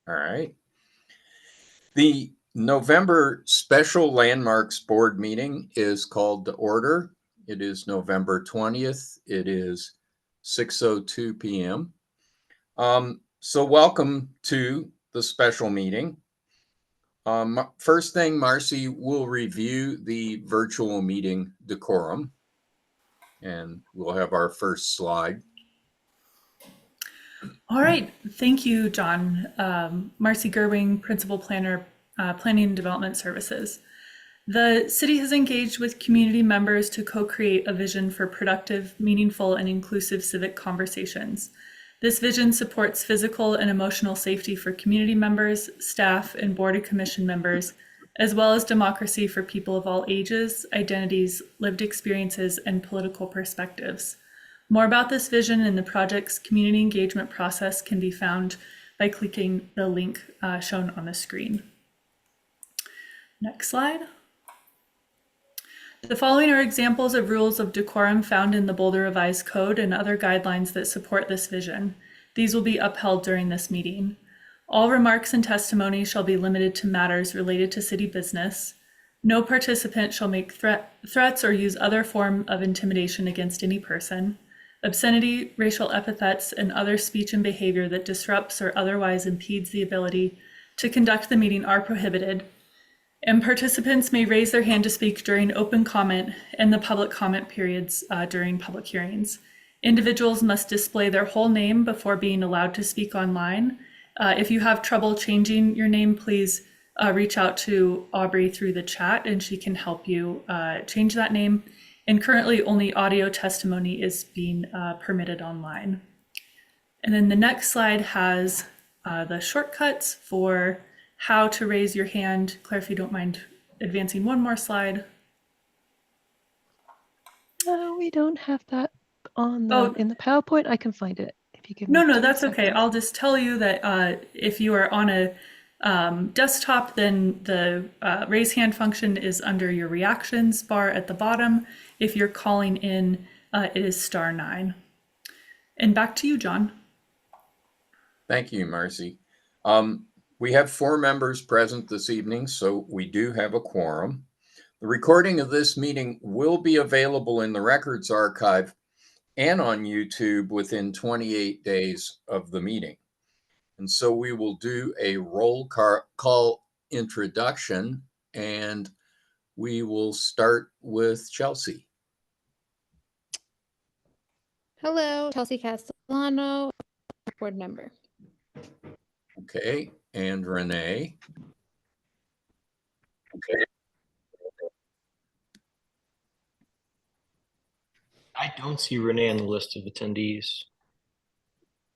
All right. The November Special Landmarks Board meeting is called to order. It is November 20th. It is 6:02 p.m. So welcome to the special meeting. First thing, Marcy will review the virtual meeting decorum, and we'll have our first slide. All right, thank you, John. Marcy Gerwing, Principal Planner, Planning and Development Services. The city has engaged with community members to co-create a vision for productive, meaningful, and inclusive civic conversations. This vision supports physical and emotional safety for community members, staff, and board and commission members, as well as democracy for people of all ages, identities, lived experiences, and political perspectives. More about this vision and the project's community engagement process can be found by clicking the link shown on the screen. Next slide. The following are examples of rules of decorum found in the Boulder Revised Code and other guidelines that support this vision. These will be upheld during this meeting. All remarks and testimony shall be limited to matters related to city business. No participant shall make threats or use other form of intimidation against any person. Obscenity, racial epithets, and other speech and behavior that disrupts or otherwise impedes the ability to conduct the meeting are prohibited. And participants may raise their hand to speak during open comment and the public comment periods during public hearings. Individuals must display their whole name before being allowed to speak online. If you have trouble changing your name, please reach out to Aubrey through the chat and she can help you change that name. And currently only audio testimony is being permitted online. And then the next slide has the shortcuts for how to raise your hand. Claire, if you don't mind advancing one more slide. We don't have that on in the PowerPoint. I can find it if you give me No, that's okay. I'll just tell you that if you are on a desktop, then the raise hand function is under your reactions bar at the bottom. If you're calling in, it is *9. And back to you, John. Thank you, Marcy. We have 4 members present this evening, so we do have a quorum. The recording of this meeting will be available in the Records Archive and on YouTube within 28 days of the meeting. And so we will do a roll call introduction, and we will start with Chelsea. Hello, Chelsea Castellano, board member. Okay, and Renee. Okay. I don't see Renee on the list of attendees.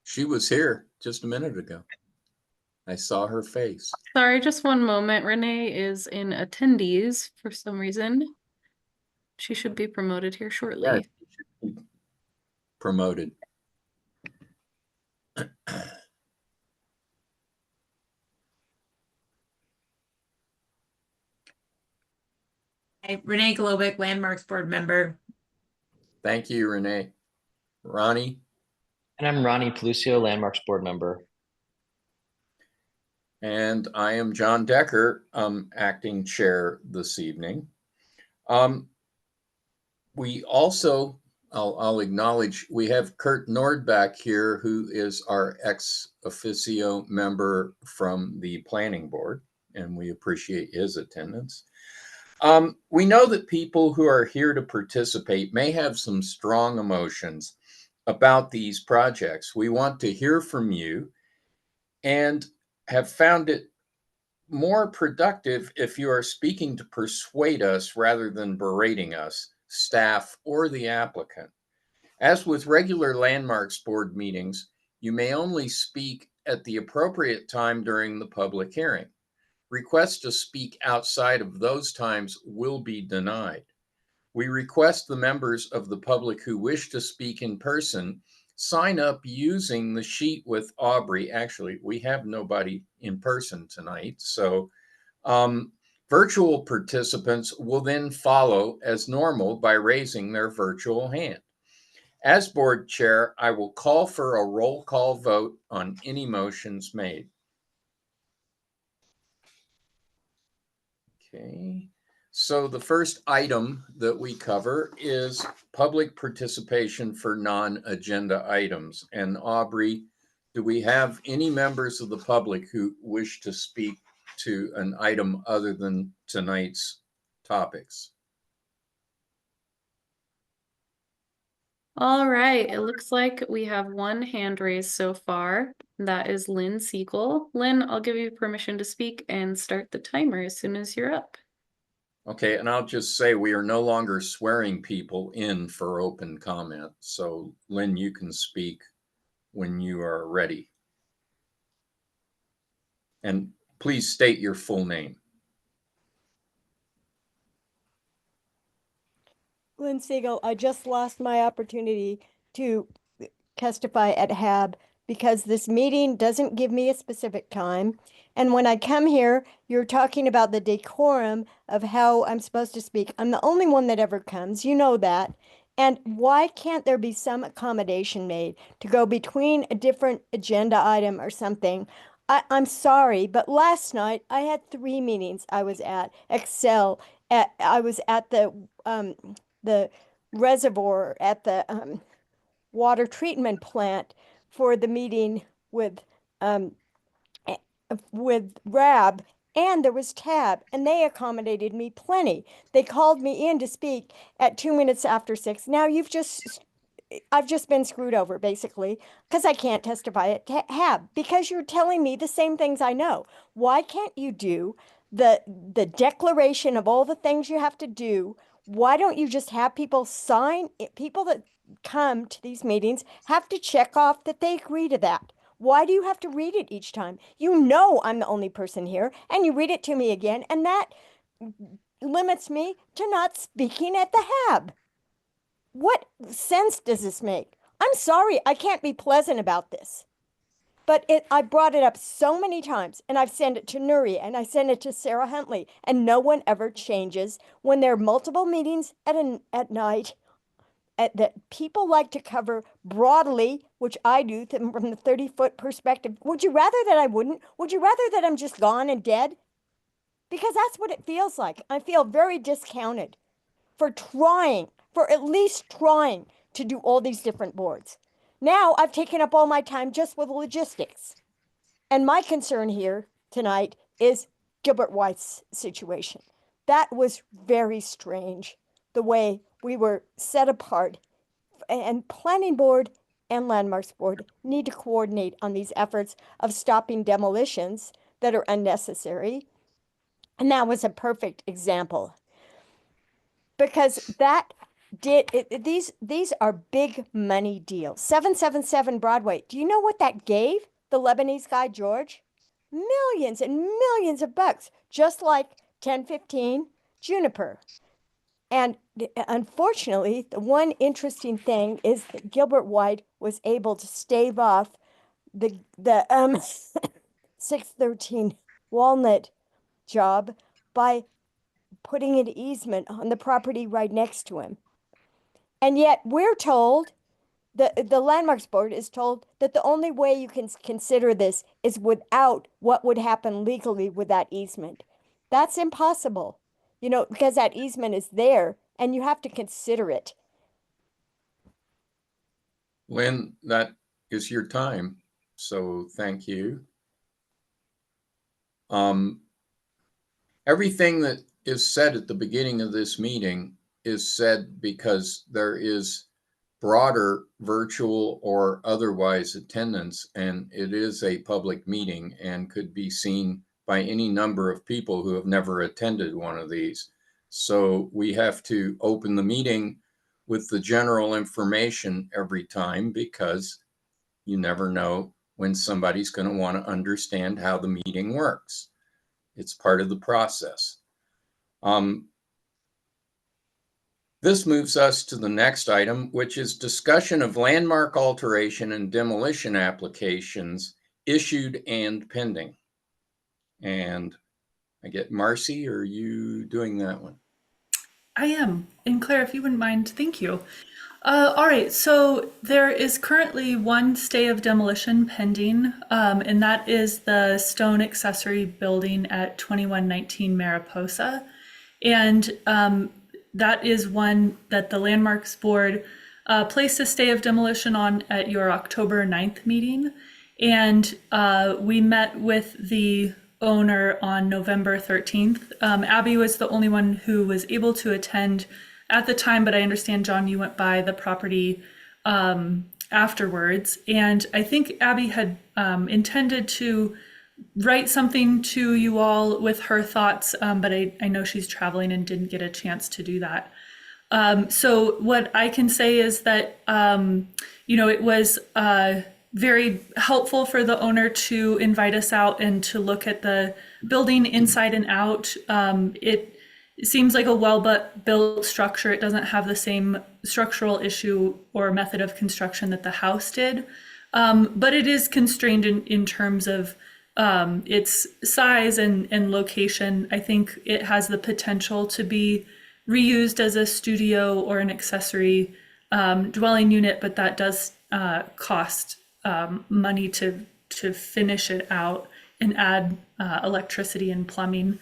She was here just a minute ago. I saw her face. Sorry, just one moment. Renee is in attendees for some reason. She should be promoted here shortly. Yeah, she should be promoted. Hi, Renee Globik, Landmarks Board member. Thank you, Renee. Ronnie? And I'm Ronnie Pelucio, Landmarks Board member. And I am John Decker, acting chair this evening. We also, I'll acknowledge, we have Kurt Nordback here, who is our ex officio member from the planning board, and we appreciate his attendance. We know that people who are here to participate may have some strong emotions about these projects. We want to hear from you and have found it more productive if you are speaking to persuade us rather than berating us, staff, or the applicant. As with regular Landmarks Board meetings, you may only speak at the appropriate time during the public hearing. Requests to speak outside of those times will be denied. We request the members of the public who wish to speak in person sign up using the sheet with Aubrey. Actually, we have nobody in person tonight, so virtual participants will then follow as normal by raising their virtual hand. As board chair, I will call for a roll call vote on any motions made. Okay, so the first item that we cover is public participation for non-agenda items. And Aubrey, do we have any members of the public who wish to speak to an item other than tonight's topics? All right, it looks like we have one hand raised so far. That is Lynn Siegel. Lynn, I'll give you permission to speak and start the timer as soon as you're up. Okay, and I'll just say we are no longer swearing people in for open comment. So Lynn, you can speak when you are ready. And please state your full name. Lynn Siegel, I just lost my opportunity to testify at HAB because this meeting doesn't give me a specific time. And when I come here, you're talking about the decorum of how I'm supposed to speak. I'm the only one that ever comes, you know that. And why can't there be some accommodation made to go between a different agenda item or something? I'm sorry, but last night I had 3 meetings I was at. Excel, I was at the reservoir at the water treatment plant for the meeting with RAB, and there was TAB, and they accommodated me plenty. They called me in to speak at 2 minutes after 6. Now I've just been screwed over basically because I can't testify at HAB because you're telling me the same things I know. Why can't you do the declaration of all the things you have to do? Why don't you just have people sign it? People that come to these meetings have to check off that they agree to that. Why do you have to read it each time? You know I'm the only person here, and you read it to me again, and that limits me to not speaking at the HAB. What sense does this make? I'm sorry, I can't be pleasant about this. But I brought it up so many times, and I've sent it to Nuri, and I sent it to Sarah Huntley, and no one ever changes when there are multiple meetings at night that people like to cover broadly, which I do from the 30-foot perspective. Would you rather that I wouldn't? Would you rather that I'm just gone and dead? Because that's what it feels like. I feel very discounted for at least trying to do all these different boards. Now I've taken up all my time just with logistics. And my concern here tonight is Gilbert White's situation. That was very strange, the way we were set apart. And Planning Board and Landmarks Board need to coordinate on these efforts of stopping demolitions that are unnecessary. And that was a perfect example. Because these are big money deals. 777 Broadway. Do you know what that gave the Lebanese guy, George? Millions and millions of bucks, just like 1015 Juniper. And unfortunately, the one interesting thing is that Gilbert White was able to stave off the 613 Walnut job by putting an easement on the property right next to him. And yet we're told, the Landmarks Board is told that the only way you can consider this is without what would happen legally with that easement. That's impossible, because that easement is there and you have to consider it. Lynn, that is your time. So thank you. Everything that is said at the beginning of this meeting is said because there is broader virtual or otherwise attendance, and it is a public meeting and could be seen by any number of people who have never attended one of these. So we have to open the meeting with the general information every time because you never know when somebody's going to want to understand how the meeting works. It's part of the process. This moves us to the next item, which is discussion of landmark alteration and demolition applications issued and pending. And I get Marcy, are you doing that one? I am. And Claire, if you wouldn't mind, thank you. All right, so there is currently one stay of demolition pending, and that is the stone accessory building at 2119 Mariposa. And that is one that the Landmarks Board placed a stay of demolition on at your October 9th meeting. And we met with the owner on November 13th. Abby was the only one who was able to attend at the time, but I understand, John, you went by the property afterwards. And I think Abby had intended to write something to you all with her thoughts, but I know she's traveling and didn't get a chance to do that. So what I can say is that, it was very helpful for the owner to invite us out and to look at the building inside and out. It seems like a well-built structure. It doesn't have the same structural issue or method of construction that the house did, but it is constrained in terms of its size and location. I think it has the potential to be reused as a studio or an accessory dwelling unit, but that does cost money to finish it out and add electricity and plumbing.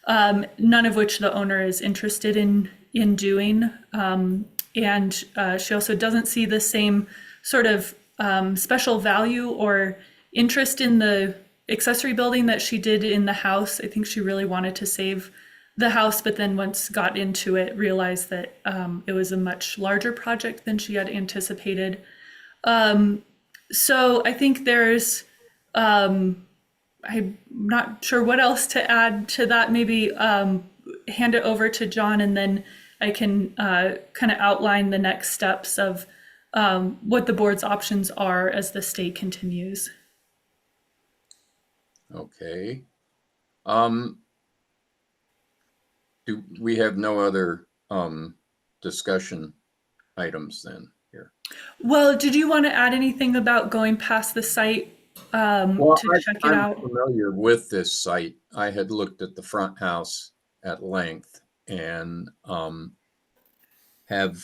None of which the owner is interested in doing. And she also doesn't see the same sort of special value or interest in the accessory building that she did in the house. I think she really wanted to save the house, but then once got into it, realized that it was a much larger project than she had anticipated. So I think there's, I'm not sure what else to add to that. Maybe hand it over to John, and then I can kind of outline the next steps of what the board's options are as the stay continues. Okay. Do we have no other discussion items then here? Well, did you want to add anything about going past the site Well, to check it I'm out? familiar with this site. I had looked at the front house at length and have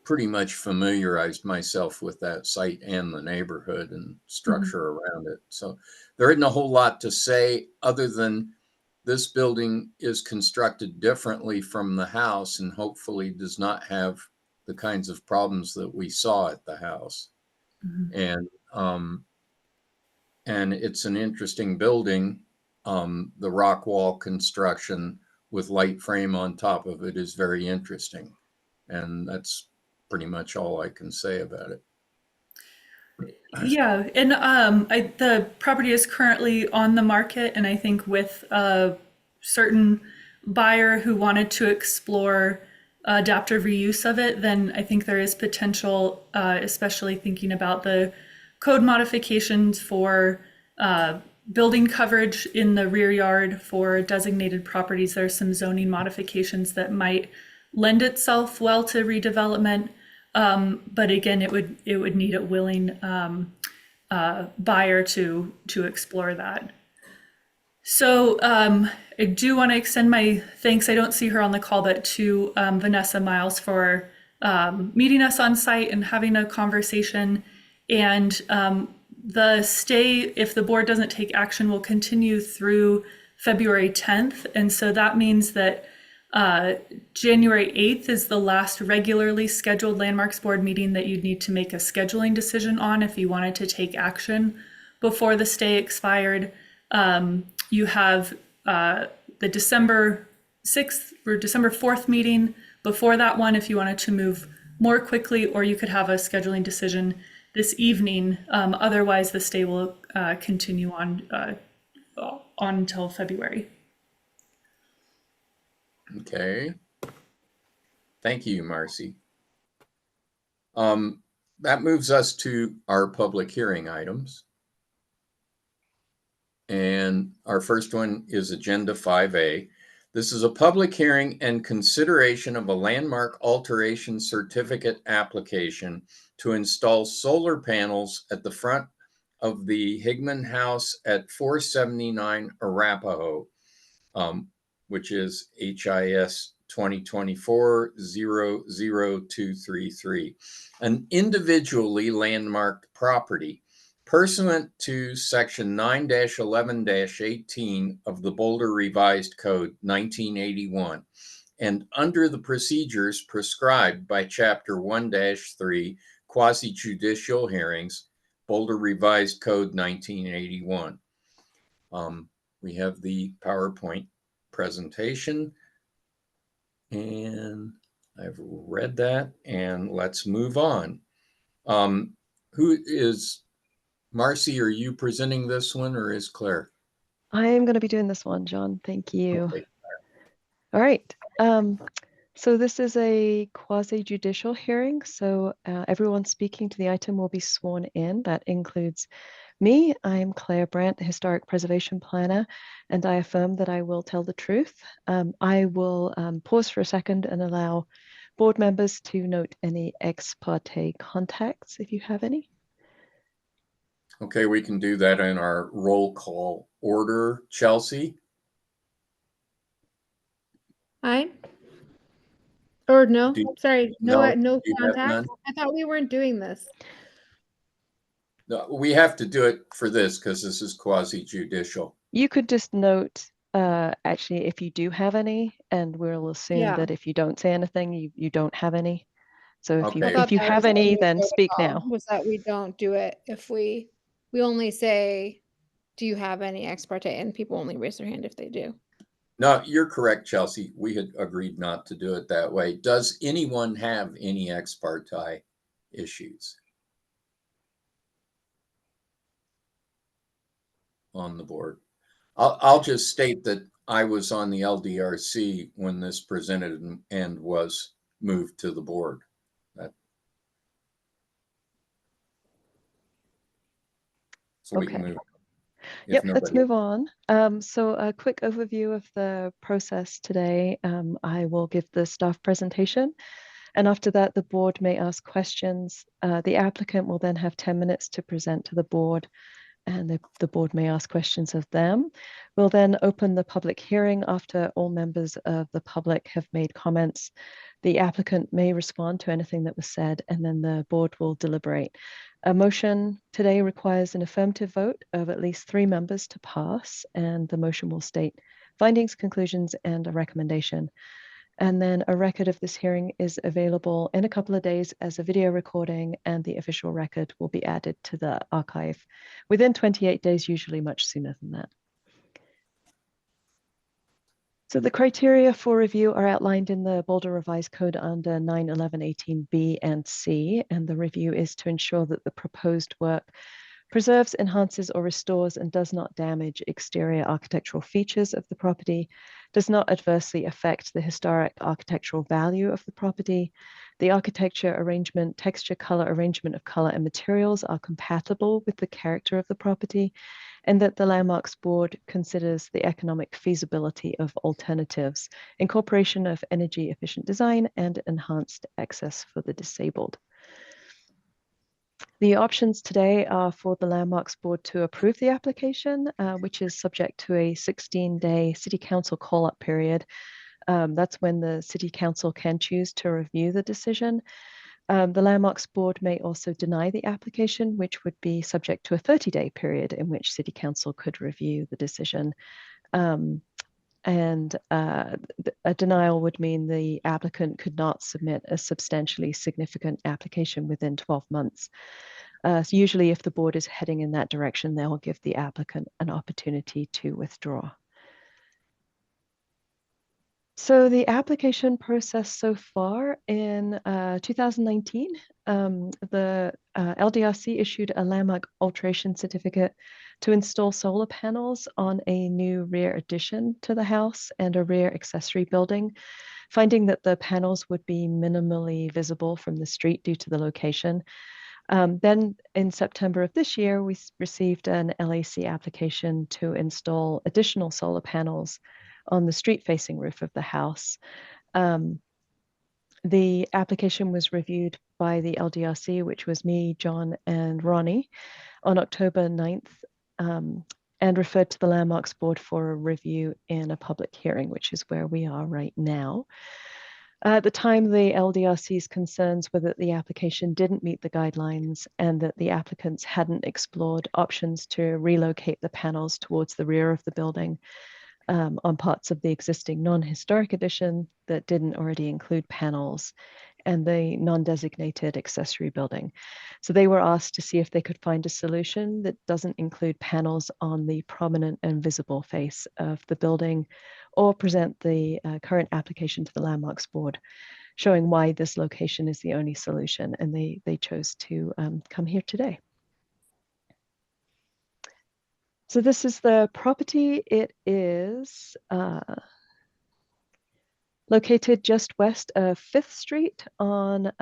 pretty much familiarized myself with that site and the neighborhood and structure around it. So there isn't a whole lot to say other than this building is constructed differently from the house and hopefully does not have the kinds of problems that we saw at the house. And it's an interesting building. The rock wall construction with light frame on top of it is very interesting. And that's pretty much all I can say about it. Yeah, and the property is currently on the market, and I think with a certain buyer who wanted to explore adaptive reuse of it, then I think there is potential, especially thinking about the code modifications for building coverage in the rear yard for designated properties. There are some zoning modifications that might lend itself well to redevelopment. But again, it would need a willing buyer to explore that. So I do want to extend my thanks. I don't see her on the call, but to Vanessa Miles for meeting us on site and having a conversation. And the stay, if the board doesn't take action, will continue through February 10th. And so that means that January 8th is the last regularly scheduled Landmarks Board meeting that you'd need to make a scheduling decision on if you wanted to take action before the stay expired. You have the December 6th or December 4th meeting before that one if you wanted to move more quickly, or you could have a scheduling decision this evening. Otherwise, the stay will continue on until February. Okay. Thank you, Marcy. That moves us to our public hearing items. And our first one is Agenda 5A. This is a public hearing and consideration of a landmark alteration certificate application to install solar panels at the front of the Higman House at 479 Arapahoe, which is HIS 2024-00233, an individually landmarked property pursuant to Section 9-11-18 of the Boulder Revised Code 1981, and under the procedures prescribed by Chapter 1-3 Quasi-Judicial Hearings, Boulder Revised Code 1981. We have the PowerPoint presentation, and I've read that, and let's move on. Who is, Marcy, are you presenting this one, or is Claire? I am going to be doing this one, John. Thank you. Okay. All right. So this is a quasi-judicial hearing. So everyone speaking to the item will be sworn in. That includes me. I'm Claire Brandt, the Historic Preservation Planner, and I affirm that I will tell the truth. I will pause for a second and allow board members to note any ex parte contacts if you have any. Okay, we can do that in our roll call order. Chelsea? Aye. Or no, Do you- sorry, no, no you have contact. none? I thought we weren't doing this. No, we have to do it for this because this is quasi-judicial. You could just note, actually, if you do have any, and we'll assume Yeah. that if you don't say anything, you don't have any. So if you Okay. if you have any, then speak now. Was that we don't do it if we only say, do you have any ex parte, and people only raise their hand if they do. No, you're correct, Chelsea. We had agreed not to do it that way. Does anyone have any ex parte issues on the board? I'll just state that I was on the LDRC when this presented and was moved to the board. So we can Okay. move. Yep, let's move on. So a quick overview of the process today. I will give the staff presentation, and after that, the board may ask questions. The applicant will then have 10 minutes to present to the board, and the board may ask questions of them. We'll then open the public hearing after all members of the public have made comments. The applicant may respond to anything that was said, and then the board will deliberate. A motion today requires an affirmative vote of at least 3 members to pass, and the motion will state findings, conclusions, and a recommendation. And then a record of this hearing is available in a couple of days as a video recording, and the official record will be added to the archive within 28 days, usually much sooner than that. So the criteria for review are outlined in the Boulder Revised Code under 9-11-18B and C, and the review is to ensure that the proposed work preserves, enhances, or restores and does not damage exterior architectural features of the property, does not adversely affect the historic architectural value of the property, the architecture, arrangement, texture, color, arrangement of color and materials are compatible with the character of the property, and that the Landmarks Board considers the economic feasibility of alternatives, incorporation of energy efficient design, and enhanced access for the disabled. The options today are for the Landmarks Board to approve the application, which is subject to a 16-day City Council call-up period. That's when the City Council can choose to review the decision. The Landmarks Board may also deny the application, which would be subject to a 30-day period in which City Council could review the decision. A denial would mean the applicant could not submit a substantially significant application within 12 months. So usually if the board is heading in that direction, they will give the applicant an opportunity to withdraw. So the application process so far in 2019, the LDRC issued a landmark alteration certificate to install solar panels on a new rear addition to the house and a rear accessory building, finding that the panels would be minimally visible from the street due to the location. Then in September of this year, we received an LAC application to install additional solar panels on the street-facing roof of the house. The application was reviewed by the LDRC, which was me, John, and Ronnie, on October 9th. and referred to the Landmarks Board for a review in a public hearing, which is where we are right now. At the time, the LDRC's concerns were that the application didn't meet the guidelines and that the applicants hadn't explored options to relocate the panels towards the rear of the building on parts of the existing non-historic addition that didn't already include panels and the non-designated accessory building. So they were asked to see if they could find a solution that doesn't include panels on the prominent and visible face of the building, or present the current application to the Landmarks Board, showing why this location is the only solution. And they chose to come here today. So this is the property. It is located just west of 5th Street on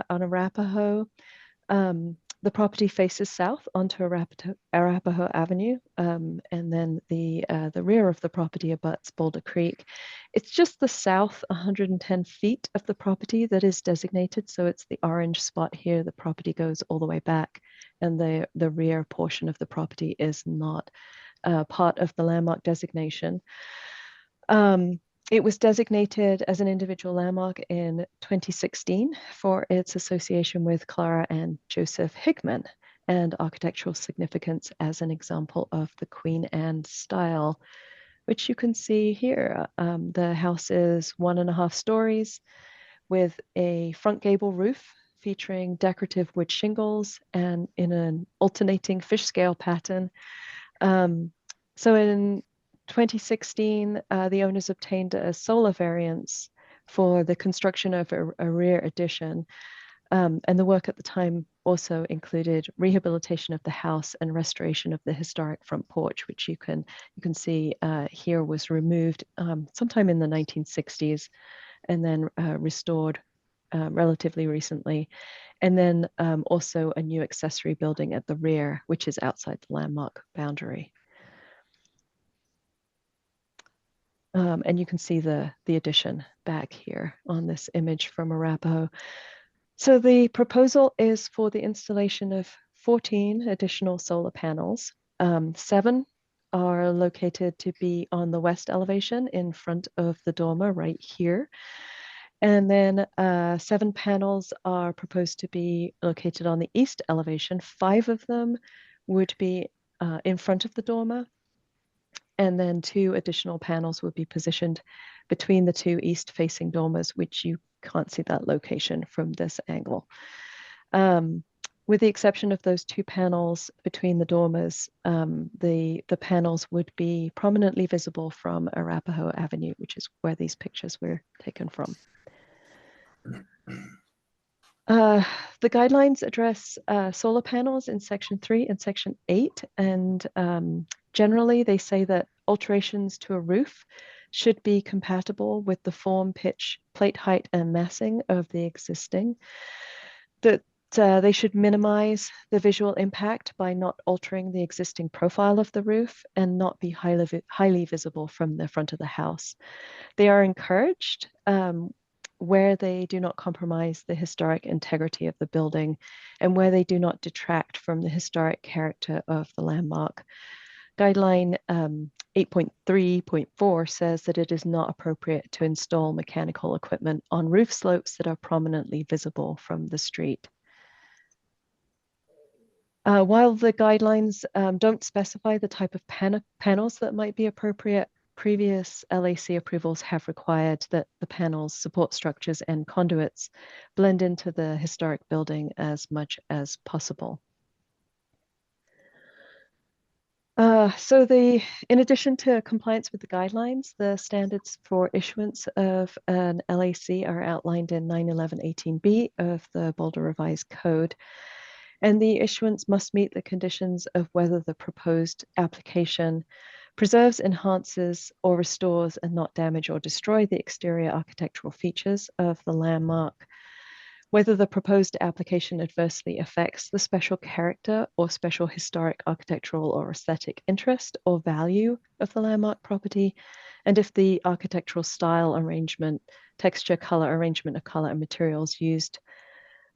Arapahoe. The property faces south onto Arapahoe Avenue, and then the rear of the property abuts Boulder Creek. It's just the south 110 feet of the property that is designated. So it's the orange spot here. The property goes all the way back, and the rear portion of the property is not part of the landmark designation. It was designated as an individual landmark in 2016 for its association with Clara and Joseph Hickman and architectural significance as an example of the Queen Anne style, which you can see here. The house is 1.5 stories with a front gable roof featuring decorative wood shingles and in an alternating fish scale pattern. So in 2016, the owners obtained a solar variance for the construction of a rear addition. And the work at the time also included rehabilitation of the house and restoration of the historic front porch, which you can see here was removed sometime in the 1960s and then restored relatively recently. And then also a new accessory building at the rear, which is outside the landmark boundary. And you can see the addition back here on this image from Arapahoe. So the proposal is for the installation of 14 additional solar panels. 7 are located to be on the west elevation in front of the dormer right here. And then 7 panels are proposed to be located on the east elevation. 5 of them would be in front of the dormer. And then 2 additional panels would be positioned between the 2 east-facing dormers, which you can't see that location from this angle. With the exception of those 2 panels between the dormers, the panels would be prominently visible from Arapahoe Avenue, which is where these pictures were taken from. The guidelines address solar panels in Section 3 and Section 8, and generally they say that alterations to a roof should be compatible with the form, pitch, plate height, and massing of the existing. That they should minimize the visual impact by not altering the existing profile of the roof and not be highly visible from the front of the house. They are encouraged where they do not compromise the historic integrity of the building and where they do not detract from the historic character of the landmark. Guideline 8.3.4 says that it is not appropriate to install mechanical equipment on roof slopes that are prominently visible from the street. While the guidelines don't specify the type of panels that might be appropriate, previous LAC approvals have required that the panels, support structures, and conduits blend into the historic building as much as possible. So in addition to compliance with the guidelines, the standards for issuance of an LAC are outlined in 91118B of the Boulder Revised Code. And the issuance must meet the conditions of whether the proposed application preserves, enhances, or restores and not damage or destroy the exterior architectural features of the landmark, whether the proposed application adversely affects the special character or special historic architectural or aesthetic interest or value of the landmark property, and if the architectural style, arrangement, texture, color, arrangement of color and materials used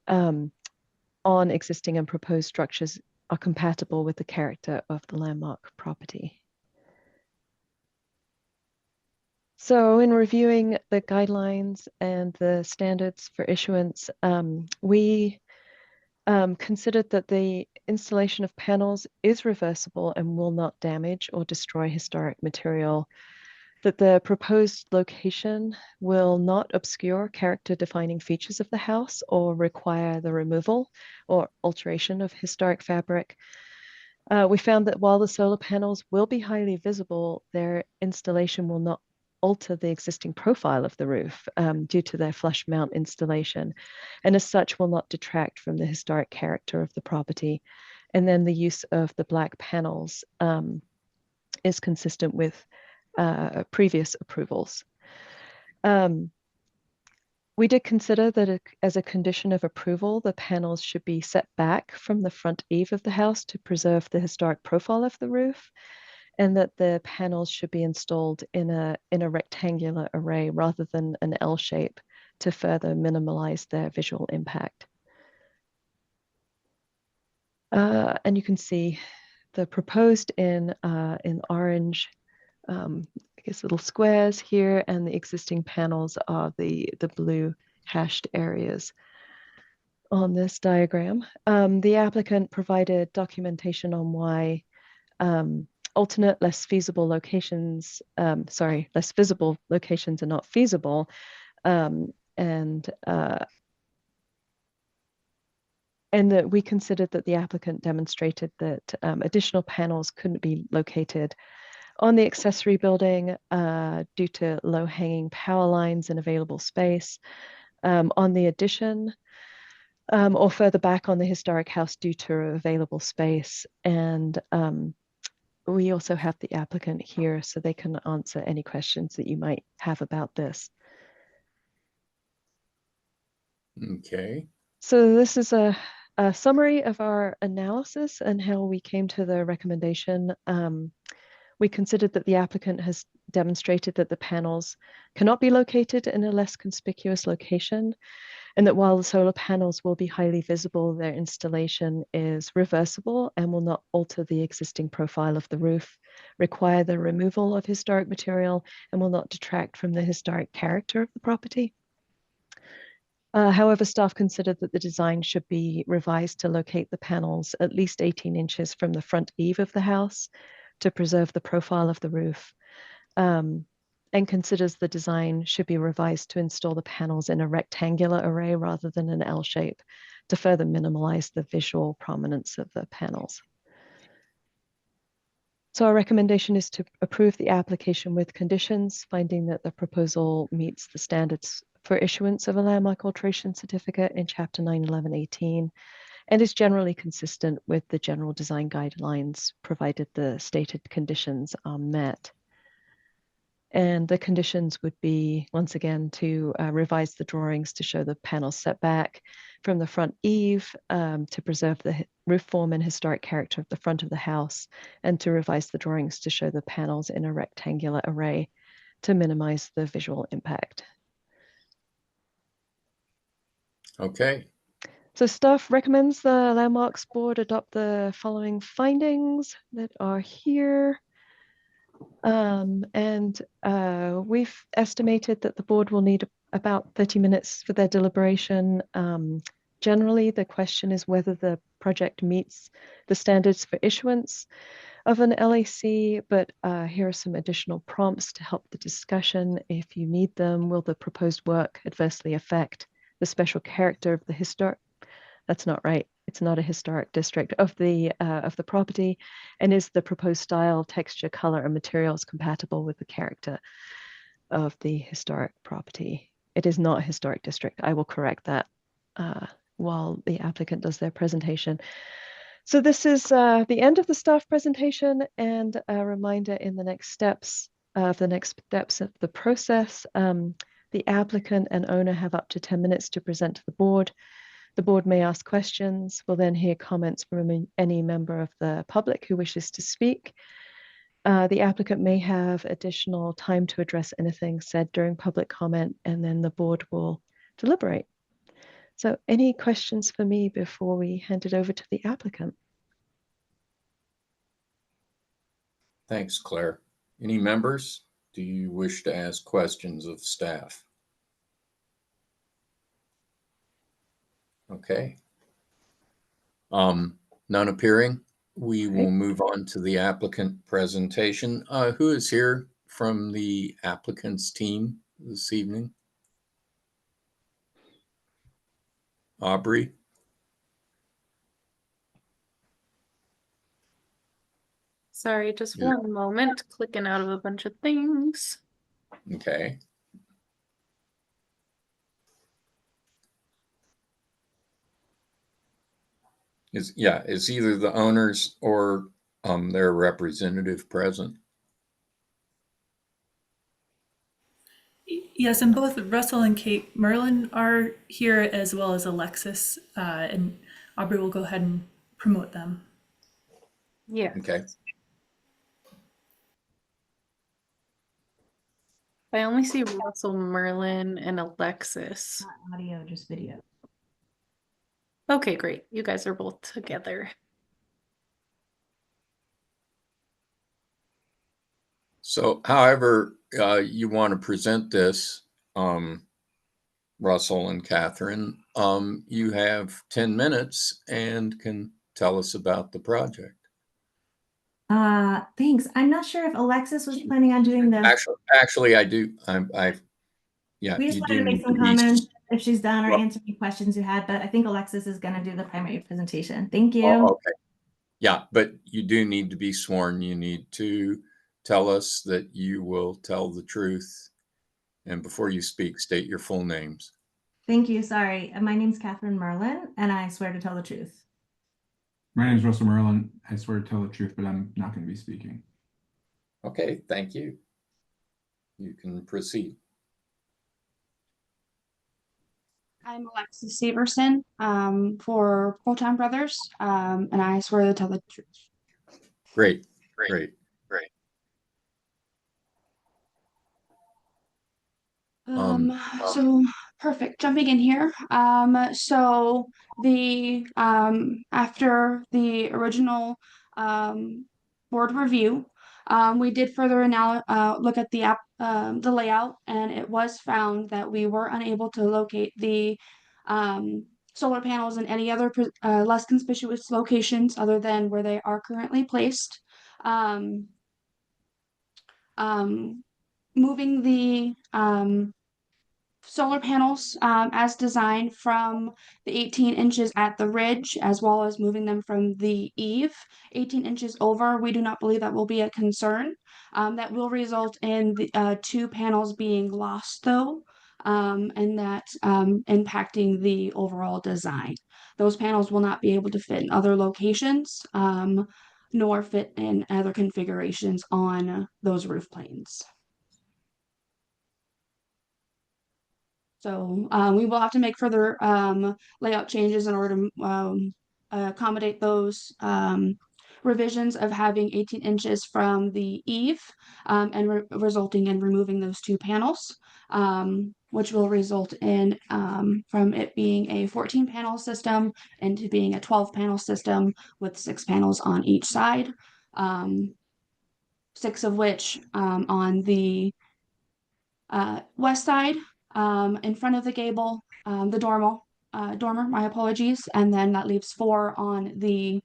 on existing and proposed structures are compatible with the character of the landmark property. So in reviewing the guidelines and the standards for issuance, we considered that the installation of panels is reversible and will not damage or destroy historic material, that the proposed location will not obscure character-defining features of the house or require the removal or alteration of historic fabric. We found that while the solar panels will be highly visible, their installation will not alter the existing profile of the roof due to their flush mount installation, and as such will not detract from the historic character of the property. And then the use of the black panels is consistent with previous approvals. We did consider that as a condition of approval, the panels should be set back from the front eave of the house to preserve the historic profile of the roof, and that the panels should be installed in a rectangular array rather than an L shape to further minimize their visual impact. And you can see the proposed in orange, I guess little squares here, and the existing panels are the blue hashed areas on this diagram. The applicant provided documentation on why alternate, less visible locations are not feasible, and that we considered that the applicant demonstrated that additional panels couldn't be located on the accessory building due to low-hanging power lines and available space, on the addition, or further back on the historic house due to available space. And we also have the applicant here so they can answer any questions that you might have about this. Okay. So this is a summary of our analysis and how we came to the recommendation. We considered that the applicant has demonstrated that the panels cannot be located in a less conspicuous location, and that while the solar panels will be highly visible, their installation is reversible and will not alter the existing profile of the roof, require the removal of historic material, and will not detract from the historic character of the property. However, staff considered that the design should be revised to locate the panels at least 18 inches from the front eave of the house to preserve the profile of the roof, and considers the design should be revised to install the panels in a rectangular array rather than an L shape to further minimize the visual prominence of the panels. So our recommendation is to approve the application with conditions, finding that the proposal meets the standards for issuance of a landmark alteration certificate in Chapter 91118, and is generally consistent with the general design guidelines, provided the stated conditions are met. And the conditions would be, once again, to revise the drawings to show the panels set back from the front eave, to preserve the roof form and historic character of the front of the house, and to revise the drawings to show the panels in a rectangular array to minimize the visual impact. Okay. So staff recommends the Landmarks Board adopt the following findings that are here. We've estimated that the board will need about 30 minutes for their deliberation. Generally, the question is whether the project meets the standards for issuance of an LAC, but here are some additional prompts to help the discussion if you need them. Will the proposed work adversely affect the special character of the historic? That's not right. It's not a historic district of the property, and is the proposed style, texture, color, and materials compatible with the character of the historic property? It is not a historic district. I will correct that while the applicant does their presentation. So this is the end of the staff presentation, and a reminder in the next steps of the process. The applicant and owner have up to 10 minutes to present to the board. The board may ask questions. We'll then hear comments from any member of the public who wishes to speak. The applicant may have additional time to address anything said during public comment, and then the board will deliberate. So any questions for me before we hand it over to the applicant? Thanks, Claire. Any members? Do you wish to ask questions of staff? Okay. None appearing. We will move on to the applicant presentation. Who is here from the applicant's team this evening? Aubrey? Sorry, just Yeah. one moment, clicking out of a bunch of things. Okay. Is either the owners or their representative present? Yes, and both Russell and Kate Merlin are here, as well as Alexis, and Aubrey will go ahead and promote them. Yeah. Okay. I only see Russell, Merlin, and Alexis. Not audio, just video. Okay, great. You guys are both together. So however you want to present this, Russell and Catherine, you have 10 minutes and can tell us about the project. Thanks. I'm not sure if Alexis was planning on doing the. Actually, I do. Yeah. We just you wanted do to make need some be- comments if she's done or Well- answer any questions you had, but I think Alexis is gonna do the primary presentation. Thank you. Oh, okay. Yeah, but you do need to be sworn. You need to tell us that you will tell the truth. And before you speak, state your full names. Thank you. Sorry. My name's Catherine Merlin, and I swear to tell the truth. My name is Russell Merlin. I swear to tell the truth, but I'm not going to be speaking. Okay, thank you. You can proceed. I'm Alexis Severson for Proton Brothers, and I swear to tell the truth. Great. So perfect. Jumping in here. So the after the original board review, we did further look at the layout, and it was found that we were unable to locate the solar panels in any other less conspicuous locations other than where they are currently placed. Moving the solar panels as designed from the 18 inches at the ridge, as well as moving them from the eave 18 inches over, we do not believe that will be a concern. That will result in the 2 panels being lost though, and that impacting the overall design. Those panels will not be able to fit in other locations, nor fit in other configurations on those roof planes. So we will have to make further layout changes in order to accommodate those revisions of having 18 inches from the eave and resulting in removing those 2 panels, which will result in from it being a 14 panel system into being a 12 panel system with 6 panels on each side, 6 of which on the west side, in front of the gable, the dormer, my apologies, and then that leaves 4 on the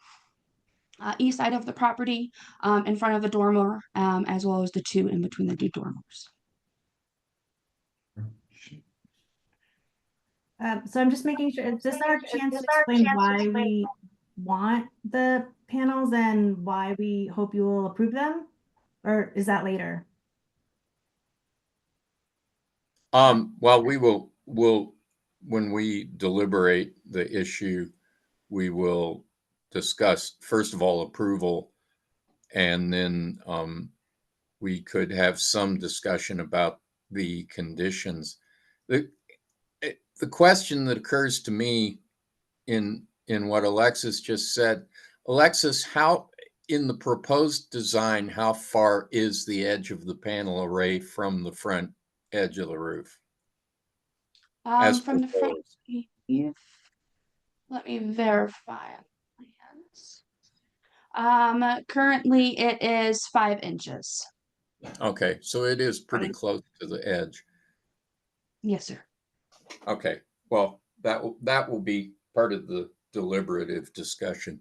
east side of the property, in front of the dormer, as well as the 2 in between the 2 dormers. So I'm just making sure, is this our chance to explain why we want the panels and why we hope you will approve them? Or is that later? Well, we'll when we deliberate the issue, we will discuss, first of all, approval, and then we could have some discussion about the conditions. The question that occurs to me in what Alexis just said, Alexis, how in the proposed design, how far is the edge of the panel array from the front edge of the roof? From the front, let me verify plans. Currently it is 5 inches. Okay, so it is pretty close to the edge. Yes, sir. Okay, well, that will be part of the deliberative discussion.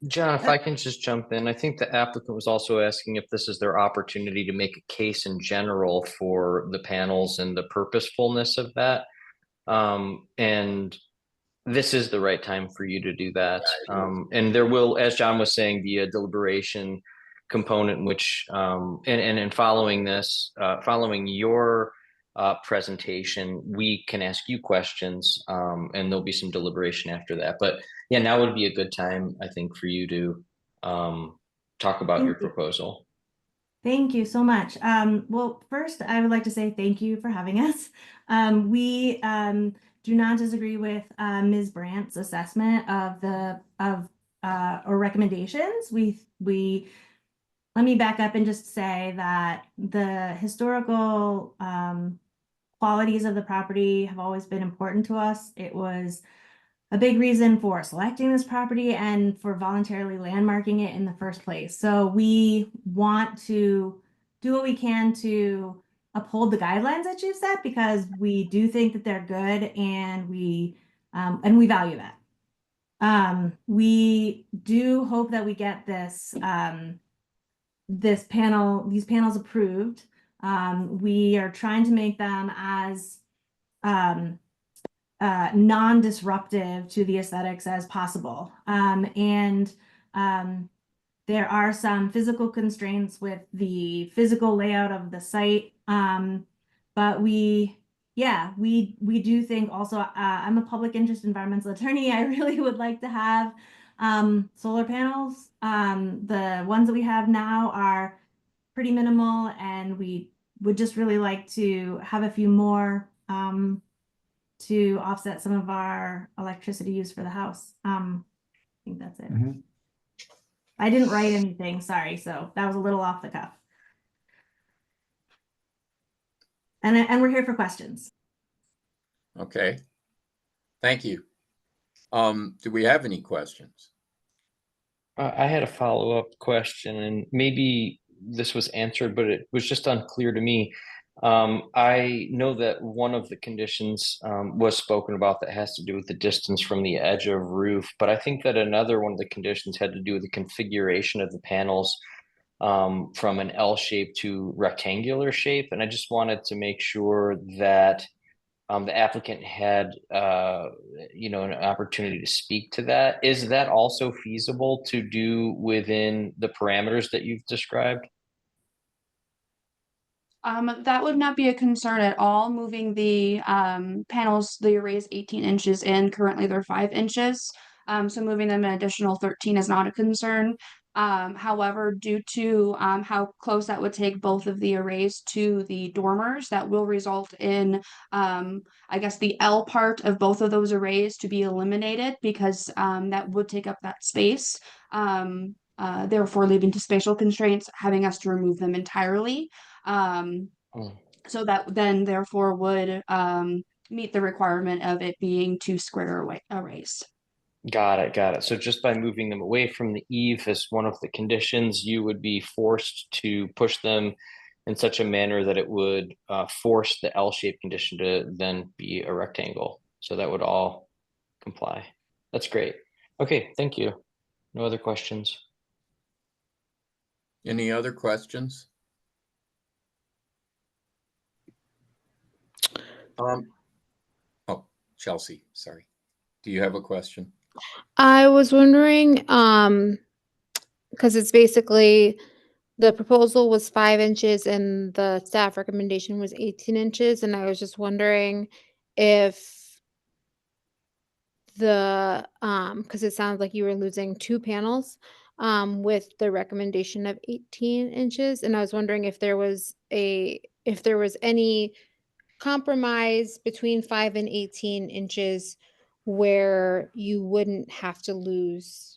John, if I can just jump in, I think the applicant was also asking if this is their opportunity to make a case in general for the panels and the purposefulness of that. And this is the right time for you to do that. And there will, as John was saying, be a deliberation component, which, and following this, following your presentation, we can ask you questions, and there'll be some deliberation after that. But yeah, now would be a good time, I think, for you to talk about your proposal. Thank you so much. Well, first, I would like to say thank you for having us. We do not disagree with Ms. Brandt's assessment of or recommendations. Let me back up and just say that the historical qualities of the property have always been important to us. It was a big reason for selecting this property and for voluntarily landmarking it in the first place. So we want to do what we can to uphold the guidelines that you've set, because we do think that they're good, and we value that. We do hope that we get these panels approved. We are trying to make them as non-disruptive to the aesthetics as possible. There are some physical constraints with the physical layout of the site. But we do think also, I'm a public interest environmental attorney. I really would like to have solar panels. The ones that we have now are pretty minimal, and we would just really like to have a few more to offset some of our electricity use for the house. I think that's it. I didn't write anything, sorry, so that was a little off the cuff. And we're here for questions. Okay, thank you. Do we have any questions? I had a follow-up question, and maybe this was answered, but it was just unclear to me. I know that one of the conditions was spoken about that has to do with the distance from the edge of roof, but I think that another one of the conditions had to do with the configuration of the panels from an L shape to rectangular shape. And I just wanted to make sure that the applicant had an opportunity to speak to that. Is that also feasible to do within the parameters that you've described? That would not be a concern at all. Moving the panels, the arrays 18 inches in, currently they're 5 inches. So moving them an additional 13 is not a concern. However, due to how close that would take both of the arrays to the dormers, that will result in, I guess, the L part of both of those arrays to be eliminated, because that would take up that space. Therefore, leading to spatial constraints, having us to remove them entirely. So that then therefore would meet the requirement of it being 2 square arrays. Got it. So just by moving them away from the eave as one of the conditions, you would be forced to push them in such a manner that it would force the L-shaped condition to then be a rectangle. So that would all comply. That's great. Okay, thank you. No other questions? Any other questions? Oh, Chelsea, sorry. Do you have a question? I was wondering, because it's basically the proposal was 5 inches and the staff recommendation was 18 inches, and I was just wondering if because it sounds like you were losing 2 panels with the recommendation of 18 inches, and I was wondering if there was any compromise between 5 and 18 inches where you wouldn't have to lose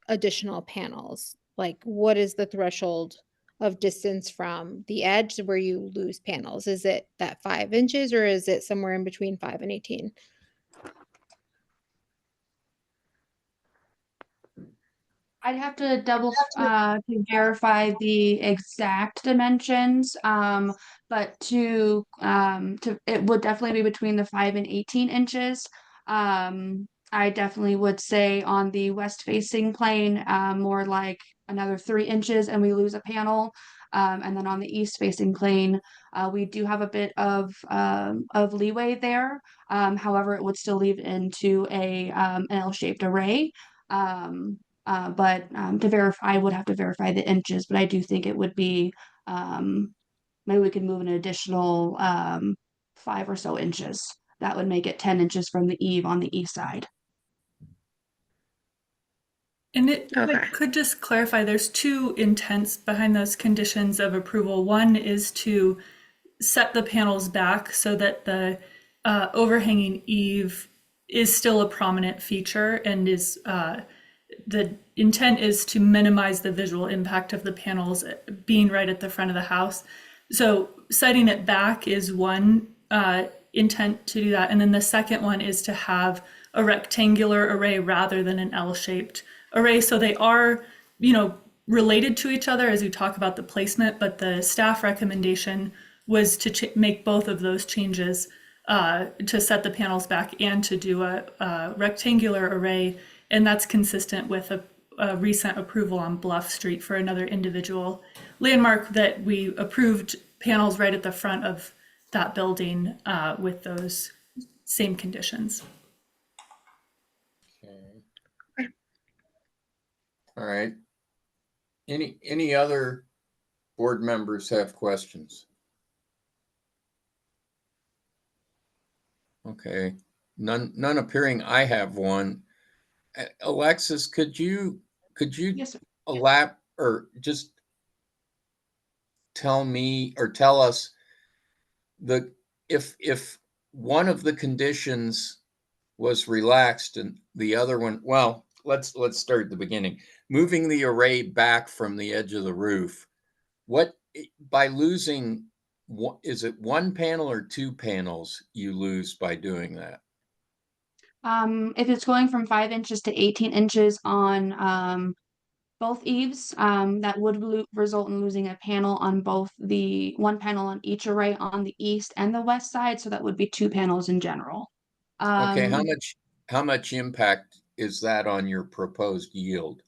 additional panels. Like, what is the threshold of distance from the edge where you lose panels? Is it that 5 inches, or is it somewhere in between 5 and 18? I'd have to to verify the exact dimensions, but it would definitely be between the 5 and 18 inches. I definitely would say on the west facing plane, more like another 3 inches and we lose a panel. And then on the east facing plane, we do have a bit of leeway there. However, it would still lead into an L-shaped array. But to verify, I would have to verify the inches, but I do think it would be, maybe we could move an additional 5 or so inches. That would make it 10 inches from the eave on the east side. And if I Okay. could just clarify, there's two intents behind those conditions of approval. One is to set the panels back so that the overhanging eave is still a prominent feature and is the intent is to minimize the visual impact of the panels being right at the front of the house. So setting it back is one intent to do that. And then the second one is to have a rectangular array rather than an L-shaped array. So they are, related to each other as we talk about the placement, but the staff recommendation was to make both of those changes to set the panels back and to do a rectangular array. And that's consistent with a recent approval on Bluff Street for another individual landmark that we approved panels right at the front of that building with those same conditions. Okay. All right. Any other board members have questions? Okay, none appearing. I have one. Alexis, could you Yes, sir. or just tell me or tell us if one of the conditions was relaxed and the other one, well, let's start at the beginning. Moving the array back from the edge of the roof, by losing, is it one panel or 2 panels you lose by doing that? If it's going from 5 inches to 18 inches on both eaves, that would result in losing a panel on one panel on each array on the east and the west side. So that would be 2 panels in general. Okay, how much impact is that on your proposed yield?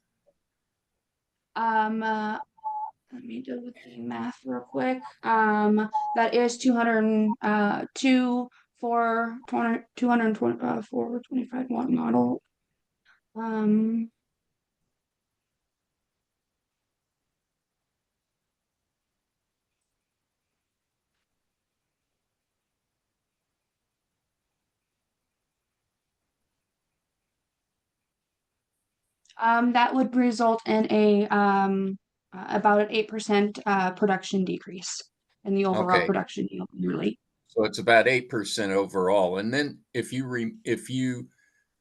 Let me do the math real quick. That is 202 for 225 watt model. That would result in about an 8% production decrease in the overall Okay. production yield yearly. So it's about 8% overall. And then if you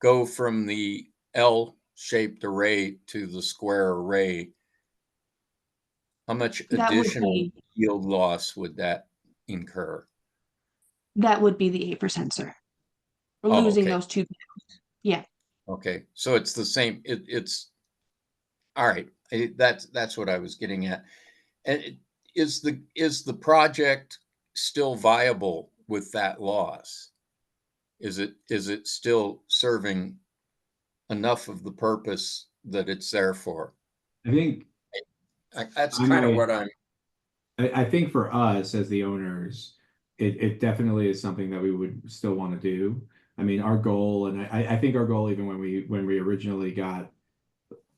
go from the L-shaped array to the square array, how much additional yield loss would that incur? That would be the 8%, sir. We're losing those 2 panels. Yeah. Okay, so it's the same. It's all right. That's what I was getting at. And is the project still viable with that loss? Is it still serving enough of the purpose that it's there for? I think that's kind of what I think for us as the owners, it definitely is something that we would still want to do. I mean, our goal, and I think our goal, even when we originally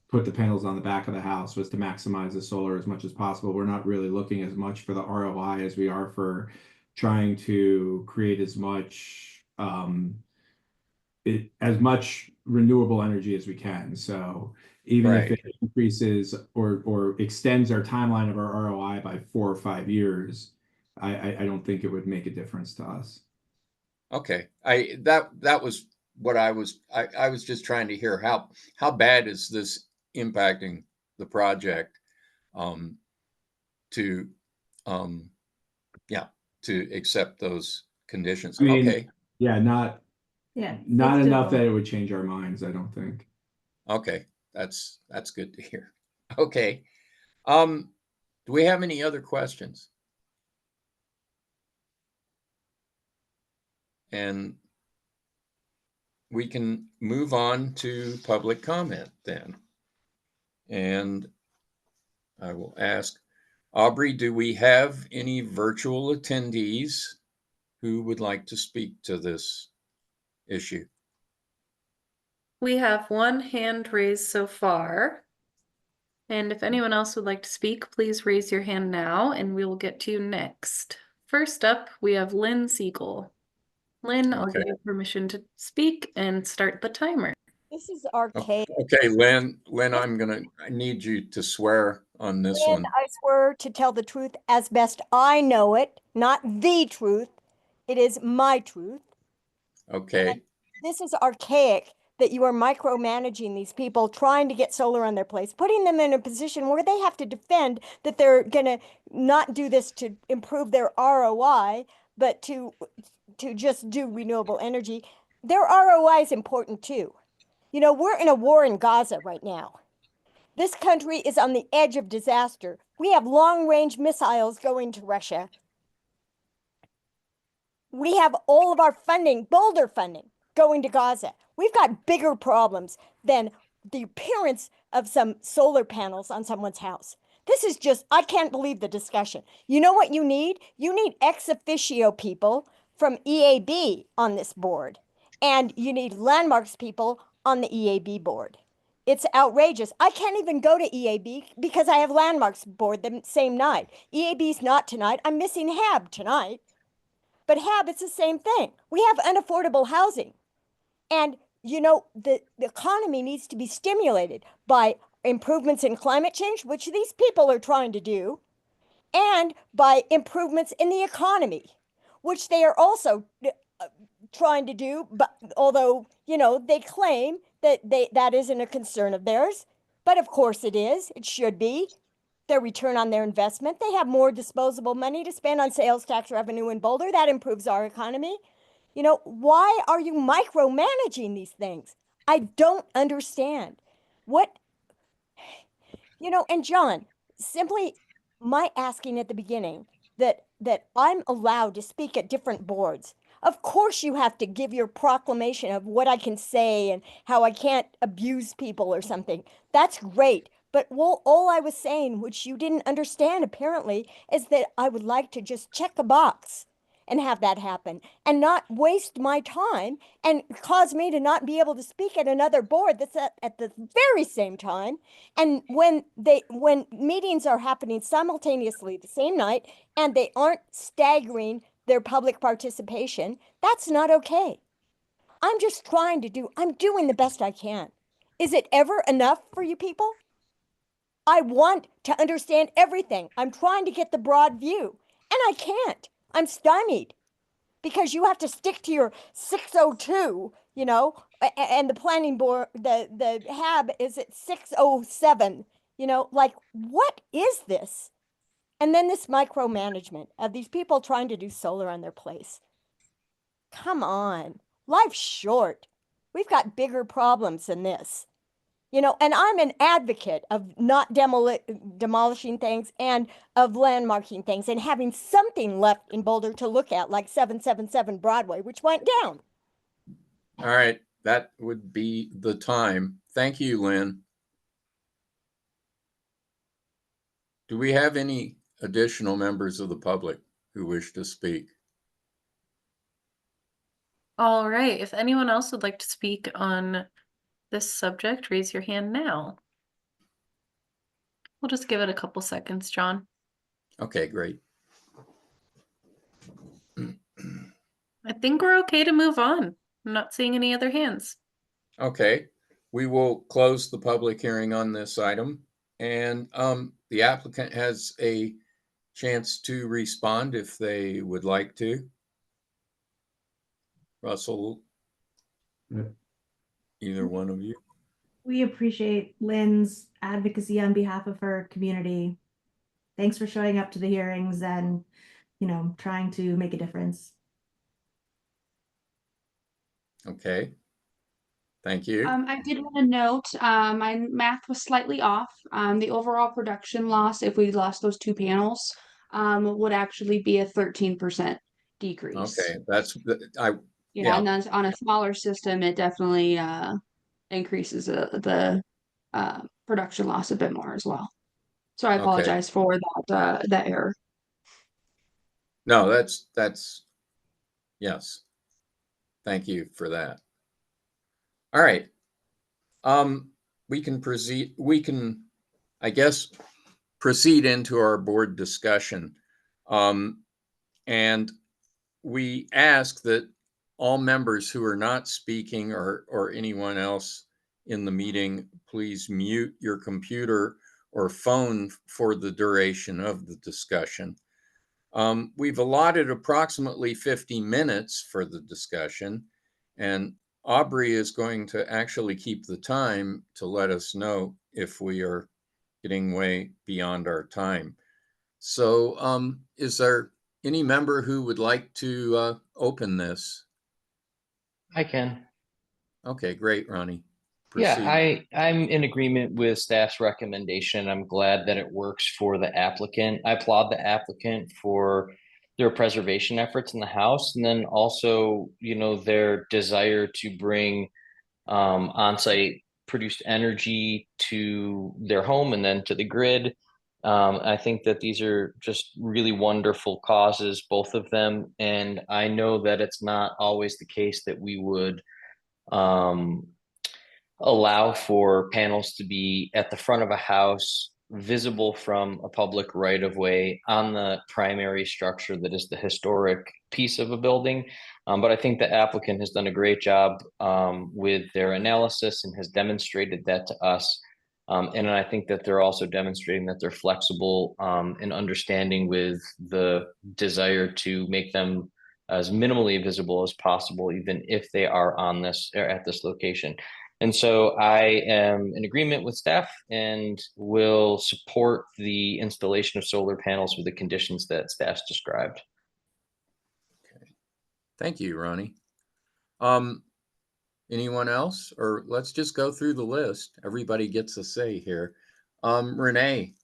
put the panels on the back of the house, was to maximize the solar as much as possible. We're not really looking as much for the ROI as we are for trying to create as much renewable energy as we can. So even if it increases or extends our timeline of our ROI by 4 or 5 years, I don't think it would make a difference to us. Okay, that was what I was just trying to hear. How bad is this impacting the project to accept those conditions? I mean, okay. Yeah, not enough that it would change our minds, I don't think. Okay. That's good to hear. Okay. Do we have any other questions? And we can move on to public comment then. And I will ask Aubrey, do we have any virtual attendees who would like to speak to this issue? We have one hand raised so far. And if anyone else would like to speak, please raise your hand now and we will get to you next. First up, we have Lynn Siegel. Lynn, I'll give Okay. you permission to speak and start the timer. This is archaic. Okay, Lynn, I need you to swear on this And one. I swear to tell the truth as best I know it, not the truth. It is my truth. Okay, This is archaic that you are micromanaging these people, trying to get solar on their place, putting them in a position where they have to defend that they're going to not do this to improve their ROI, but to just do renewable energy. Their ROI is important too. You know, we're in a war in Gaza right now. This country is on the edge of disaster. We have long-range missiles going to Russia. We have all of our funding, Boulder funding, going to Gaza. We've got bigger problems than the appearance of some solar panels on someone's house. This is just, I can't believe the discussion. You know what you need? You need ex officio people from EAB on this board. And you need landmarks people on the EAB board. It's outrageous. I can't even go to EAB because I have landmarks board the same night. EAB's not tonight. I'm missing HAB tonight. But HAB, it's the same thing. We have unaffordable housing. And, you know, the economy needs to be stimulated by improvements in climate change, which these people are trying to do, and by improvements in the economy, which they are also trying to do. But although, you know, they claim that that isn't a concern of theirs. But of course it is. It should be. Their return on their investment. They have more disposable money to spend on sales tax revenue in Boulder. That improves our economy. You know, why are you micromanaging these things? I don't understand. What, you know, and John, simply my asking at the beginning that I'm allowed to speak at different boards. Of course you have to give your proclamation of what I can say and how I can't abuse people or something. That's great. But all I was saying, which you didn't understand apparently, is that I would like to just check a box and have that happen and not waste my time and cause me to not be able to speak at another board that's at the very same time. And when meetings are happening simultaneously the same night and they aren't staggering their public participation, that's not okay. I'm just I'm doing the best I can. Is it ever enough for you people? I want to understand everything. I'm trying to get the broad view, and I can't. I'm stymied because you have to stick to your 602, you know, and the planning board, the HAB is at 607, you know, like, what is this? And then this micromanagement of these people trying to do solar on their place. Come on, life's short. We've got bigger problems than this. You know, and I'm an advocate of not demolishing things and of landmarking things and having something left in Boulder to look at, like 777 Broadway, which went down. all right, that would be the time. Thank you, Lynn. Do we have any additional members of the public who wish to speak? All right, if anyone else would like to speak on this subject, raise your hand now. We'll just give it a couple seconds, John. Okay, great. I think we're okay to move on. I'm not seeing any other hands. Okay, we will close the public hearing on this item, and the applicant has a chance to respond if they would like to. Russell, either one of you. We appreciate Lynn's advocacy on behalf of her community. Thanks for showing up to the hearings and, you know, trying to make a difference. Okay. Thank you. I did want to note, my math was slightly off. The overall production loss, if we lost those two panels, would actually be a 13% decrease. Okay, Yeah, yeah. and then on a smaller system, it definitely increases the production loss a bit more as well. So I Okay. apologize for that error. No, that's yes. Thank you for that. All right. We can proceed. We can, I guess, proceed into our board discussion. And we ask that all members who are not speaking or anyone else in the meeting, please mute your computer or phone for the duration of the discussion. We've allotted approximately 50 minutes for the discussion, and Aubrey is going to actually keep the time to let us know if we are getting way beyond our time. So is there any member who would like to open this? I can. Okay, great, Ronnie. Yeah, Proceed. I'm in agreement with staff's recommendation. I'm glad that it works for the applicant. I applaud the applicant for their preservation efforts in the house, and then also, you know, their desire to bring on-site produced energy to their home and then to the grid. I think that these are just really wonderful causes, both of them, and I know that it's not always the case that we would um, allow for panels to be at the front of a house, visible from a public right of way on the primary structure that is the historic piece of a building. But I think the applicant has done a great job with their analysis and has demonstrated that to us. And I think that they're also demonstrating that they're flexible and understanding with the desire to make them as minimally visible as possible, even if they are on this or at this location. And so I am in agreement with staff and will support the installation of solar panels with the conditions that staff's described. Okay. Thank you, Ronnie. Anyone else? Or let's just go through the list. Everybody gets a say here. Renee.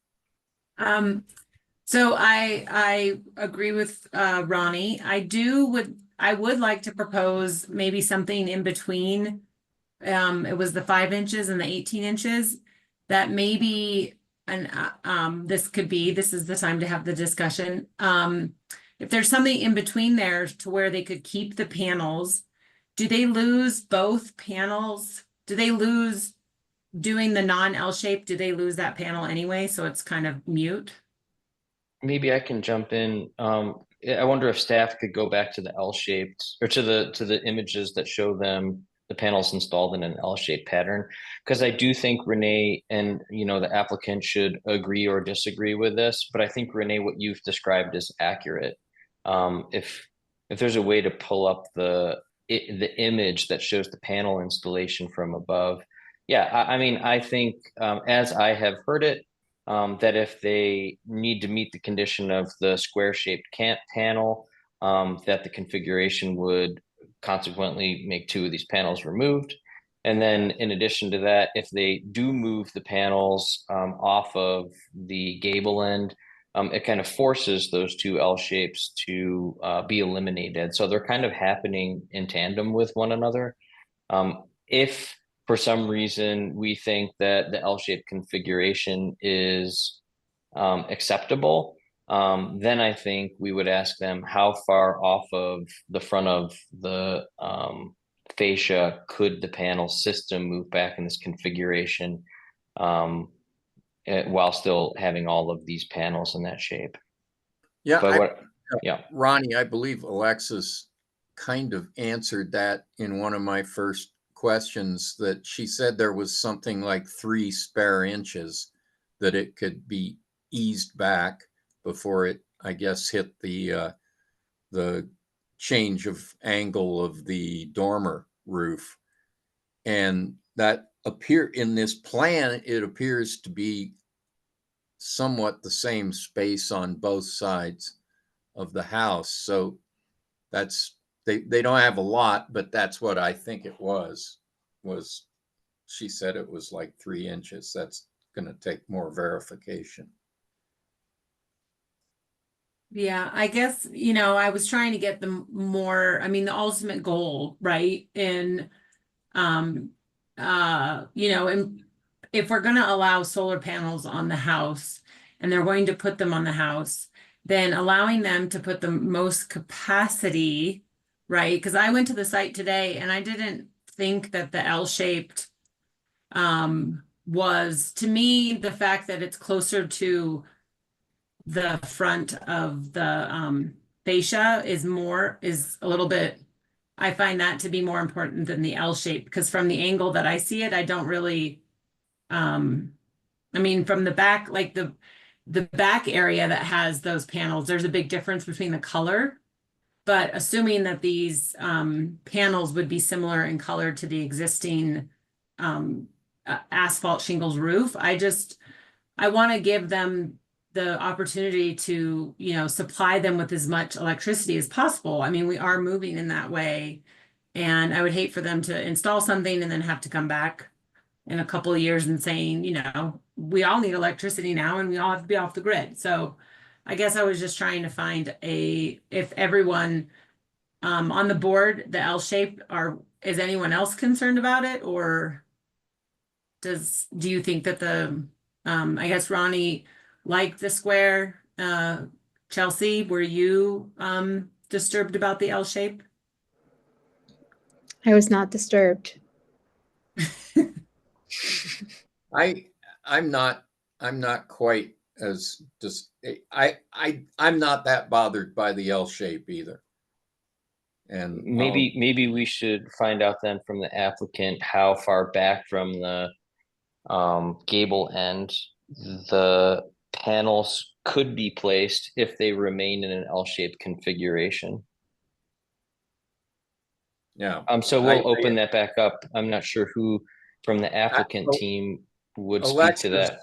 So I agree with Ronnie. I would like to propose maybe something in between. It was the 5 inches and the 18 inches. That maybe, and this is the time to have the discussion. If there's something in between there to where they could keep the panels, do they lose both panels? Do they lose doing the non-L shape? Do they lose that panel anyway? So it's kind of mute. Maybe I can jump in. I wonder if staff could go back to the L-shaped or to the images that show them the panels installed in an L-shaped pattern, because I do think Renee and the applicant should agree or disagree with this, but I think Renee, what you've described is accurate. If there's a way to pull up the image that shows the panel installation from above, yeah, I mean, I think as I have heard it, that if they need to meet the condition of the square-shaped panel, that the configuration would consequently make 2 of these panels removed. And then in addition to that, if they do move the panels off of the gable end, it kind of forces those 2 L shapes to be eliminated. So they're kind of happening in tandem with one another. If for some reason we think that the L-shaped configuration is acceptable, then I think we would ask them how far off of the front of the fascia could the panel system move back in this configuration while still having all of these panels in that shape. Yeah, yeah, Ronnie, I believe Alexis kind of answered that in one of my first questions, that she said there was something like 3 spare inches that it could be eased back before it, I guess, hit the change of angle of the dormer roof. And that in this plan, it appears to be somewhat the same space on both sides of the house. So that's, they don't have a lot, but that's what I think it was. was, she said it was like 3 inches. That's going to take more verification. Yeah, I guess, you know, I was trying to get the more, I mean, the ultimate goal, right? And, you know, and if we're going to allow solar panels on the house and they're going to put them on the house, then allowing them to put the most capacity, right? Because I went to the site today and I didn't think that the L-shaped was, to me, the fact that it's closer to the front of the fascia is a little bit, I find that to be more important than the L shape, because from the angle that I see it, I don't really, I mean, from the back, like the back area that has those panels, there's a big difference between the color. But assuming that these panels would be similar in color to the existing asphalt shingles roof, I want to give them the opportunity to, you know, supply them with as much electricity as possible. I mean, we are moving in that way, and I would hate for them to install something and then have to come back in a couple of years and saying, you know, we all need electricity now and we all have to be off the grid. So I guess I was just trying to find if everyone on the board, the L shape, is anyone else concerned about it, or do you think that I guess Ronnie liked the square? Chelsea, were you disturbed about the L shape? I was not disturbed. I'm not quite as just, I'm not that bothered by the L shape either. And Maybe we should find out then from the applicant how far back from the gable end the panels could be placed if they remain in an L-shaped configuration. Yeah. So we'll open that back up. I'm not sure who from the applicant team would speak to that.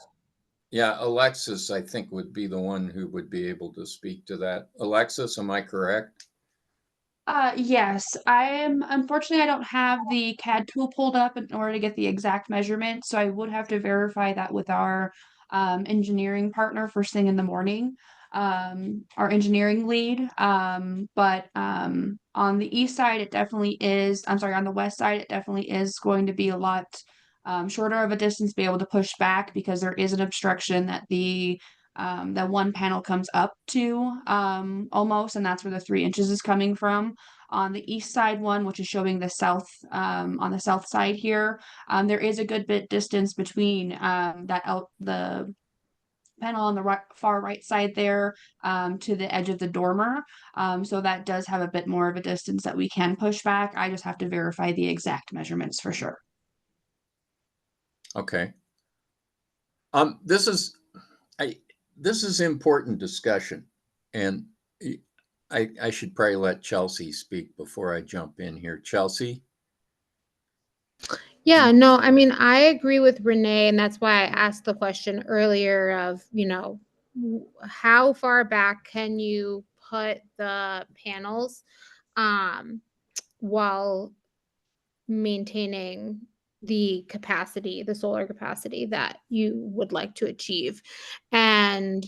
Yeah, Alexis, I think, would be the one who would be able to speak to that. Alexis, am I correct? Yes, unfortunately, I don't have the CAD tool pulled up in order to get the exact measurement, so I would have to verify that with our engineering partner first thing in the morning, our engineering lead. But on the east side, it definitely is, I'm sorry, on the west side, it definitely is going to be a lot shorter of a distance to be able to push back, because there is an obstruction that that one panel comes up to almost, and that's where the 3 inches is coming from. On the east side one, which is showing the south, on the south side here, there is a good bit distance between the panel on the far right side there to the edge of the dormer. So that does have a bit more of a distance that we can push back. I just have to verify the exact measurements for sure. Okay. This is important discussion, and I should probably let Chelsea speak before I jump in here. Chelsea? Yeah, no, I mean, I agree with Renee, and that's why I asked the question earlier of, you know, how far back can you put the panels while maintaining the capacity, the solar capacity that you would like to achieve. And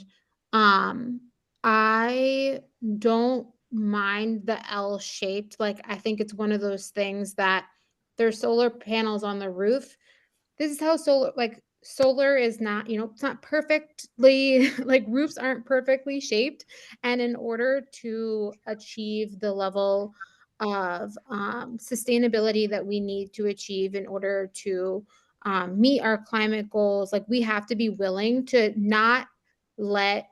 I don't mind the L shaped. Like, I think it's one of those things that there's solar panels on the roof. This is how solar is not, you know, it's not perfectly, like roofs aren't perfectly shaped. And in order to achieve the level of sustainability that we need to achieve in order to meet our climate goals, like we have to be willing to not let,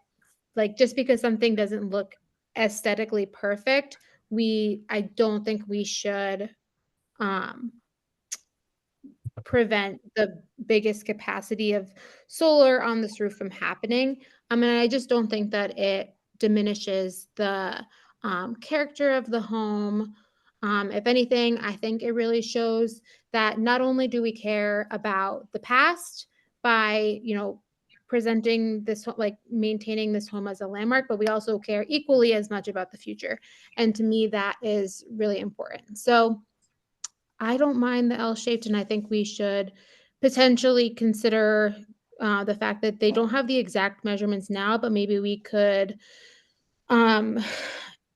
like, just because something doesn't look aesthetically perfect, I don't think we should prevent the biggest capacity of solar on this roof from happening. I mean, I just don't think that it diminishes the character of the home. If anything, I think it really shows that not only do we care about the past by, you know, presenting this, like maintaining this home as a landmark, but we also care equally as much about the future. And to me, that is really important. So I don't mind the L-shaped, and I think we should potentially consider the fact that they don't have the exact measurements now, but maybe we could, um,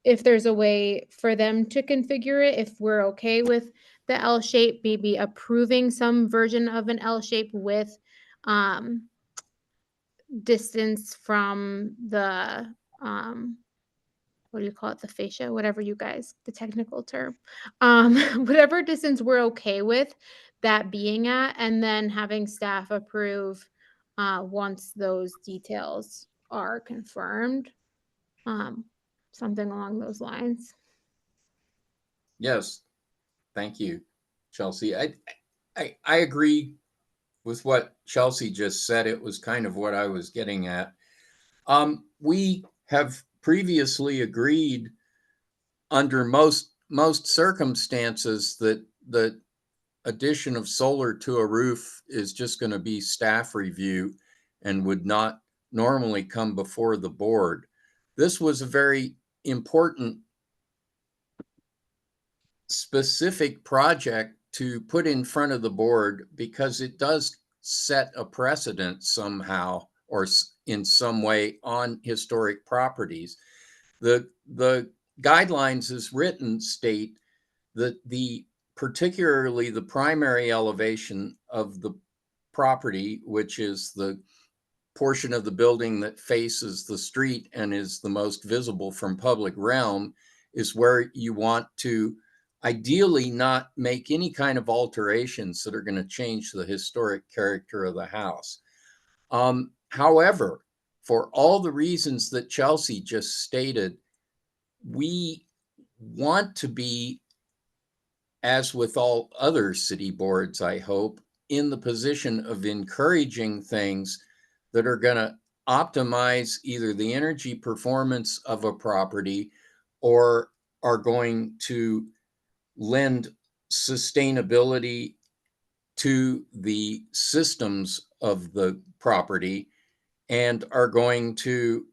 if there's a way for them to configure it, if we're okay with the L shape, maybe approving some version of an L shape with distance from the what do you call it, the fascia, whatever you guys, the technical term, whatever distance we're okay with that being at, and then having staff approve once those details are confirmed, something along those lines. Yes, thank you, Chelsea. I agree with what Chelsea just said. It was kind of what I was getting at. We have previously agreed under most circumstances that the addition of solar to a roof is just going to be staff review and would not normally come before the board. This was a very important specific project to put in front of the board because it does set a precedent somehow or in some way on historic properties. The guidelines as written state that particularly the primary elevation of the property, which is the portion of the building that faces the street and is the most visible from public realm, is where you want to ideally not make any kind of alterations that are going to change the historic character of the house. However, for all the reasons that Chelsea just stated, we want to be, as with all other city boards, I hope, in the position of encouraging things that are going to optimize either the energy performance of a property or are going to lend sustainability to the systems of the property and are going to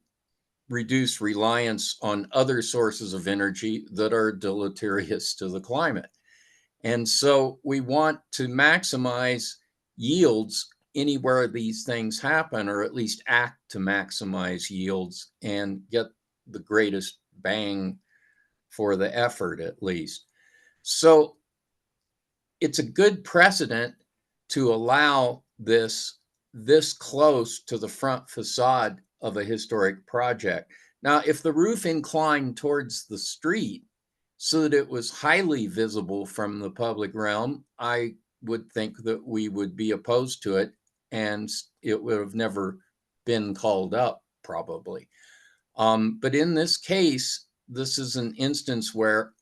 reduce reliance on other sources of energy that are deleterious to the climate. And so we want to maximize yields anywhere these things happen, or at least act to maximize yields and get the greatest bang for the effort, at least. So it's a good precedent to allow this close to the front facade of a historic project. Now, if the roof inclined towards the street so that it was highly visible from the public realm, I would think that we would be opposed to it and it would have never been called up, probably. But in this case, this is an instance where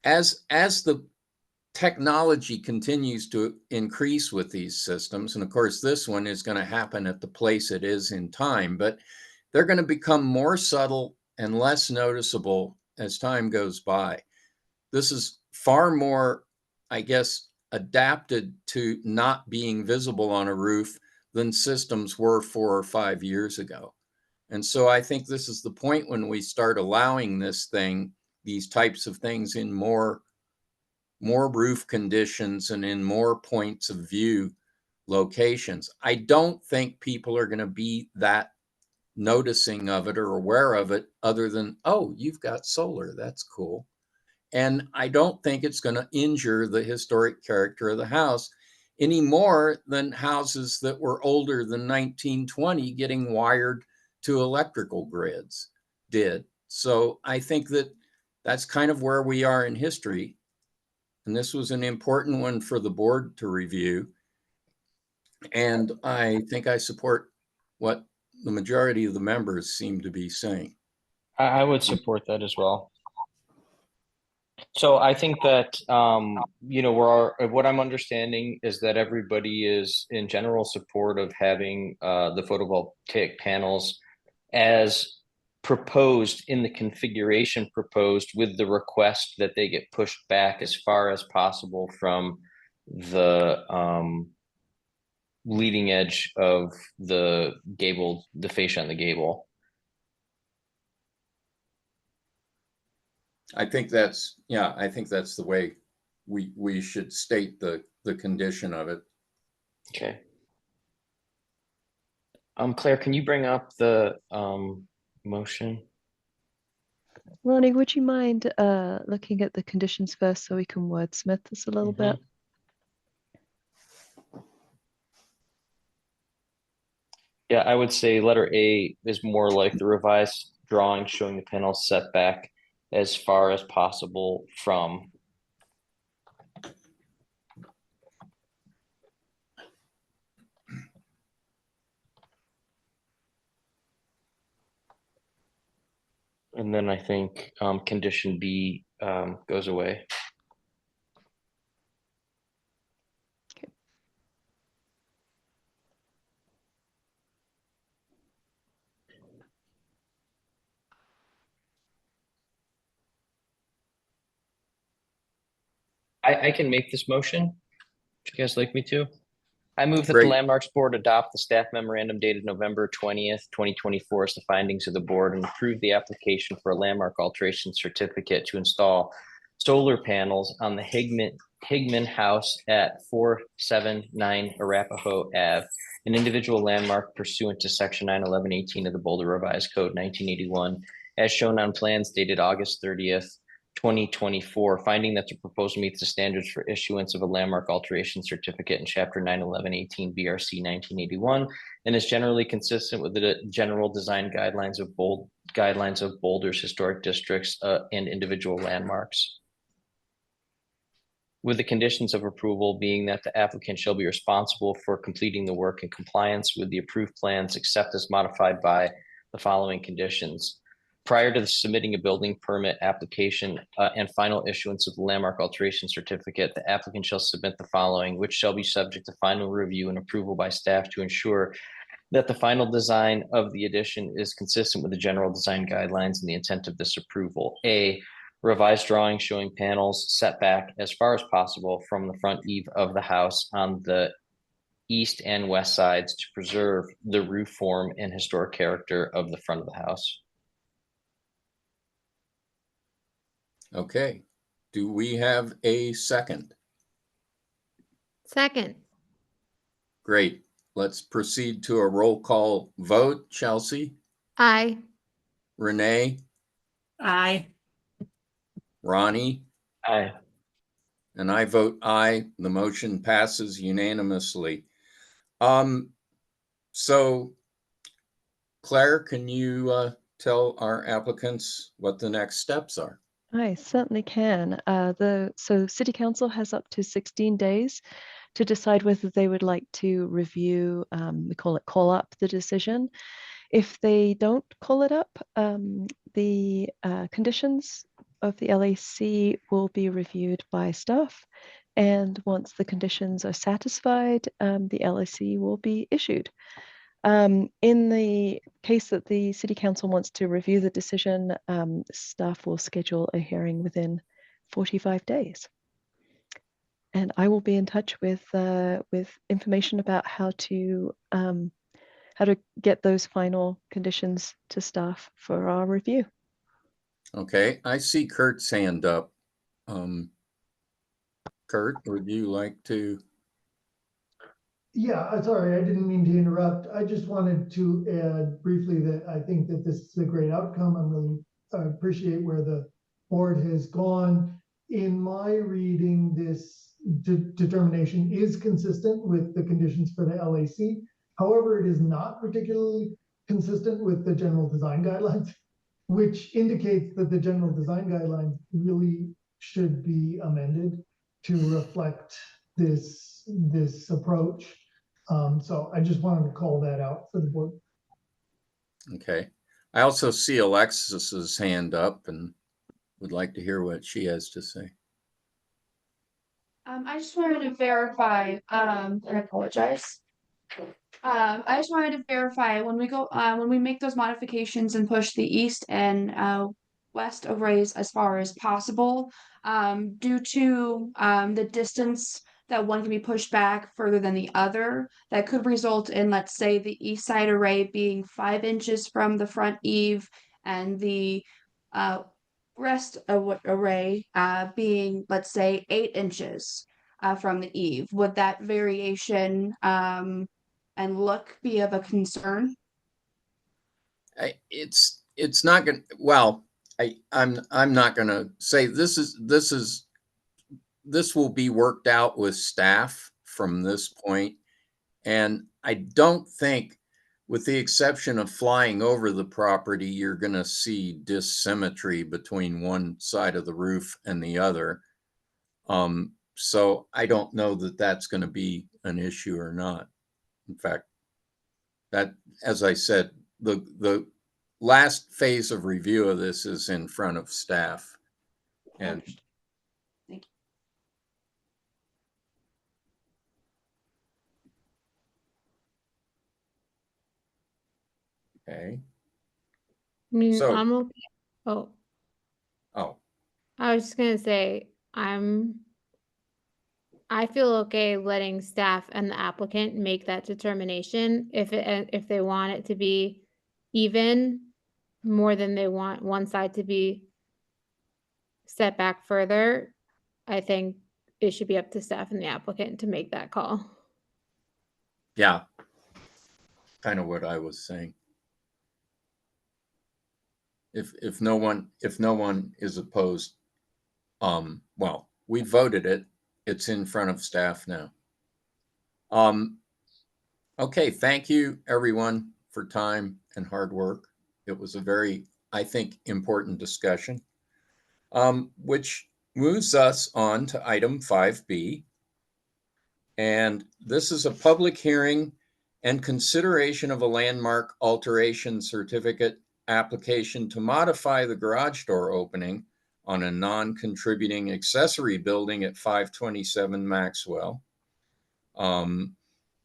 as the technology continues to increase with these systems, and of course this one is going to happen at the place it is in time, but they're going to become more subtle and less noticeable as time goes by. This is far more, I guess, adapted to not being visible on a roof than systems were 4 or 5 years ago. And so I think this is the point when we start allowing these types of things in more roof conditions and in more points of view locations. I don't think people are going to be that noticing of it or aware of it other than, oh, you've got solar, that's cool. And I don't think it's going to injure the historic character of the house any more than houses that were older than 1920 getting wired to electrical grids did. So I think that that's kind of where we are in history. And this was an important one for the board to review. And I think I support what the majority of the members seem to be saying. I would support that as well. So I think that, what I'm understanding is that everybody is in general support of having the photovoltaic panels as proposed in the configuration proposed, with the request that they get pushed back as far as possible from the leading edge of the gable, the fascia on the gable. I think that's, yeah, I think that's the way we should state the condition of it. Okay. Claire, can you bring up the motion? Ronnie, would you mind looking at the conditions first so we can wordsmith this a little bit? Yeah, I would say letter A is more like the revised drawing showing the panel setback as far as possible from. And then I think condition B goes away. I can make this motion. Would you guys like me to? I move that the Great. Landmarks Board adopt the staff memorandum dated November 20th, 2024 as the findings of the board and approve the application for a landmark alteration certificate to install solar panels on the Higman House at 479 Arapahoe Ave, an individual landmark pursuant to section 91118 of the Boulder Revised Code 1981, as shown on plans dated August 30th, 2024, finding that the proposal meets the standards for issuance of a landmark alteration certificate in chapter 91118 BRC 1981 and is generally consistent with the general design guidelines of Boulder's historic districts and individual landmarks. With the conditions of approval being that the applicant shall be responsible for completing the work in compliance with the approved plans except as modified by the following conditions. Prior to submitting a building permit application and final issuance of the landmark alteration certificate, the applicant shall submit the following, which shall be subject to final review and approval by staff to ensure that the final design of the addition is consistent with the general design guidelines and the intent of this approval. A, revised drawing showing panels setback as far as possible from the front eave of the house on the east and west sides to preserve the roof form and historic character of the front of the house. Okay. Do we have a second? Second. Great. Let's proceed to a roll call vote. Chelsea, Aye. Renee, Aye. Ronnie, Aye. and I vote aye. The motion passes unanimously. So Claire, can you tell our applicants what the next steps are? I certainly can. So City Council has up to 16 days to decide whether they would like to review, we call it call up the decision. If they don't call it up, the conditions of the LAC will be reviewed by staff. And once the conditions are satisfied, the LAC will be issued. In the case that the City Council wants to review the decision, staff will schedule a hearing within 45 days. And I will be in touch with information about how to get those final conditions to staff for our review. Okay, I see Kurt's hand up. Kurt, would you like to? Yeah, sorry, I didn't mean to interrupt. I just wanted to add briefly that I think that this is a great outcome. I appreciate where the board has gone. In my reading, this determination is consistent with the conditions for the LAC. However, it is not particularly consistent with the general design guidelines, which indicates that the general design guidelines really should be amended to reflect this approach. So I just wanted to call that out for the board. Okay. I also see Alexis's hand up and would like to hear what she has to say. I just wanted to verify, and I apologize. I just wanted to verify when we make those modifications and push the east and west arrays as far as possible, due to the distance that one can be pushed back further than the other, that could result in, let's say, the east side array being 5 inches from the front eave and the rest array being, let's say, 8 inches from the eave. Would that variation and look be of a concern? It's not going to, well, I'm not going to say this will be worked out with staff from this point. And I don't think, with the exception of flying over the property, you're going to see dissymmetry between one side of the roof and the other. So I don't know that that's going to be an issue or not. In fact, that, as I said, the last phase of review of this is in front of staff. And Understood. Thank you. okay. I mean, So- I'm okay. Oh, Oh, I was just gonna say, I feel okay letting staff and the applicant make that determination if they want it to be even more than they want one side to be set back further. I think it should be up to staff and the applicant to make that call. yeah. Kind of what I was saying. If no one is opposed, well, we voted it. It's in front of staff now. Okay, thank you everyone for time and hard work. It was a very, I think, important discussion, which moves us on to item 5B. And this is a public hearing and consideration of a landmark alteration certificate application to modify the garage door opening on a non-contributing accessory building at 527 Maxwell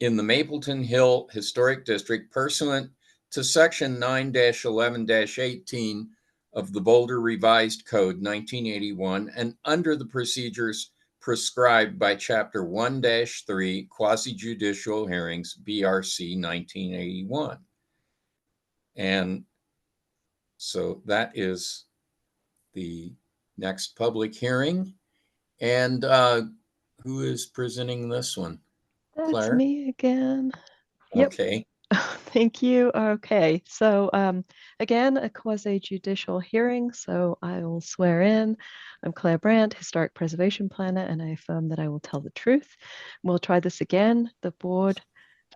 in the Mapleton Hill Historic District pursuant to section 9-11-18 of the Boulder Revised Code 1981 and under the procedures prescribed by Chapter 1-3 Quasi-Judicial Hearings, BRC 1981. And so that is the next public hearing. And who is presenting this one? That's Claire? me again. Yep. Okay. Thank you. Okay, so again, a quasi-judicial hearing, so I will swear in. I'm Claire Brandt, Historic Preservation Planner, and I affirm that I will tell the truth. We'll try this again. The board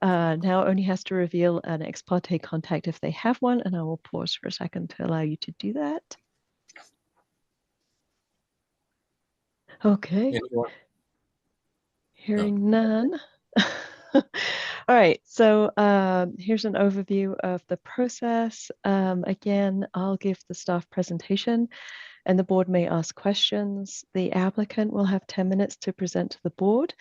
now only has to reveal an ex parte contact if they have one, and I will pause for a second to allow you to do that. Okay. Anyone? Hearing none. All right, so here's an overview of the process. Again, I'll give the staff presentation and the board may ask questions. The applicant will have 10 minutes to present to the board.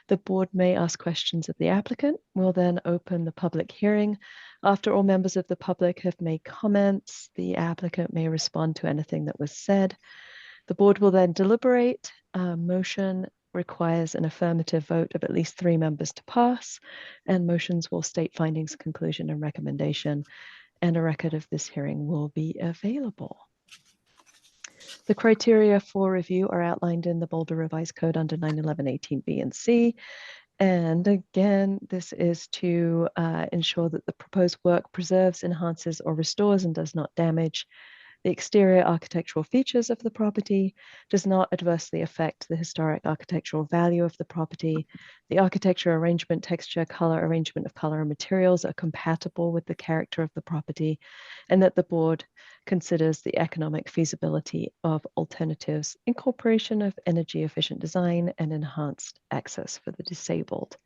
The board may ask questions of the applicant. We'll then open the public hearing. After all members of the public have made comments, the applicant may respond to anything that was said. The board will then deliberate. Motion requires an affirmative vote of at least 3 members to pass, and motions will state findings, conclusion, and recommendation, and a record of this hearing will be available. The criteria for review are outlined in the Boulder Revised Code under 911-18B and C. And again, this is to ensure that the proposed work preserves, enhances, or restores and does not damage the exterior architectural features of the property, does not adversely affect the historic architectural value of the property. The architecture, arrangement, texture, color, arrangement of color and materials are compatible with the character of the property, and that the board considers the economic feasibility of alternatives, incorporation of energy efficient design, and enhanced access for the disabled.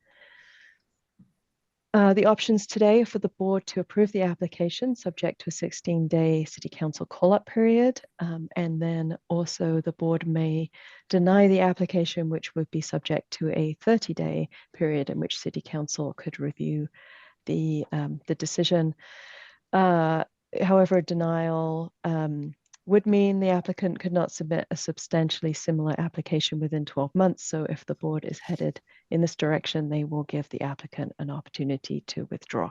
The options today are for the board to approve the application subject to a 16-day City Council call-up period. And then also the board may deny the application, which would be subject to a 30-day period in which City Council could review the decision. However, denial would mean the applicant could not submit a substantially similar application within 12 months. So if the board is headed in this direction, they will give the applicant an opportunity to withdraw.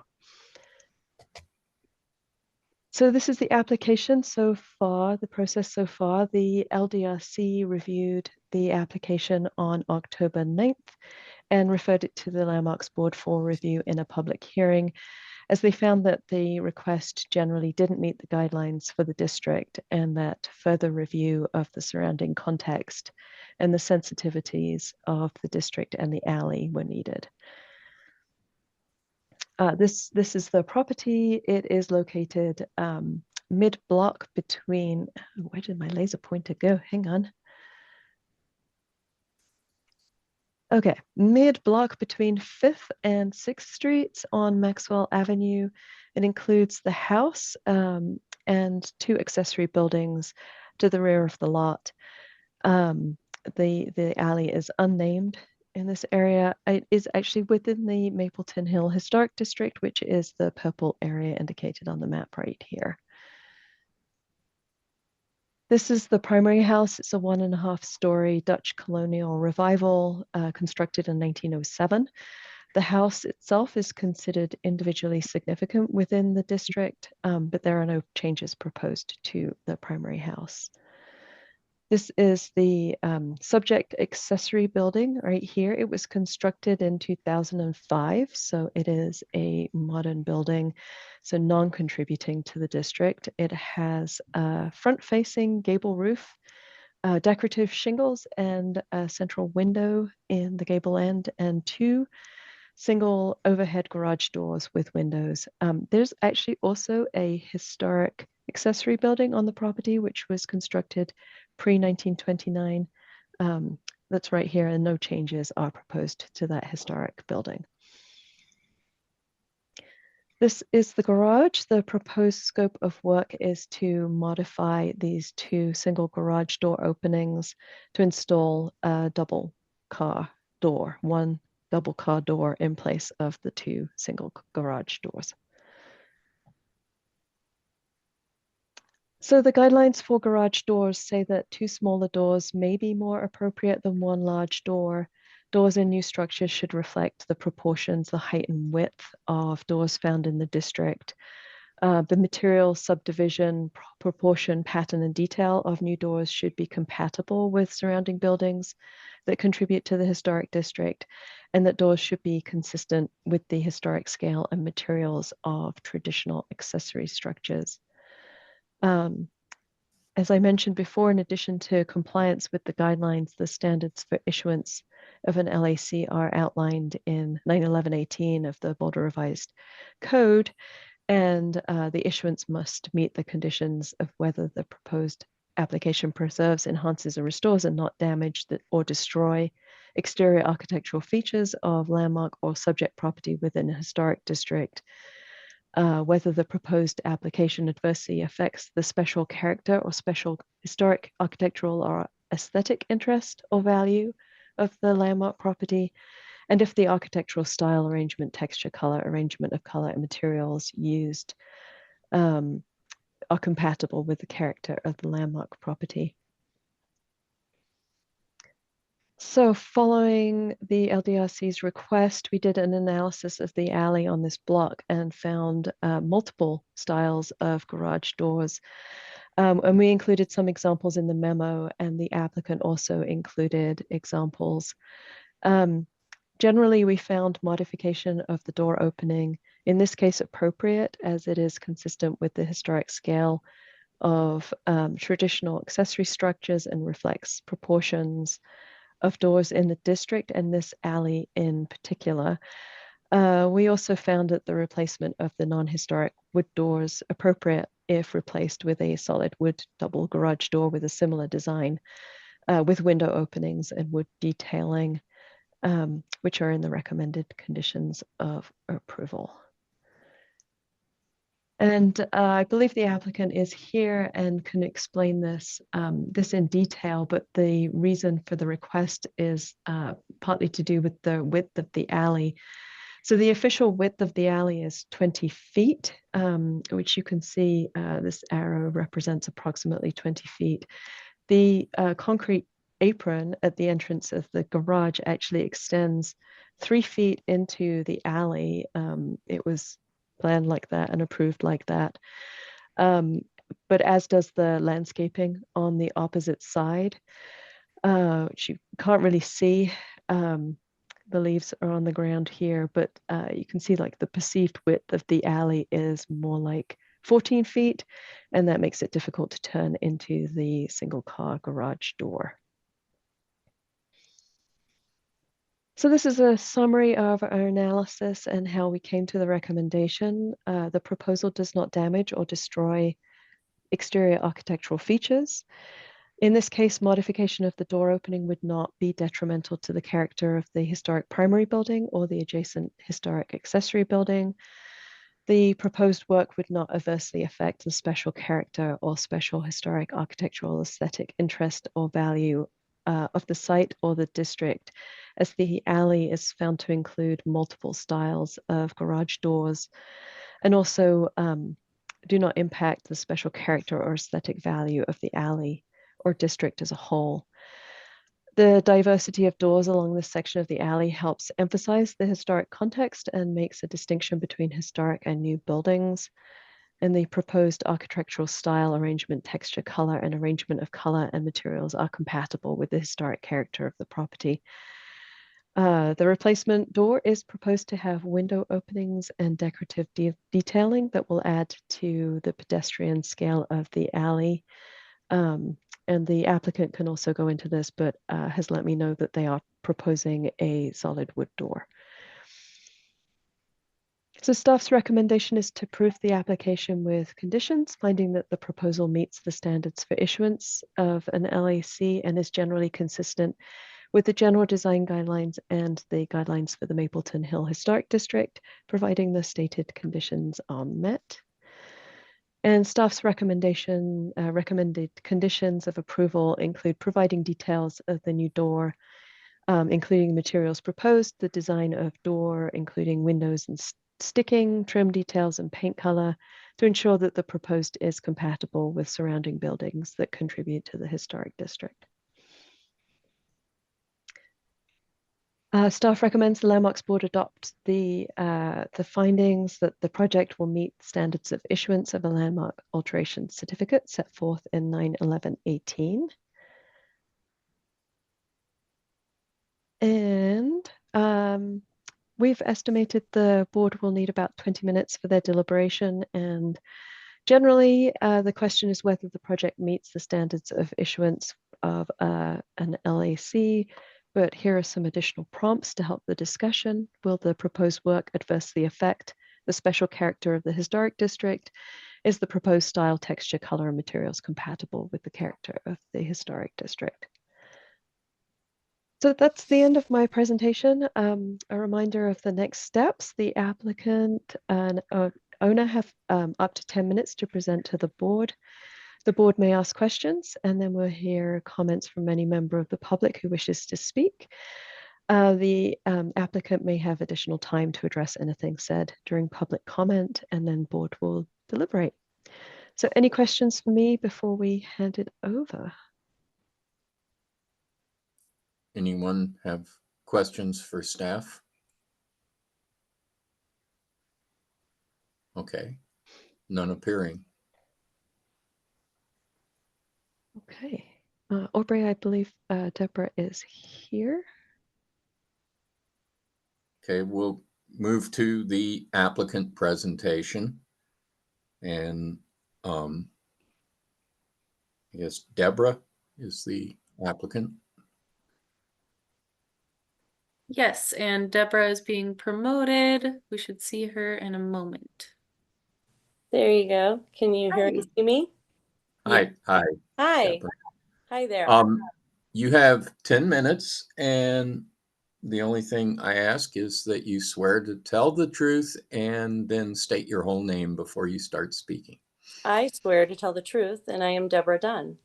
So this is the application so far, the process so far. The LDRC reviewed the application on October 9th and referred it to the Landmarks Board for review in a public hearing, as they found that the request generally didn't meet the guidelines for the district and that further review of the surrounding context and the sensitivities of the district and the alley were needed. This is the property. It is located mid-block between, where did my laser pointer go? Hang on. Okay, mid-block between 5th and 6th Streets on Maxwell Avenue. It includes the house and 2 accessory buildings to the rear of the lot. The alley is unnamed in this area. It is actually within the Mapleton Hill Historic District, which is the purple area indicated on the map right here. This is the primary house. It's a 1.5-story Dutch colonial revival constructed in 1907. The house itself is considered individually significant within the district, but there are no changes proposed to the primary house. This is the subject accessory building right here. It was constructed in 2005, so it is a modern building, so non-contributing to the district. It has a front-facing gable roof, decorative shingles, and a central window in the gable end, and 2 single overhead garage doors with windows. There's actually also a historic accessory building on the property, which was constructed pre-1929. That's right here, and no changes are proposed to that historic building. This is the garage. The proposed scope of work is to modify these 2 single garage door openings to install a double car door, 1 double car door in place of the 2 single garage doors. So the guidelines for garage doors say that 2 smaller doors may be more appropriate than 1 large door. Doors in new structures should reflect the proportions, the height and width of doors found in the district. The material, subdivision, proportion, pattern, and detail of new doors should be compatible with surrounding buildings that contribute to the historic district, and that doors should be consistent with the historic scale and materials of traditional accessory structures. As I mentioned before, in addition to compliance with the guidelines, the standards for issuance of an LAC are outlined in 91118 of the Boulder Revised Code, and the issuance must meet the conditions of whether the proposed application preserves, enhances, or restores and not damage or destroy exterior architectural features of landmark or subject property within a historic district, whether the proposed application adversely affects the special character or special historic architectural or aesthetic interest or value of the landmark property, and if the architectural style, arrangement, texture, color, arrangement of color and materials used are compatible with the character of the landmark property. So following the LDRC's request, we did an analysis of the alley on this block and found multiple styles of garage doors. And we included some examples in the memo, and the applicant also included examples. Generally, we found modification of the door opening, in this case appropriate, as it is consistent with the historic scale of traditional accessory structures and reflects proportions of doors in the district and this alley in particular. We also found that the replacement of the non-historic wood doors appropriate if replaced with a solid wood double garage door with a similar design with window openings and wood detailing, which are in the recommended conditions of approval. And I believe the applicant is here and can explain this in detail, but the reason for the request is partly to do with the width of the alley. So the official width of the alley is 20 feet, which you can see this arrow represents approximately 20 feet. The concrete apron at the entrance of the garage actually extends 3 feet into the alley. It was planned like that and approved like that. But as does the landscaping on the opposite side, which you can't really see. The leaves are on the ground here, but you can see like the perceived width of the alley is more like 14 feet, and that makes it difficult to turn into the single car garage door. So this is a summary of our analysis and how we came to the recommendation. The proposal does not damage or destroy exterior architectural features. In this case, modification of the door opening would not be detrimental to the character of the historic primary building or the adjacent historic accessory building. The proposed work would not adversely affect the special character or special historic architectural aesthetic interest or value of the site or the district, as the alley is found to include multiple styles of garage doors, and also do not impact the special character or aesthetic value of the alley or district as a whole. The diversity of doors along this section of the alley helps emphasize the historic context and makes a distinction between historic and new buildings. And the proposed architectural style, arrangement, texture, color, and arrangement of color and materials are compatible with the historic character of the property. The replacement door is proposed to have window openings and decorative detailing that will add to the pedestrian scale of the alley. And the applicant can also go into this, but has let me know that they are proposing a solid wood door. So staff's recommendation is to approve the application with conditions, finding that the proposal meets the standards for issuance of an LAC and is generally consistent with the general design guidelines and the guidelines for the Mapleton Hill Historic District, providing the stated conditions are met. And staff's recommended conditions of approval include providing details of the new door, including materials proposed, the design of door, including windows and sticking, trim details, and paint color, to ensure that the proposed is compatible with surrounding buildings that contribute to the historic district. Staff recommends the Landmarks Board adopt the findings that the project will meet standards of issuance of a landmark alteration certificate set forth in 9/11/18. And we've estimated the board will need about 20 minutes for their deliberation. And generally, the question is whether the project meets the standards of issuance of an LAC. But here are some additional prompts to help the discussion. Will the proposed work adversely affect the special character of the historic district? Is the proposed style, texture, color, and materials compatible with the character of the historic district? So that's the end of my presentation. A reminder of the next steps. The applicant and owner have up to 10 minutes to present to the board. The board may ask questions, and then we'll hear comments from any member of the public who wishes to speak. The applicant may have additional time to address anything said during public comment, and then board will deliberate. So any questions for me before we hand it over? Anyone have questions for staff? Okay, none appearing. Okay, Aubrey, I believe Deborah is here. Okay, we'll move to the applicant presentation. And I guess Deborah is the applicant. Yes, and Deborah is being promoted. We should see her in a moment. There you go. Can you hear and see me? Hi, hi. Hi. Deborah. Hi there. You have 10 minutes, and the only thing I ask is that you swear to tell the truth and then state your whole name before you start speaking. I swear to tell the truth, and I am Deborah Dunn.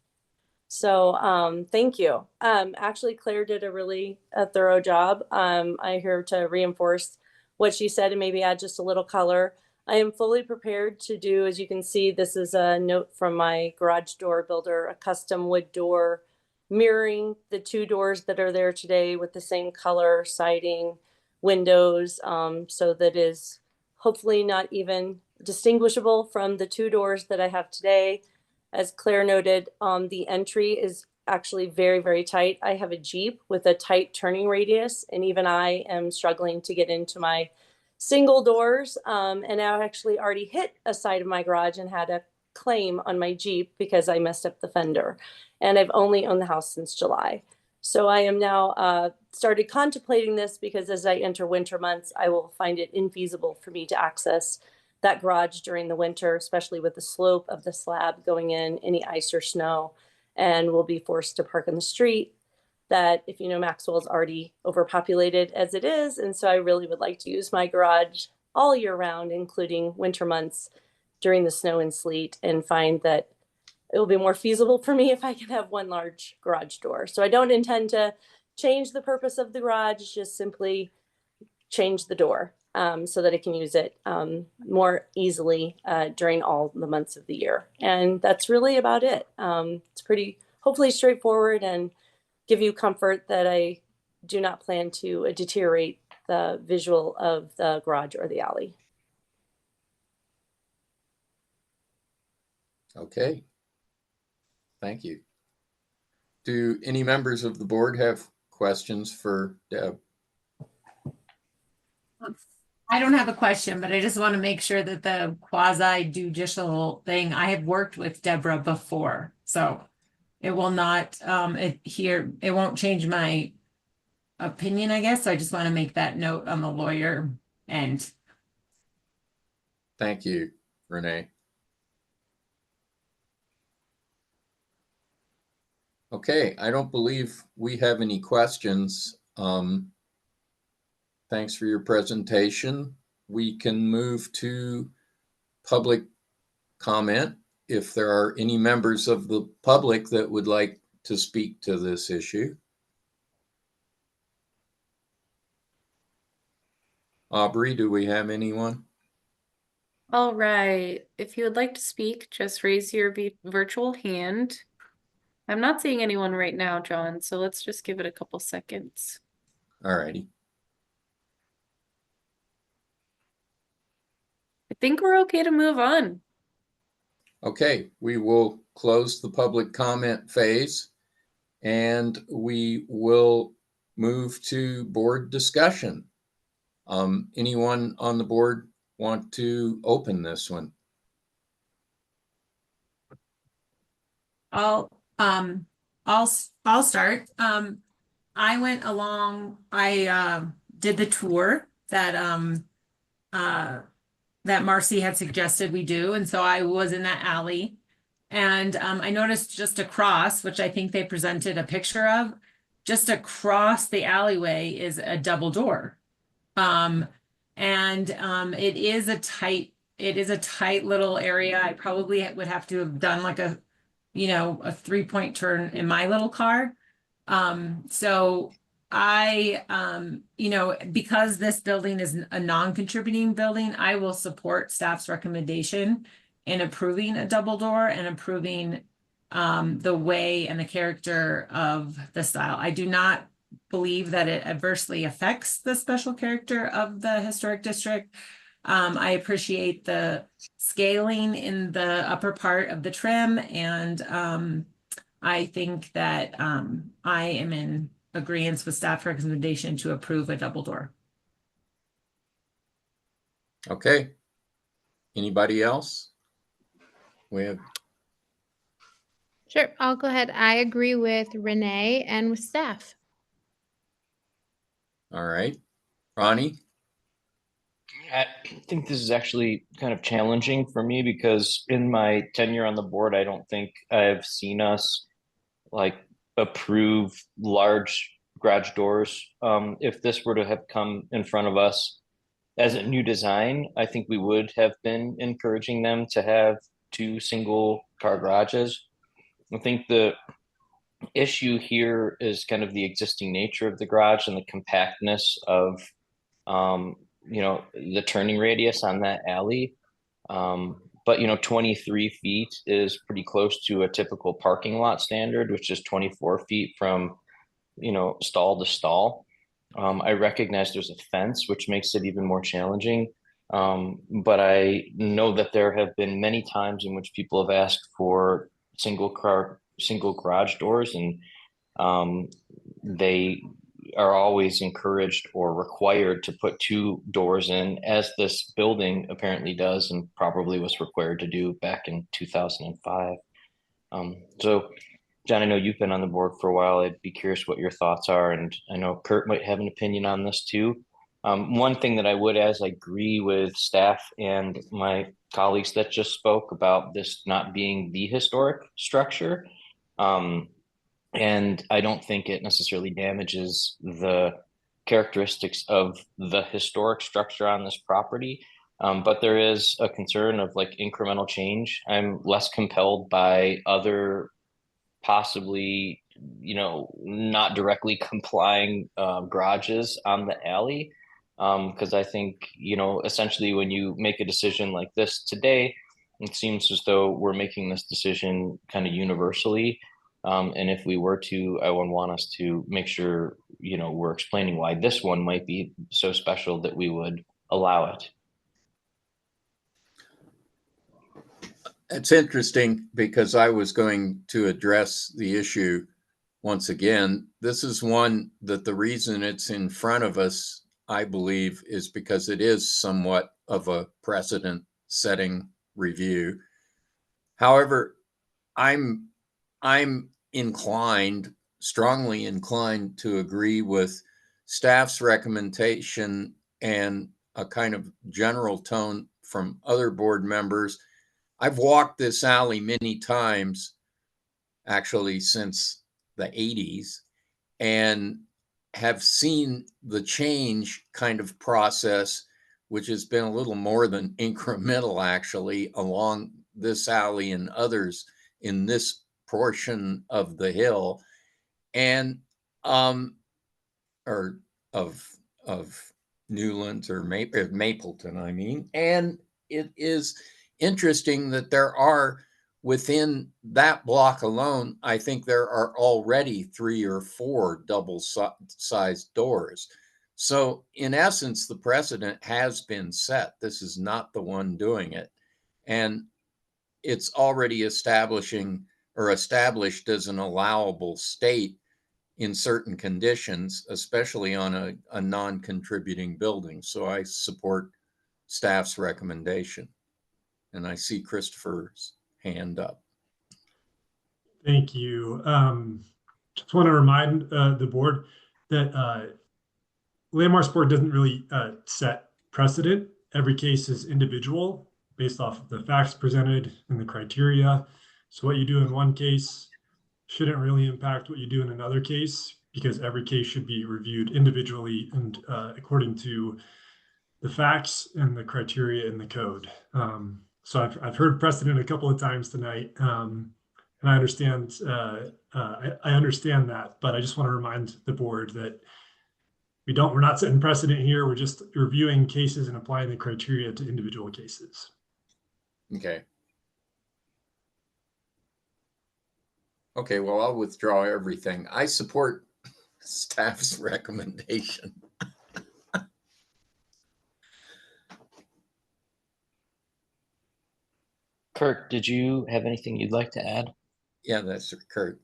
So thank you. Actually, Claire did a really thorough job. I'm here to reinforce what she said and maybe add just a little color. I am fully prepared to do, as you can see, this is a note from my garage door builder, a custom wood door mirroring the two doors that are there today with the same color, siding, windows, so that is hopefully not even distinguishable from the two doors that I have today. As Claire noted, the entry is actually very, very tight. I have a Jeep with a tight turning radius, and even I am struggling to get into my single doors. And I actually already hit a side of my garage and had a claim on my Jeep because I messed up the fender. And I've only owned the house since July. So I am now started contemplating this because as I enter winter months, I will find it infeasible for me to access that garage during the winter, especially with the slope of the slab going in, any ice or snow, and will be forced to park in the street. That, if you know, Maxwell is already overpopulated as it is. And so I really would like to use my garage all year round, including winter months during the snow and sleet, and find that it will be more feasible for me if I can have one large garage door. So I don't intend to change the purpose of the garage, just simply change the door so that I can use it more easily during all the months of the year. And that's really about it. It's pretty, hopefully straightforward, and give you comfort that I do not plan to deteriorate the visual of the garage or the alley. Okay. Thank you. Do any members of the board have questions for Deb? I don't have a question, but I just want to make sure that the quasi judicial thing, I have worked with Deborah before, so it will not, it won't change my opinion, I guess. So I just want to make that note on the lawyer end. Thank you, Renee. Okay, I don't believe we have any questions. Thanks for your presentation. We can move to public comment. If there are any members of the public that would like to speak to this issue. Aubrey, do we have anyone? All right. If you would like to speak, just raise your virtual hand. I'm not seeing anyone right now, John, so let's just give it a couple seconds. All righty. I think we're okay to move on. Okay, we will close the public comment phase and we will move to board discussion. Anyone on the board want to open this one? I'll start. I went along, I did the tour that that Marcy had suggested we do, and so I was in that alley, and I noticed just across, which I think they presented a picture of, just across the alleyway is a double door. It is a tight little area. I probably would have to have done like a 3-point turn in my little car. So I, because this building is a non-contributing building, I will support staff's recommendation in approving a double door and approving the way and the character of the style. I do not believe that it adversely affects the special character of the historic district. I appreciate the scaling in the upper part of the trim, and I think that I am in agreement with staff recommendation to approve a double door. Okay. Anybody else? We have. Sure, I'll go ahead. I agree with Renee and with staff. All right. Ronnie? I think this is actually kind of challenging for me because in my tenure on the board, I don't think I've seen us like approve large garage doors. If this were to have come in front of us as a new design, I think we would have been encouraging them to have 2 single car garages. I think the issue here is kind of the existing nature of the garage and the compactness of the turning radius on that alley. But 23 feet is pretty close to a typical parking lot standard, which is 24 feet from stall to stall. I recognize there's a fence, which makes it even more challenging. But I know that there have been many times in which people have asked for single garage doors, and they are always encouraged or required to put 2 doors in, as this building apparently does and probably was required to do back in 2005. So John, I know you've been on the board for a while. I'd be curious what your thoughts are, and I know Kurt might have an opinion on this too. One thing that I would add is I agree with staff and my colleagues that just spoke about this not being the historic structure. And I don't think it necessarily damages the characteristics of the historic structure on this property. But there is a concern of like incremental change. I'm less compelled by other possibly, not directly complying garages on the alley. Because I think, essentially when you make a decision like this today, it seems as though we're making this decision kind of universally. And if we were to, I would want us to make sure, we're explaining why this one might be so special that we would allow it. It's interesting because I was going to address the issue once again. This is one that the reason it's in front of us, I believe, is because it is somewhat of a precedent-setting review. However, I'm strongly inclined to agree with staff's recommendation and a kind of general tone from other board members. I've walked this alley many times, actually since the 80s, and have seen the change kind of process, which has been a little more than incremental actually along this alley and others in this portion of the hill, and or of Newlands or Mapleton, I mean. And it is interesting that there are, within that block alone, I think there are already 3 or 4 double-sized doors. So in essence, the precedent has been set. This is not the one doing it. And it's already established as an allowable state in certain conditions, especially on a non-contributing building. So I support staff's recommendation. And I see Christopher's hand up. Thank you. Just want to remind the board that Landmarks Board doesn't really set precedent. Every case is individual based off of the facts presented and the criteria. So what you do in one case shouldn't really impact what you do in another case, because every case should be reviewed individually and according to the facts and the criteria in the code. So I've heard precedent a couple of times tonight, and I understand I understand that, but I just want to remind the board that we're not setting precedent here. We're just reviewing cases and applying the criteria to individual cases. Okay. Okay, well, I'll withdraw everything. I support staff's recommendation. Kurt, did you have anything you'd like to add? Yeah, that's Kurt.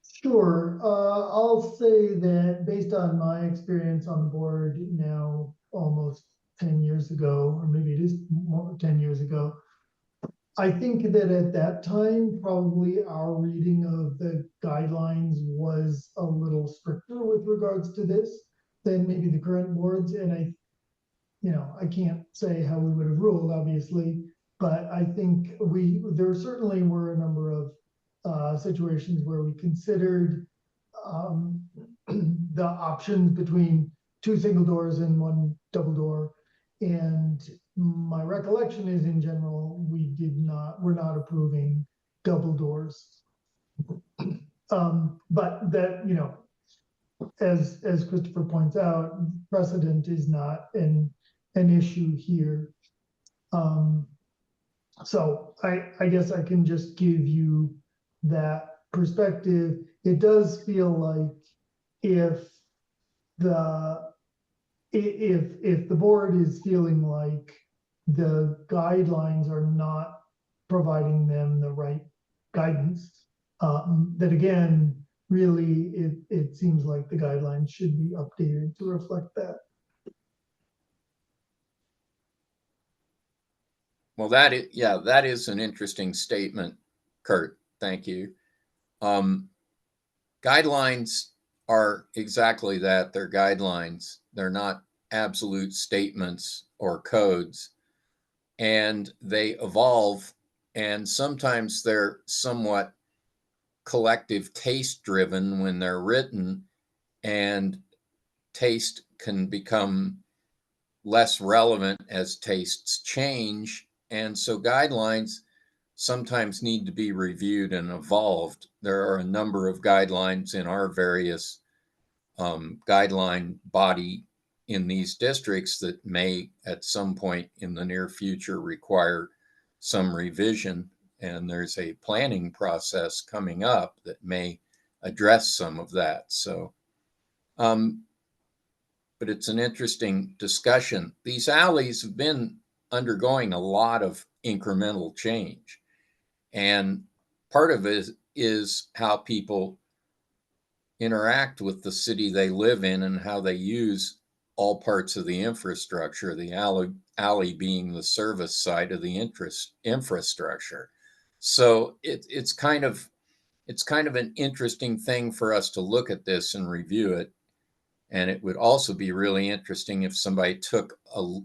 Sure. I'll say that based on my experience on the board now almost 10 years ago, or maybe it is more 10 years ago, I think that at that time, probably our reading of the guidelines was a little stricter with regards to this than maybe the current boards. And I can't say how we would have ruled, obviously, but I think there certainly were a number of situations where we considered the options between 2 single doors and 1 double door. And my recollection is, in general, we're not approving double doors. But that, as Christopher points out, precedent is not an issue here. So I guess I can just give you that perspective. It does feel like if the if the board is feeling like the guidelines are not providing them the right guidance, that again, really, it seems like the guidelines should be updated to reflect that. Well, that is an interesting statement, Kurt. Thank you. Guidelines are exactly that. They're guidelines. They're not absolute statements or codes. And they evolve, and sometimes they're somewhat collective taste driven when they're written, and taste can become less relevant as tastes change. And so guidelines sometimes need to be reviewed and evolved. There are a number of guidelines in our various guideline body in these districts that may at some point in the near future require some revision. And there's a planning process coming up that may address some of that. So, but it's an interesting discussion. These alleys have been undergoing a lot of incremental change. And part of it is how people interact with the city they live in and how they use all parts of the infrastructure, the alley being the service side of the infrastructure. So it's kind of an interesting thing for us to look at this and review it. And it would also be really interesting if somebody took a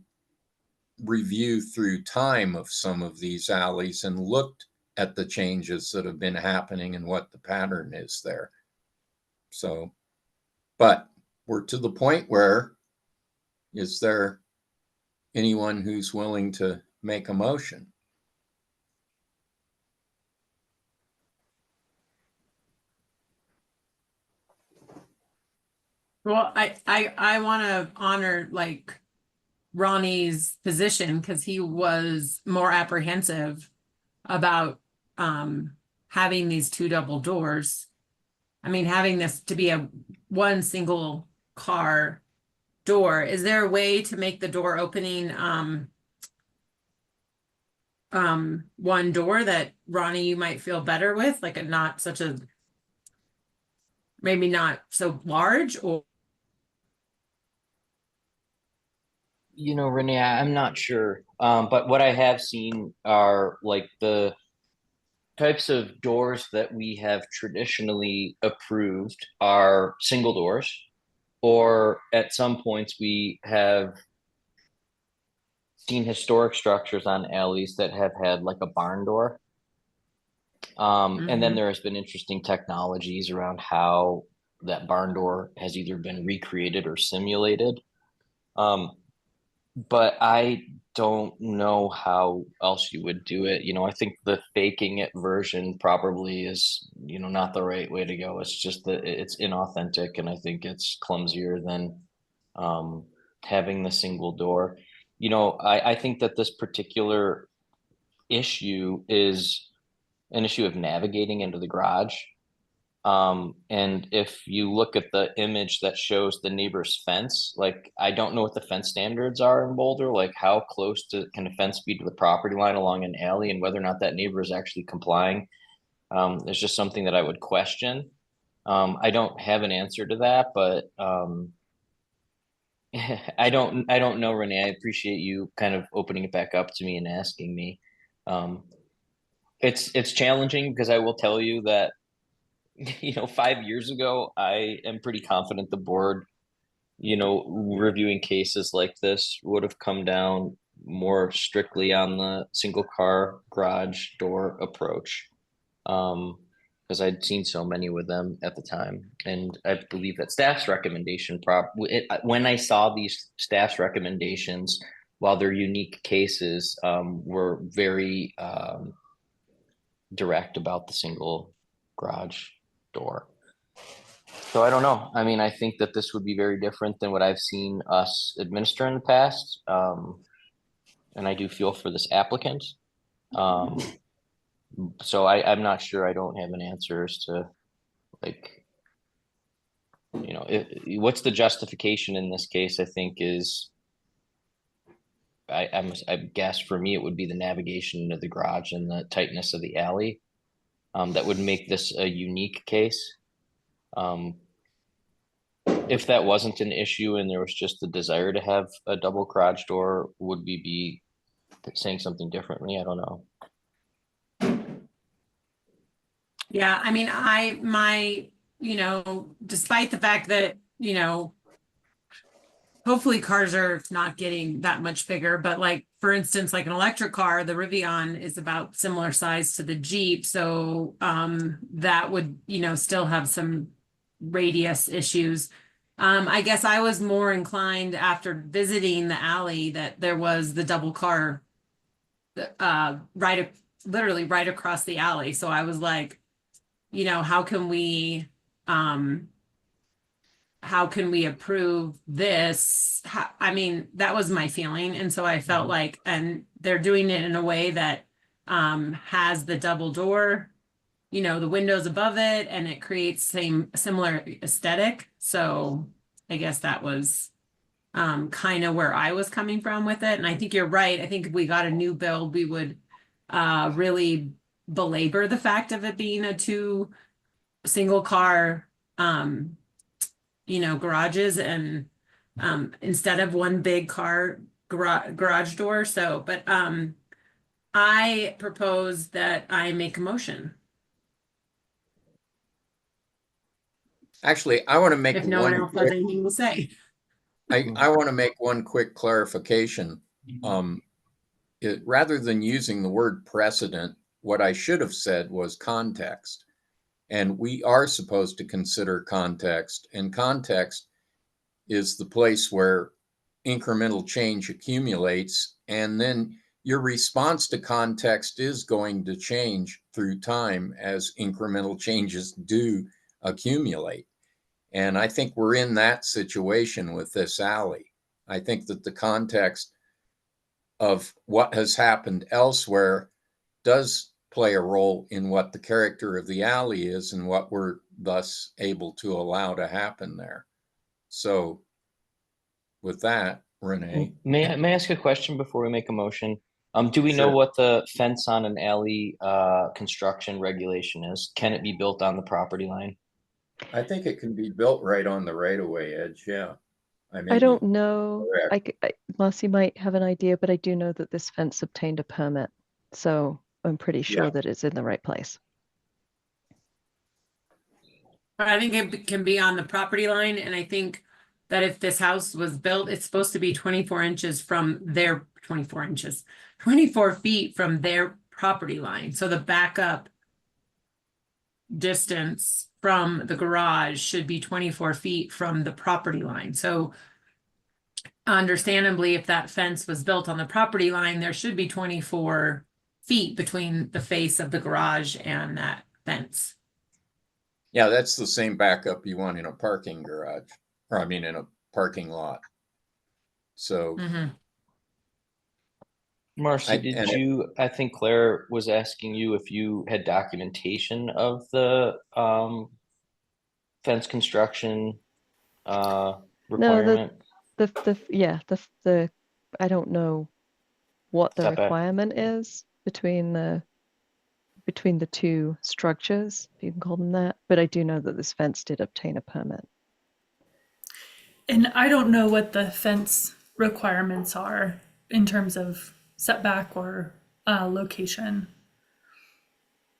review through time of some of these alleys and looked at the changes that have been happening and what the pattern is there. So, but we're to the point where, is there anyone who's willing to make a motion? Well, I want to honor like Ronnie's position because he was more apprehensive about having these two double doors. I mean, having this to be a one single car door. Is there a way to make the door opening one door that Ronnie you might feel better with, like a not such a maybe not so large? Or You know, Renee, I'm not sure. But what I have seen are like the types of doors that we have traditionally approved are single doors, or at some points we have seen historic structures on alleys that have had like a barn door. And then there has been interesting technologies around how that barn door has either been recreated or simulated. But I don't know how else you would do it. You know, I think the faking it version probably is, you know, not the right way to go. It's just that it's inauthentic, and I think it's clumsier than having the single door. You know, I think that this particular issue is an issue of navigating into the garage. And if you look at the image that shows the neighbor's fence, like I don't know what the fence standards are in Boulder, like how close can a fence be to the property line along an alley, and whether or not that neighbor is actually complying. It's just something that I would question. I don't have an answer to that, but I don't know, Renee. I appreciate you kind of opening it back up to me and asking me. It's challenging because I will tell you that, you know, 5 years ago, I am pretty confident the board, you know, reviewing cases like this would have come down more strictly on the single car garage door approach. Because I'd seen so many with them at the time. And I believe that staff's recommendation, when I saw these staff's recommendations, while they're unique cases, were very direct about the single garage door. So I don't know. I mean, I think that this would be very different than what I've seen us administer in the past. And I do feel for this applicant. So I'm not sure. I don't have an answer as to like you know, what's the justification in this case, I think is, I guess for me, it would be the navigation into the garage and the tightness of the alley. That would make this a unique case. If that wasn't an issue and there was just the desire to have a double garage door, would we be saying something differently? I don't know. Yeah, I mean, despite the fact that, hopefully cars are not getting that much bigger, but like, for instance, like an electric car, the Rivian is about similar size to the Jeep. So that would, still have some radius issues. I guess I was more inclined after visiting the alley that there was the double car literally right across the alley. So I was like, how can we approve this? I mean, that was my feeling. And so I felt like, and they're doing it in a way that has the double door, the windows above it, and it creates similar aesthetic. So I guess that was kind of where I was coming from with it. And I think you're right. I think if we got a new build, we would really belabor the fact of it being a two single car garages, and instead of one big car garage door. So, but I propose that I make a motion. Actually, I want to make If no one else has anything to say. I want to make one quick clarification. Rather than using the word precedent, what I should have said was context. And we are supposed to consider context, and context is the place where incremental change accumulates, and then your response to context is going to change through time as incremental changes do accumulate. And I think we're in that situation with this alley. I think that the context of what has happened elsewhere does play a role in what the character of the alley is and what we're thus able to allow to happen there. So with that, Renee. May I ask a question before we make a motion? Do we know Sure. what the fence on an alley construction regulation is? Can it be built on the property line? I think it can be built right on the right-of-way edge, yeah. I don't know. Marcy might have an idea, but I do know that this fence obtained a permit. So I'm pretty sure that it's in the right place. But I think it can be on the property line. And I think that if this house was built, it's supposed to be 24 inches from their 24 feet from their property line. So the backup distance from the garage should be 24 feet from the property line. So understandably, if that fence was built on the property line, there should be 24 feet between the face of the garage and that fence. Yeah, that's the same backup you want in a parking garage, or I mean, in a parking lot. So. Marcy, I think Claire was asking you if you had documentation of the fence construction requirement? No, I don't know what the Setback. requirement is between the two structures, if you can call them that, but I do know that this fence did obtain a permit. And I don't know what the fence requirements are in terms of setback or location,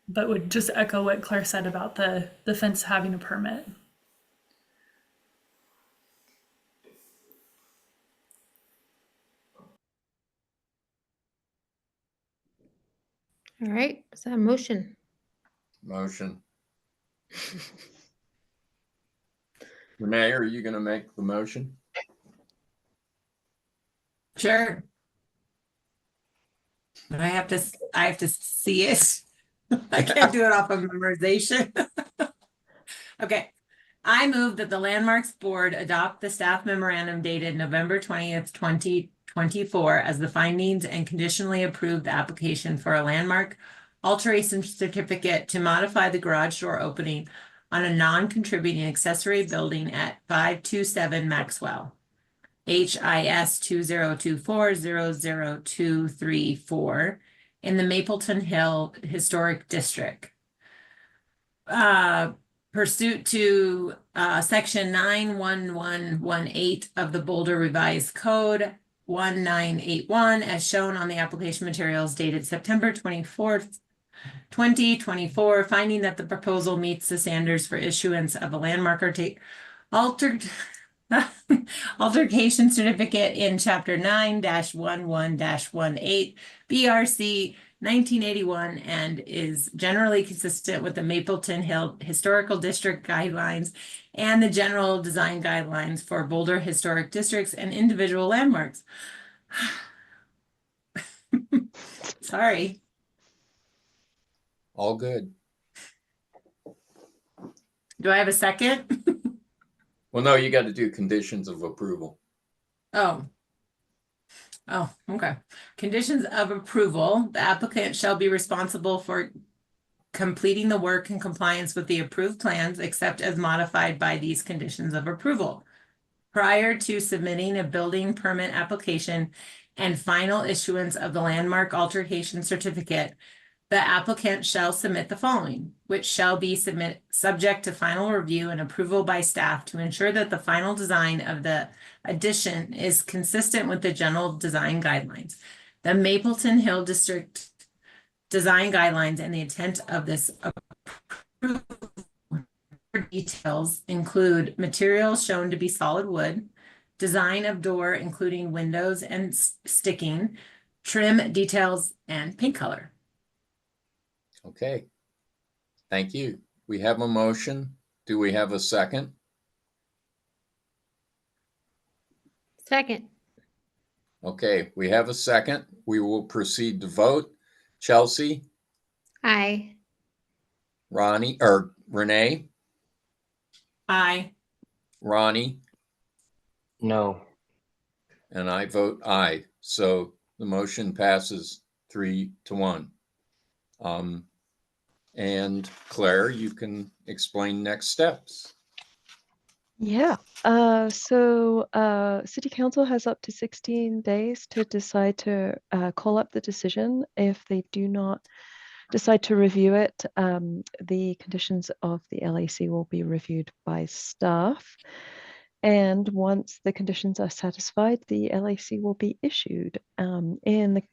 but would just echo what Claire said about the fence having a permit. All right, is that a motion? Motion. Renee, are you going to make the motion? Sure. But I have to see it. I can't do it off of memorization. Okay. I move that the Landmarks Board adopt the staff memorandum dated November 20th, 2024 as the findings and conditionally approve the application for a landmark alteration certificate to modify the garage door opening on a non-contributing accessory building at 527 Maxwell. HIS 2024-00234 in the Mapleton Hill Historic District. Pursuant to section 91118 of the Boulder Revised Code 1981, as shown on the application materials dated September 24th, 2024, finding that the proposal meets the standards for issuance of a landmark altercation certificate in chapter 9-11-18 BRC 1981 and is generally consistent with the Mapleton Hill Historical District guidelines and the general design guidelines for Boulder historic districts and individual landmarks. Sorry. All good. Do I have a second? Well, no, you got to do conditions of approval. Oh, okay. Conditions of approval. The applicant shall be responsible for completing the work in compliance with the approved plans, except as modified by these conditions of approval. Prior to submitting a building permit application and final issuance of the landmark altercation certificate, the applicant shall submit the following, which shall be subject to final review and approval by staff to ensure that the final design of the addition is consistent with the general design guidelines, the Mapleton Hill District design guidelines, and the intent of this approval. Details include materials shown to be solid wood, design of door including windows and sticking, trim details, and paint color. Okay. Thank you. We have a motion. Do we have a second? Second. Okay, we have a second. We will proceed to vote. Chelsea, Aye. Ronnie, or Renee, Aye. Ronnie, No. and I vote aye. So the motion passes 3-1. And Claire, you can explain next steps. Yeah. City Council has up to 16 days to decide to call up the decision. If they do not decide to review it, the conditions of the LAC will be reviewed by staff. And once the conditions are satisfied, the LAC will be issued. In the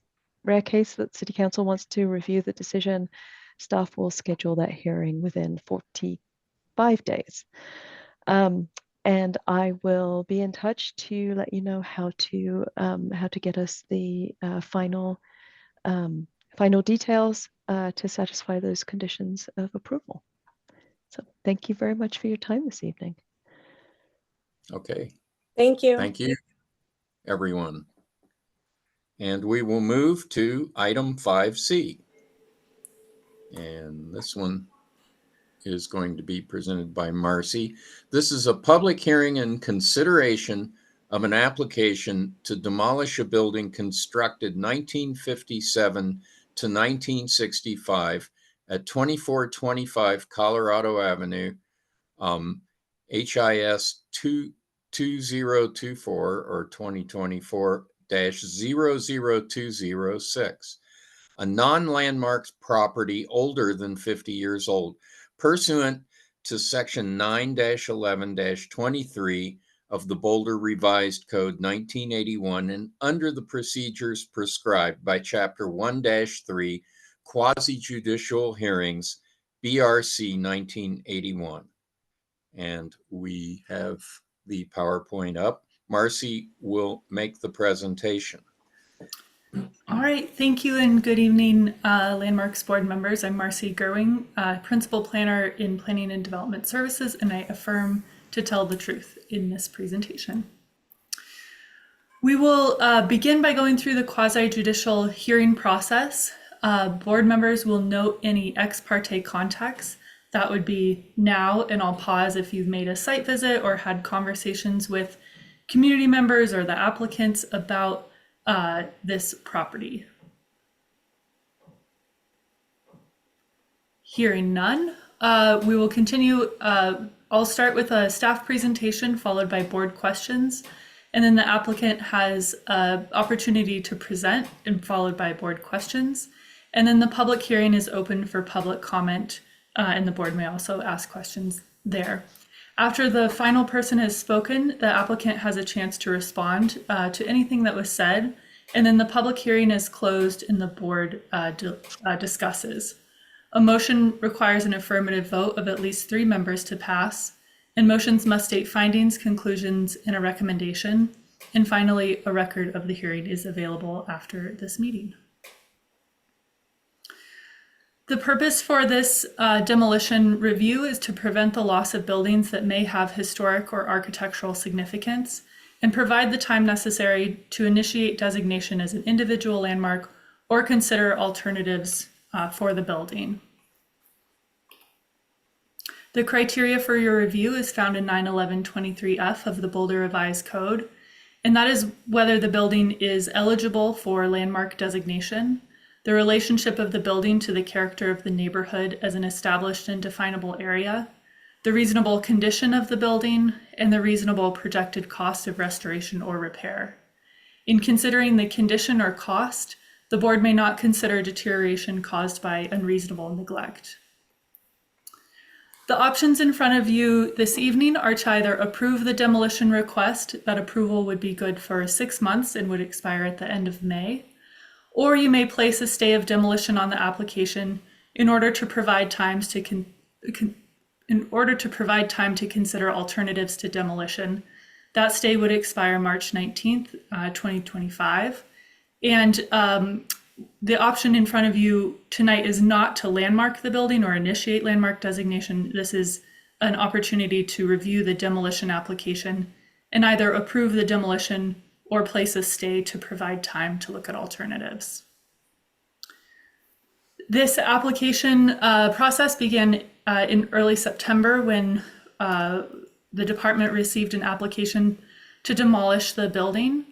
rare case that City Council wants to review the decision, staff will schedule that hearing within 45 days. And I will be in touch to let you know how to get us the final details to satisfy those conditions of approval. So thank you very much for your time this evening. Okay. Thank you. Thank you, everyone. And we will move to item 5C. And this one is going to be presented by Marcy. This is a public hearing and consideration of an application to demolish a building constructed 1957 to 1965 at 2425 Colorado Avenue, HIS 2024 or 2024-00206. A non-landmark property older than 50 years old, pursuant to section 9-11-23 of the Boulder Revised Code 1981 and under the procedures prescribed by chapter 1-3 quasi-judicial hearings, BRC 1981. And we have the PowerPoint up. Marcy will make the presentation. All right, thank you and good evening, Landmarks Board members. I'm Marcy Gerwing, Principal Planner in Planning and Development Services, and I affirm to tell the truth in this presentation. We will begin by going through the quasi-judicial hearing process. Board members will note any ex parte contacts. That would be now, and I'll pause if you've made a site visit or had conversations with community members or the applicants about this property. Hearing none, We will continue. I'll start with a staff presentation followed by board questions. And then the applicant has an opportunity to present and followed by board questions. And then the public hearing is open for public comment, and the board may also ask questions there. After the final person has spoken, the applicant has a chance to respond to anything that was said, and then the public hearing is closed and the board discusses. A motion requires an affirmative vote of at least 3 members to pass, and motions must state findings, conclusions, and a recommendation. And finally, a record of the hearing is available after this meeting. The purpose for this demolition review is to prevent the loss of buildings that may have historic or architectural significance and provide the time necessary to initiate designation as an individual landmark or consider alternatives for the building. The criteria for your review is found in 91123F of the Boulder Revised Code, and that is whether the building is eligible for landmark designation, the relationship of the building to the character of the neighborhood as an established and definable area, the reasonable condition of the building, and the reasonable projected cost of restoration or repair. In considering the condition or cost, the board may not consider deterioration caused by unreasonable neglect. The options in front of you this evening are to either approve the demolition request. That approval would be good for 6 months and would expire at the end of May. Or you may place a stay of demolition on the application in order to provide time to consider alternatives to demolition. That stay would expire March 19th, 2025. And the option in front of you tonight is not to landmark the building or initiate landmark designation. This is an opportunity to review the demolition application and either approve the demolition or place a stay to provide time to look at alternatives. This application process began in early September when the department received an application to demolish the building.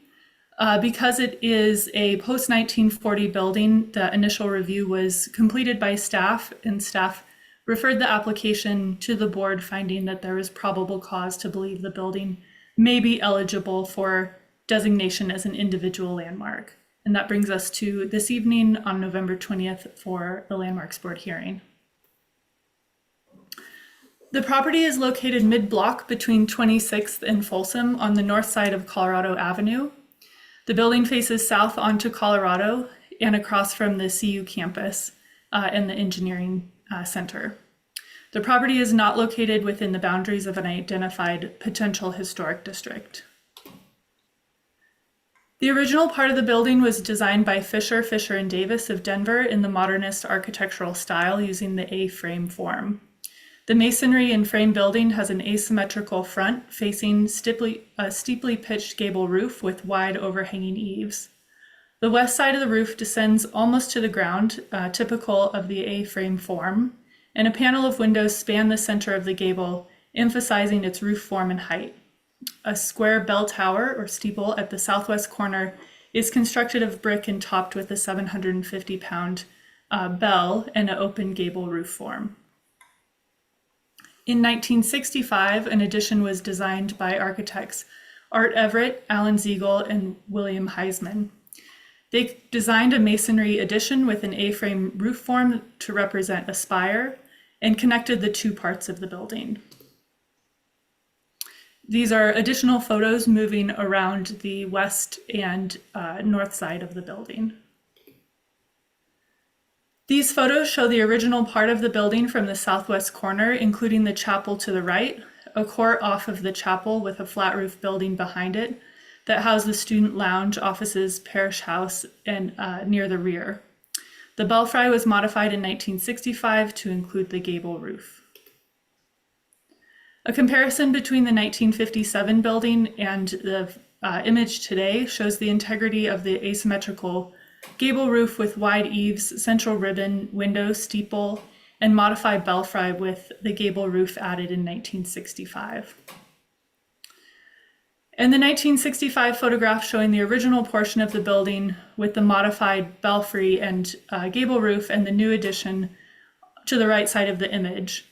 Because it is a post-1940 building, the initial review was completed by staff, and staff referred the application to the board, finding that there was probable cause to believe the building may be eligible for designation as an individual landmark. And that brings us to this evening on November 20th for the Landmarks Board hearing. The property is located mid-block between 26th and Folsom on the north side of Colorado Avenue. The building faces south onto Colorado and across from the CU campus and the engineering center. The property is not located within the boundaries of an identified potential historic district. The original part of the building was designed by Fisher, and Davis of Denver in the modernist architectural style using the A-frame form. The masonry and frame building has an asymmetrical front facing a steeply pitched gable roof with wide overhanging eaves. The west side of the roof descends almost to the ground, typical of the A-frame form, and a panel of windows span the center of the gable, emphasizing its roof form and height. A square bell tower or steeple at the southwest corner is constructed of brick and topped with a 750-pound bell and an open gable roof form. In 1965, an addition was designed by architects Art Everett, Alan Ziegel, and William Heisman. They designed a masonry addition with an A-frame roof form to represent a spire and connected the two parts of the building. These are additional photos moving around the west and north side of the building. These photos show the original part of the building from the southwest corner, including the chapel to the right, a court off of the chapel with a flat roof building behind it that housed the student lounge, offices, parish house, and near the rear. The belfry was modified in 1965 to include the gable roof. A comparison between the 1957 building and the image today shows the integrity of the asymmetrical gable roof with wide eaves, central ribbon, window, steeple, and modified belfry with the gable roof added in 1965. And the 1965 photograph showing the original portion of the building with the modified belfry and gable roof and the new addition to the right side of the image.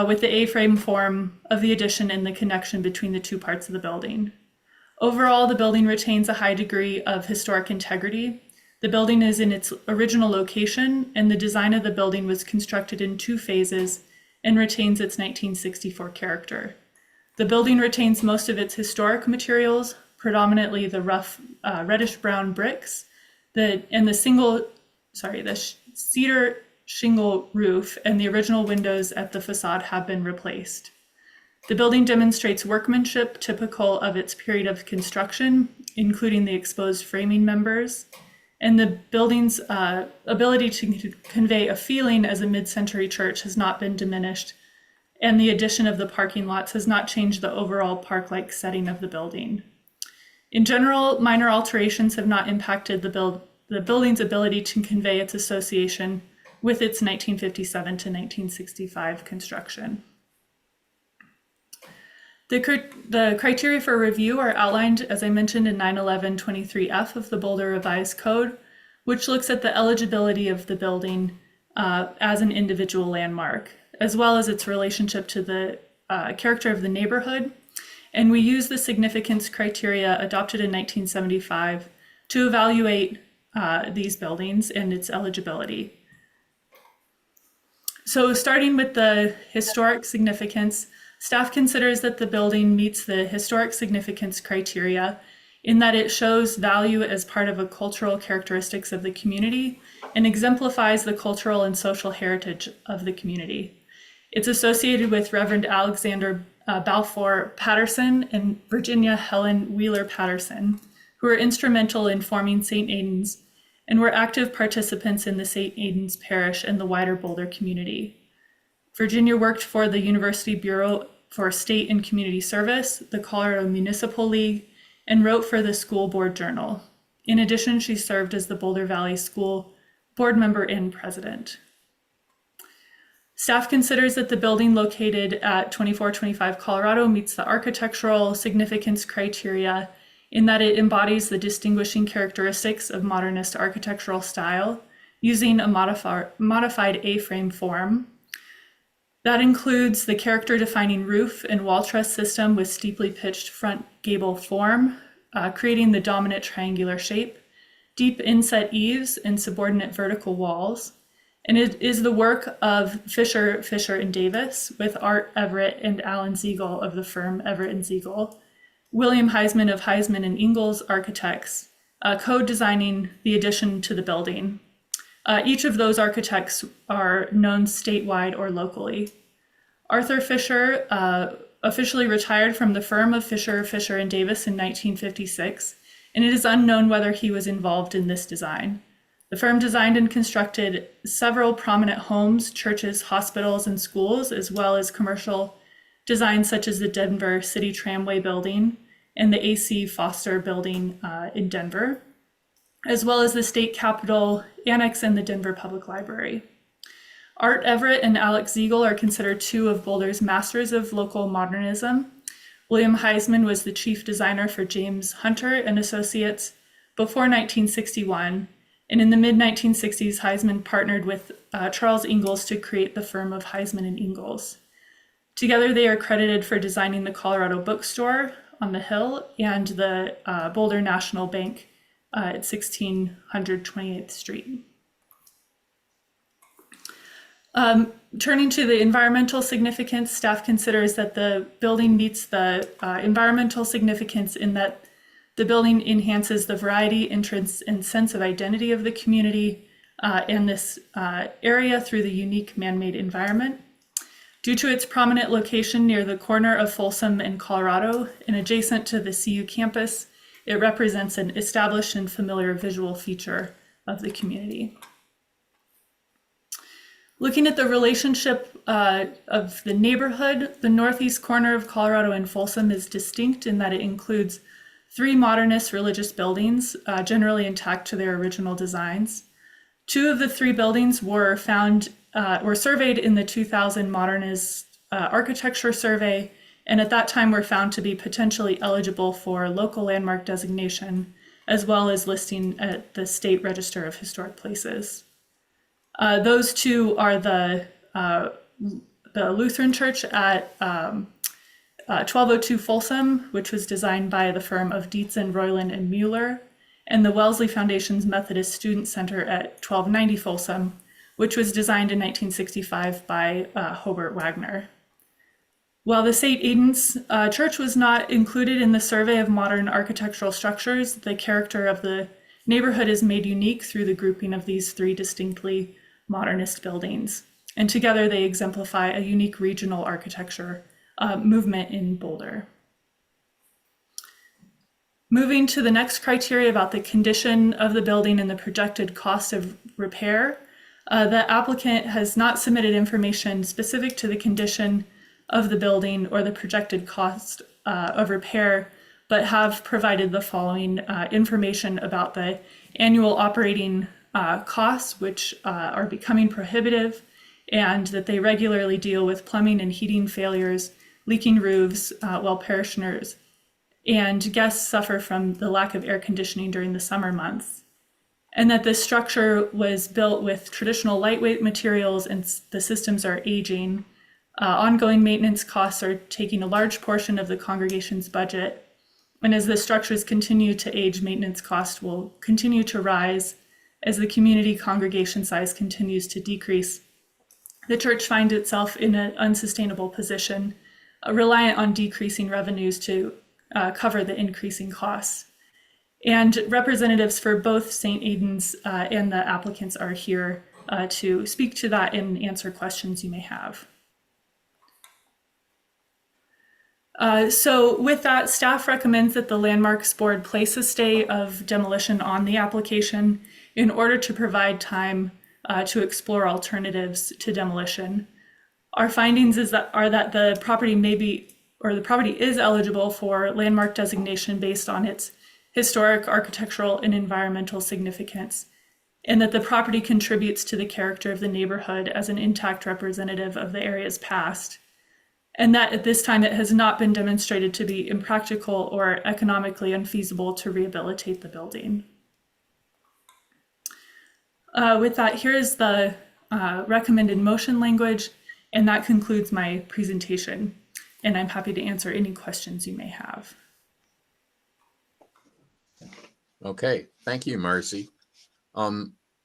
with the A-frame form of the addition and the connection between the two parts of the building. Overall, the building retains a high degree of historic integrity. The building is in its original location, and the design of the building was constructed in 2 phases and retains its 1964 character. The building retains most of its historic materials, predominantly the rough reddish-brown bricks, the cedar shingle roof, and the original windows at the facade have been replaced. The building demonstrates workmanship typical of its period of construction, including the exposed framing members, and the building's ability to convey a feeling as a mid-century church has not been diminished, and the addition of the parking lots has not changed the overall park-like setting of the building. In general, minor alterations have not impacted the building's ability to convey its association with its 1957 to 1965 construction. The criteria for review are outlined, as I mentioned, in 911-23F of the Boulder Revised Code, which looks at the eligibility of the building as an individual landmark, as well as its relationship to the character of the neighborhood. And we use the significance criteria adopted in 1975 to evaluate these buildings and its eligibility. So starting with the historic significance, staff considers that the building meets the historic significance criteria in that it shows value as part of a cultural characteristics of the community and exemplifies the cultural and social heritage of the community. It's associated with Reverend Alexander Balfour Patterson and Virginia Helen Wheeler Patterson, who were instrumental in forming St. Aidan's and were active participants in the St. Aidan's Parish and the wider Boulder community. Virginia worked for the University Bureau for State and Community Service, the Colorado Municipal League, and wrote for the School Board Journal. In addition, she served as the Boulder Valley School Board member and president. Staff considers that the building located at 2425 Colorado meets the architectural significance criteria in that it embodies the distinguishing characteristics of modernist architectural style using a modified A-frame form. That includes the character-defining roof and wall truss system with steeply pitched front gable form, creating the dominant triangular shape, deep inset eaves, and subordinate vertical walls. And it is the work of Fisher, and Davis with Art Everett and Alan Ziegel of the firm Everett and Ziegel, William Heisman of Heisman and Ingalls Architects, co-designing the addition to the building. Each of those architects are known statewide or locally. Arthur Fisher officially retired from the firm of Fisher, and Davis in 1956, and it is unknown whether he was involved in this design. The firm designed and constructed several prominent homes, churches, hospitals, and schools, as well as commercial designs such as the Denver City Tramway Building and the A.C. Foster Building in Denver, as well as the State Capitol Annex and the Denver Public Library. Art Everett and Alex Ziegel are considered 2 of Boulder's masters of local modernism. William Heisman was the chief designer for James Hunter and Associates before 1961, and in the mid-1960s, Heisman partnered with Charles Ingalls to create the firm of Heisman and Ingalls. Together, they are credited for designing the Colorado Bookstore on the Hill and the Boulder National Bank at 1600 28th Street. Turning to the environmental significance, staff considers that the building meets the environmental significance in that the building enhances the variety, interest, and sense of identity of the community and this area through the unique man-made environment. Due to its prominent location near the corner of Folsom and Colorado and adjacent to the CU campus, it represents an established and familiar visual feature of the community. Looking at the relationship of the neighborhood, the northeast corner of Colorado and Folsom is distinct in that it includes 3 modernist religious buildings, generally intact to their original designs. 2 of the 3 buildings were surveyed in the 2000 Modernist Architecture Survey, and at that time were found to be potentially eligible for local landmark designation, as well as listing at the State Register of Historic Places. Those 2 are the the Lutheran Church at 1202 Folsom, which was designed by the firm of Dietzen, Royland, and Mueller, and the Wellesley Foundation's Methodist Student Center at 1290 Folsom, which was designed in 1965 by Hobart Wagner. While the St. Aidan's Church was not included in the Survey of Modern Architectural Structures, the character of the neighborhood is made unique through the grouping of these three distinctly modernist buildings. And together they exemplify a unique regional architecture movement in Boulder. Moving to the next criteria about the condition of the building and the projected cost of repair, the applicant has not submitted information specific to the condition of the building or the projected cost of repair, but have provided the following information about the annual operating costs, which are becoming prohibitive, and that they regularly deal with plumbing and heating failures, leaking roofs, while parishioners and guests suffer from the lack of air conditioning during the summer months. And that this structure was built with traditional lightweight materials and the systems are aging. Ongoing maintenance costs are taking a large portion of the congregation's budget. And as the structures continue to age, maintenance costs will continue to rise as the community congregation size continues to decrease. The church finds itself in an unsustainable position, reliant on decreasing revenues to cover the increasing costs. And representatives for both St. Aidan's and the applicants are here to speak to that and answer questions you may have. So with that, staff recommends that the Landmarks Board place a stay of demolition on the application in order to provide time to explore alternatives to demolition. Our findings are that the property the property is eligible for landmark designation based on its historic, architectural, and environmental significance, and that the property contributes to the character of the neighborhood as an intact representative of the area's past, and that at this time it has not been demonstrated to be impractical or economically unfeasible to rehabilitate the building. With that, here is the recommended motion language, and that concludes my presentation. And I'm happy to answer any questions you may have. Okay, thank you, Marcy.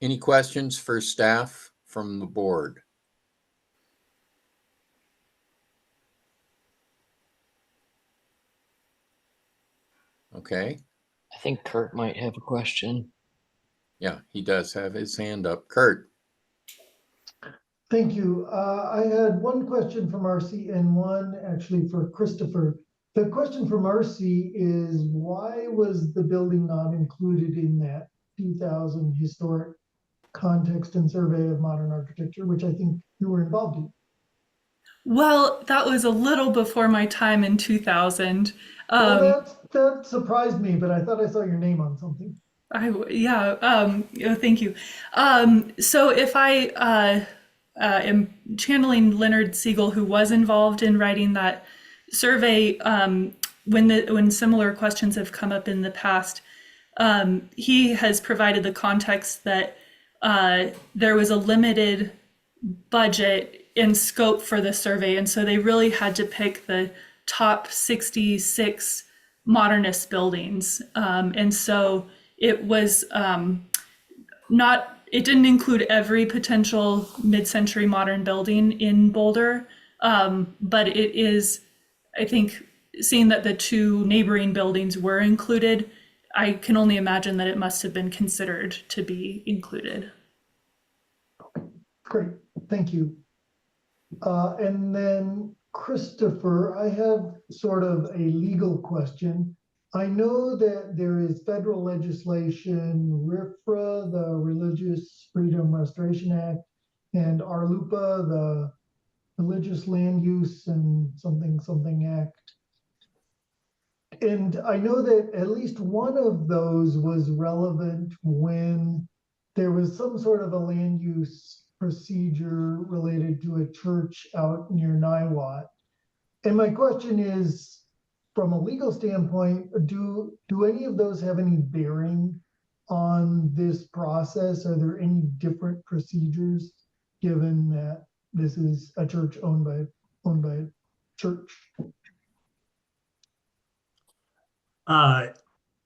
Any questions for staff from the board? Okay. I think Kurt might have a question. Yeah, he does have his hand up. Kurt. Thank you. I had one question for Marcy and one actually for Christopher. The question for Marcy is, why was the building not included in that 2000 historic context and survey of modern architecture, which I think you were involved in? Well, that was a little before my time in 2000. That surprised me, but I thought I saw your name on something. Thank you. So if I am channeling Leonard Siegel, who was involved in writing that survey, when similar questions have come up in the past, he has provided the context that there was a limited budget and scope for the survey, and so they really had to pick the top 66 modernist buildings, and so it was it didn't include every potential mid-century modern building in Boulder, but it is, I think, seeing that the two neighboring buildings were included, I can only imagine that it must have been considered to be included. Great, thank you. And then Christopher, I have sort of a legal question. I know that there is federal legislation, RFRA, the Religious Freedom Restoration Act, and RLUPA, the Religious Land Use and something Act. And I know that at least one of those was relevant when there was some sort of a land use procedure related to a church out near Niwot. And my question is, from a legal standpoint, do any of those have any bearing on this process? Are there any different procedures given that this is a church owned by a church?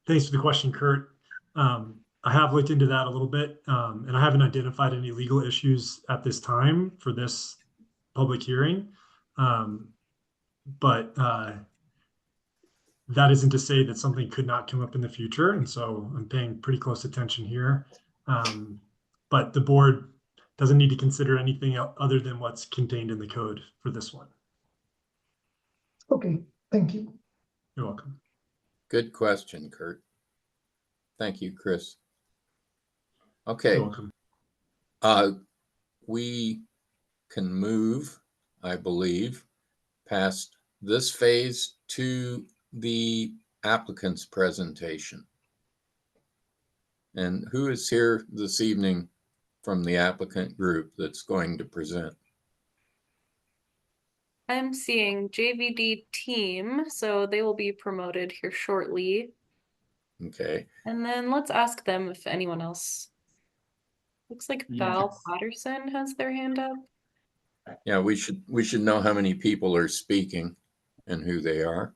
Thanks for the question, Kurt. I have looked into that a little bit, and I haven't identified any legal issues at this time for this public hearing. But that isn't to say that something could not come up in the future. And so I'm paying pretty close attention here. But the board doesn't need to consider anything other than what's contained in the code for this one. Okay, thank you. You're welcome. Good question, Kurt. Thank you, Chris. Okay. You're welcome. We can move, I believe, past this phase to the applicant's presentation. And who is here this evening from the applicant group that's going to present? I'm seeing JVD team, so they will be promoted here shortly. Okay. And then let's ask them if anyone else. Looks like Val Patterson has their hand up. Yeah, we should know how many people are speaking and who they are.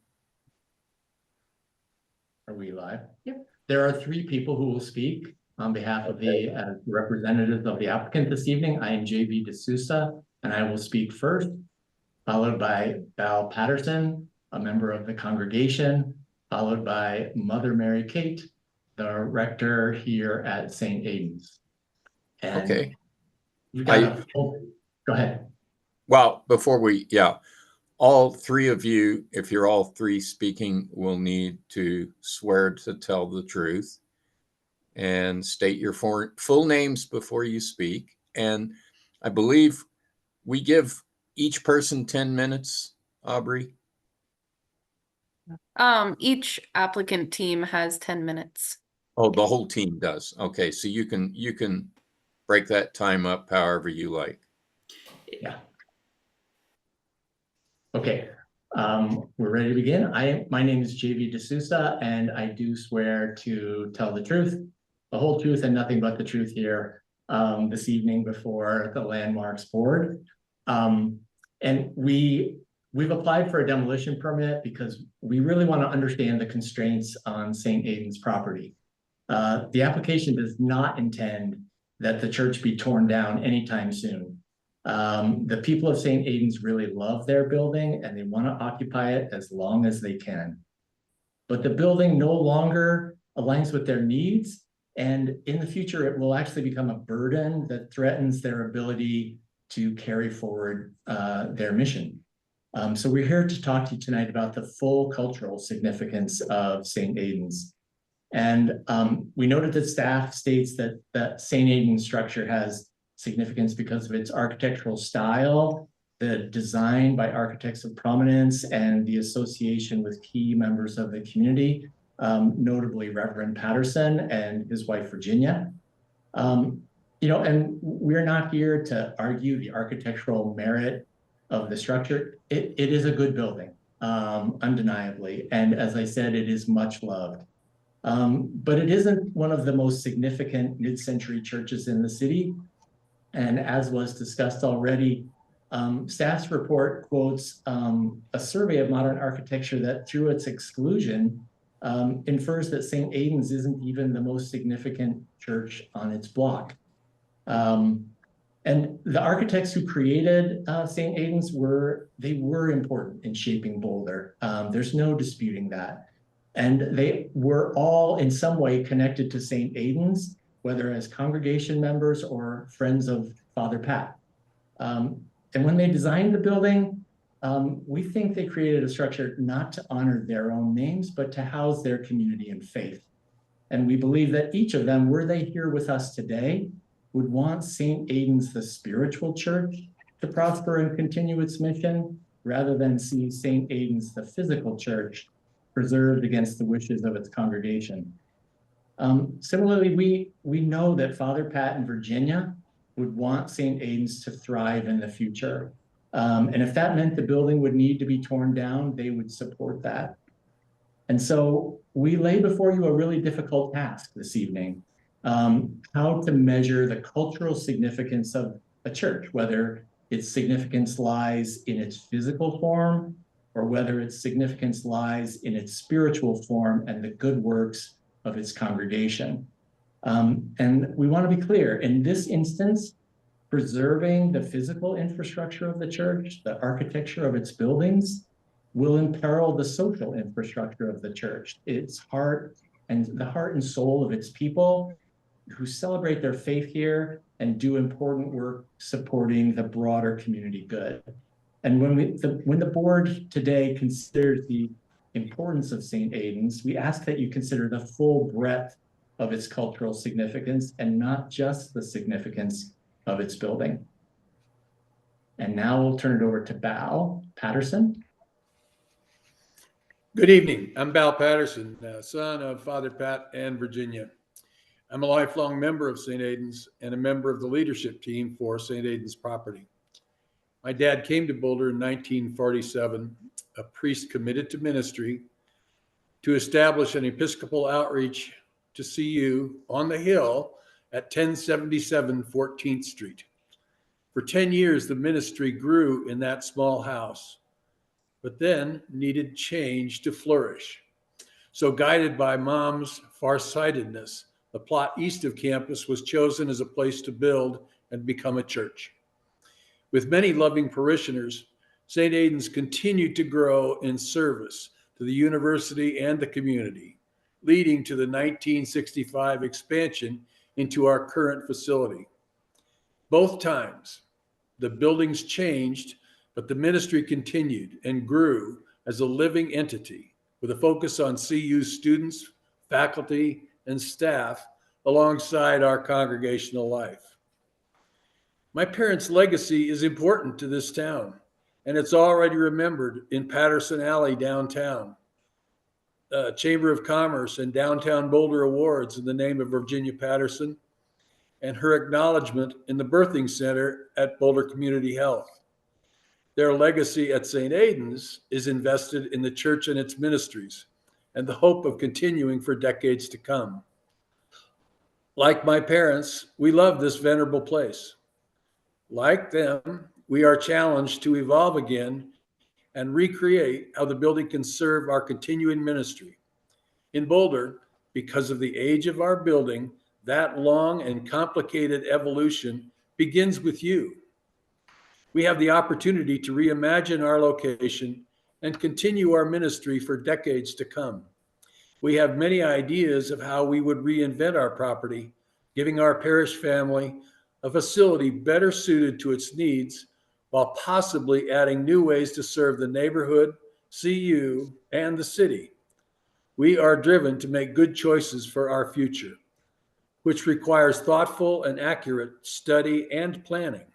Are we live? Yep. There are 3 people who will speak on behalf of the representatives of the applicant this evening. I am JV D'Souza, and I will speak first, followed by Val Patterson, a member of the congregation, followed by Mother Mary Kate, the rector here at St. Aidan's. And Okay. Go ahead. Well, before we, all 3 of you, if you're all 3 speaking, will need to swear to tell the truth and state your full names before you speak. And I believe we give each person 10 minutes, Aubrey. Each applicant team has 10 minutes. Oh, the whole team does. Okay, so you can break that time up however you like. Yeah. Okay, we're ready to begin. My name is JV D'Souza, and I do swear to tell the truth, the whole truth, and nothing but the truth here this evening before the Landmarks Board. And we've applied for a demolition permit because we really want to understand the constraints on St. Aidan's property. The application does not intend that the church be torn down anytime soon. The people of St. Aidan's really love their building and they want to occupy it as long as they can. But the building no longer aligns with their needs, and in the future it will actually become a burden that threatens their ability to carry forward their mission. So we're here to talk to you tonight about the full cultural significance of St. Aidan's. And we noted that staff states that St. Aidan's structure has significance because of its architectural style, the design by architects of prominence, and the association with key members of the community, notably Reverend Patterson and his wife, Virginia. And we're not here to argue the architectural merit of the structure. It is a good building, undeniably. And as I said, it is much loved. But it isn't one of the most significant mid-century churches in the city. And as was discussed already, staff's report quotes a survey of modern architecture that, through its exclusion, infers that St. Aidan's isn't even the most significant church on its block. And the architects who created St. Aidan's were important in shaping Boulder. There's no disputing that. And they were all in some way connected to St. Aidan's, whether as congregation members or friends of Father Pat. And when they designed the building, we think they created a structure not to honor their own names, but to house their community and faith. And we believe that each of them, were they here with us today, would want St. Aidan's, the spiritual church, to prosper and continue its mission, rather than see St. Aidan's, the physical church, preserved against the wishes of its congregation. Similarly, we know that Father Pat and Virginia would want St. Aidan's to thrive in the future. And if that meant the building would need to be torn down, they would support that. And so we lay before you a really difficult task this evening, how to measure the cultural significance of a church, whether its significance lies in its physical form, or whether its significance lies in its spiritual form and the good works of its congregation. And we want to be clear, in this instance, preserving the physical infrastructure of the church, the architecture of its buildings, will imperil the social infrastructure of the church, its heart and the heart and soul of its people who celebrate their faith here and do important work supporting the broader community good. And when the board today considers the importance of St. Aidan's, we ask that you consider the full breadth of its cultural significance and not just the significance of its building. And now we'll turn it over to Bal Patterson. Good evening. I'm Bal Patterson, son of Father Pat and Virginia. I'm a lifelong member of St. Aidan's and a member of the leadership team for St. Aidan's property. My dad came to Boulder in 1947, a priest committed to ministry, to establish an Episcopal outreach to CU on the hill at 1077 14th Street. For 10 years, the ministry grew in that small house, but then needed change to flourish. So guided by Mom's farsightedness, the plot east of campus was chosen as a place to build and become a church. With many loving parishioners, St. Aidan's continued to grow in service to the university and the community, leading to the 1965 expansion into our current facility. Both times, the buildings changed, but the ministry continued and grew as a living entity with a focus on CU students, faculty, and staff alongside our congregational life. My parents' legacy is important to this town, and it's already remembered in Patterson Alley downtown, Chamber of Commerce and Downtown Boulder Awards in the name of Virginia Patterson, and her acknowledgement in the Birthing Center at Boulder Community Health. Their legacy at St. Aidan's is invested in the church and its ministries, and the hope of continuing for decades to come. Like my parents, we love this venerable place. Like them, we are challenged to evolve again and recreate how the building can serve our continuing ministry. In Boulder, because of the age of our building, that long and complicated evolution begins with you. We have the opportunity to reimagine our location and continue our ministry for decades to come. We have many ideas of how we would reinvent our property, giving our parish family a facility better suited to its needs, while possibly adding new ways to serve the neighborhood, CU, and the city. We are driven to make good choices for our future, which requires thoughtful and accurate study and planning.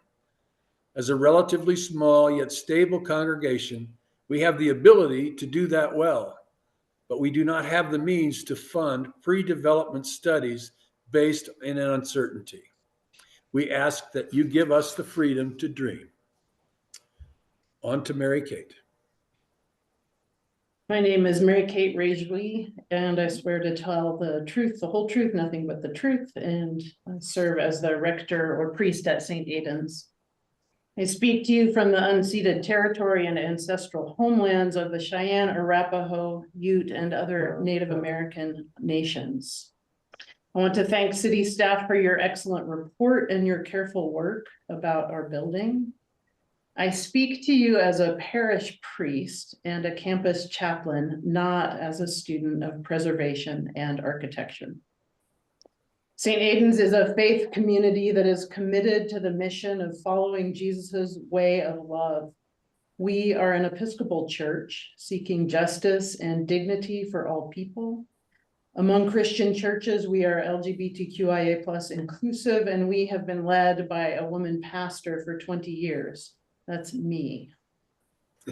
As a relatively small yet stable congregation, we have the ability to do that well, but we do not have the means to fund pre-development studies based in an uncertainty. We ask that you give us the freedom to dream. On to Mary Kate. My name is Mary Kate Rajui, and I swear to tell the truth, the whole truth, nothing but the truth, and serve as the rector or priest at St. Aidan's. I speak to you from the unceded territory and ancestral homelands of the Cheyenne, Arapaho, Ute, and other Native American nations. I want to thank city staff for your excellent report and your careful work about our building. I speak to you as a parish priest and a campus chaplain, not as a student of preservation and architecture. St. Aidan's is a faith community that is committed to the mission of following Jesus's way of love. We are an Episcopal church seeking justice and dignity for all people. Among Christian churches, we are LGBTQIA+ inclusive, and we have been led by a woman pastor for 20 years. That's me.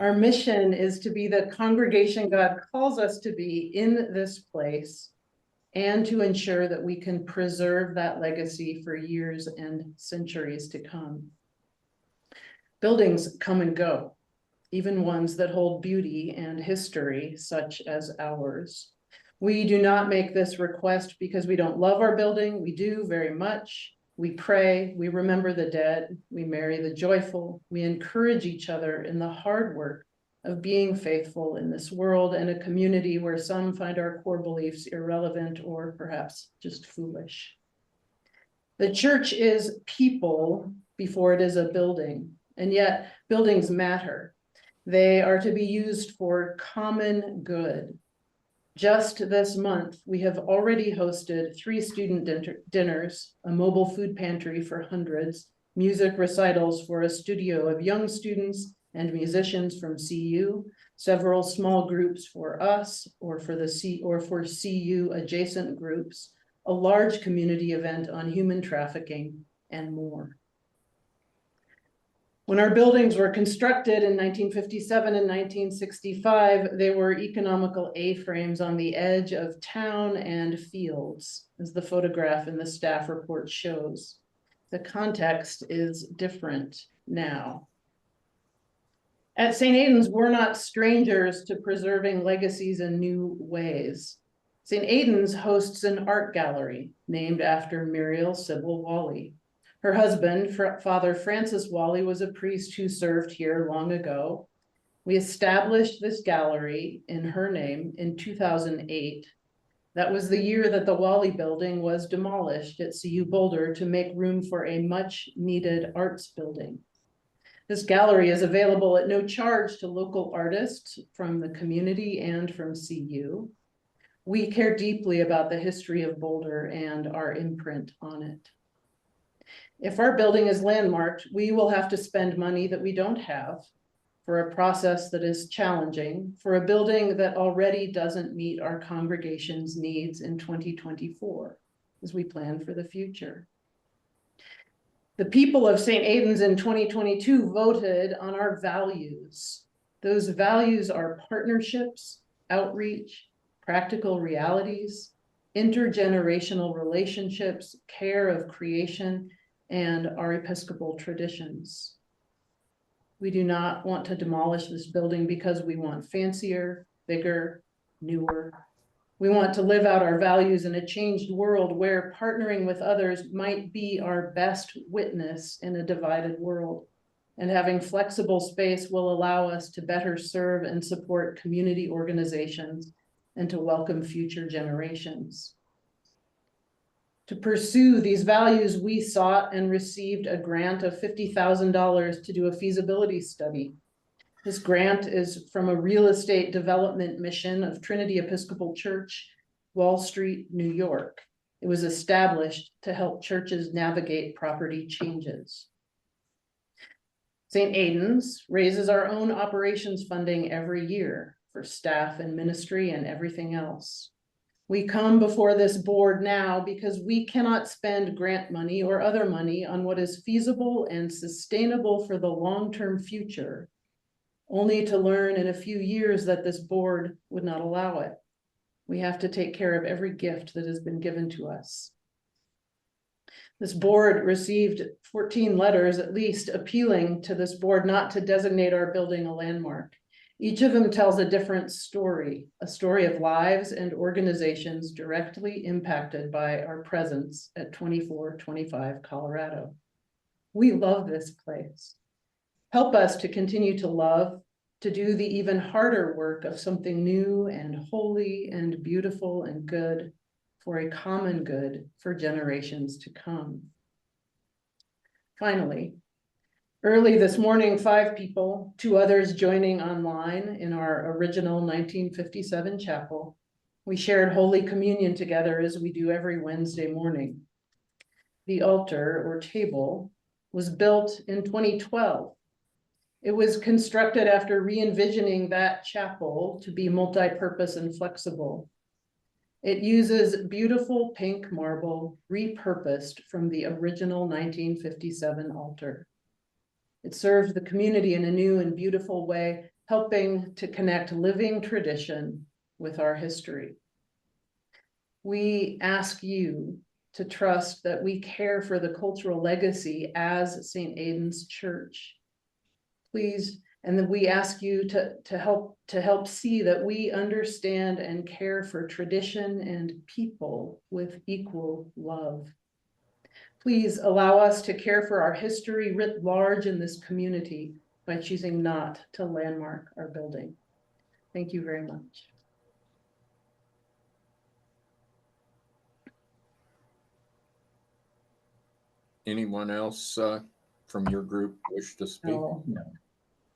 Our mission is to be the congregation God calls us to be in this place, and to ensure that we can preserve that legacy for years and centuries to come. Buildings come and go, even ones that hold beauty and history, such as ours. We do not make this request because we don't love our building. We do very much. We pray, we remember the dead, we marry the joyful, we encourage each other in the hard work of being faithful in this world and a community where some find our core beliefs irrelevant or perhaps just foolish. The church is people before it is a building, and yet buildings matter. They are to be used for common good. Just this month, we have already hosted 3 student dinners, a mobile food pantry for hundreds, music recitals for a studio of young students and musicians from CU, several small groups for us or for CU adjacent groups, a large community event on human trafficking, and more. When our buildings were constructed in 1957 and 1965, they were economical A-frames on the edge of town and fields, as the photograph in the staff report shows. The context is different now. At St. Aidan's, we're not strangers to preserving legacies in new ways. St. Aidan's hosts an art gallery named after Muriel Sybil Wally. Her husband, Father Francis Wally, was a priest who served here long ago. We established this gallery in her name in 2008. That was the year that the Wally building was demolished at CU Boulder to make room for a much needed arts building. This gallery is available at no charge to local artists from the community and from CU. We care deeply about the history of Boulder and our imprint on it. If our building is landmarked, we will have to spend money that we don't have for a process that is challenging, for a building that already doesn't meet our congregation's needs in 2024 as we plan for the future. The people of St. Aidan's in 2022 voted on our values. Those values are partnerships, outreach, practical realities, intergenerational relationships, care of creation, and our Episcopal traditions. We do not want to demolish this building because we want fancier, bigger, newer. We want to live out our values in a changed world where partnering with others might be our best witness in a divided world. And having flexible space will allow us to better serve and support community organizations and to welcome future generations. To pursue these values, we sought and received a grant of $50,000 to do a feasibility study. This grant is from a real estate development mission of Trinity Episcopal Church, Wall Street, New York. It was established to help churches navigate property changes. St. Aidan's raises our own operations funding every year for staff and ministry and everything else. We come before this board now because we cannot spend grant money or other money on what is feasible and sustainable for the long-term future, only to learn in a few years that this board would not allow it. We have to take care of every gift that has been given to us. This board received 14 letters at least appealing to this board not to designate our building a landmark. Each of them tells a different story, a story of lives and organizations directly impacted by our presence at 2425 Colorado. We love this place. Help us to continue to love, to do the even harder work of something new and holy and beautiful and good for a common good for generations to come. Finally, early this morning, 5 people, 2 others joining online in our original 1957 chapel, we shared Holy Communion together as we do every Wednesday morning. The altar or table was built in 2012. It was constructed after re-envisioning that chapel to be multi-purpose and flexible. It uses beautiful pink marble repurposed from the original 1957 altar. It serves the community in a new and beautiful way, helping to connect living tradition with our history. We ask you to trust that we care for the cultural legacy as St. Aidan's Church. Please, and that we ask you to help see that we understand and care for tradition and people with equal love. Please allow us to care for our history writ large in this community by choosing not to landmark our building. Thank you very much. Anyone else from your group wish to speak? No.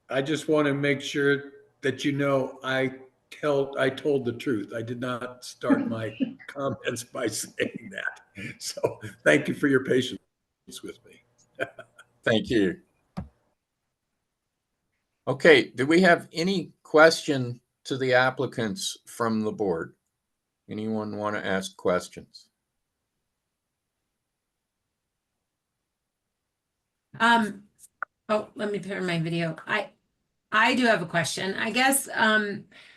I just want to make sure that you know I told the truth. I did not start my comments by saying that. So thank you for your patience with me. Thank you. Okay, do we have any question to the applicants from the board? Anyone want to ask questions? Oh, let me turn my video. I do have a question. I guess,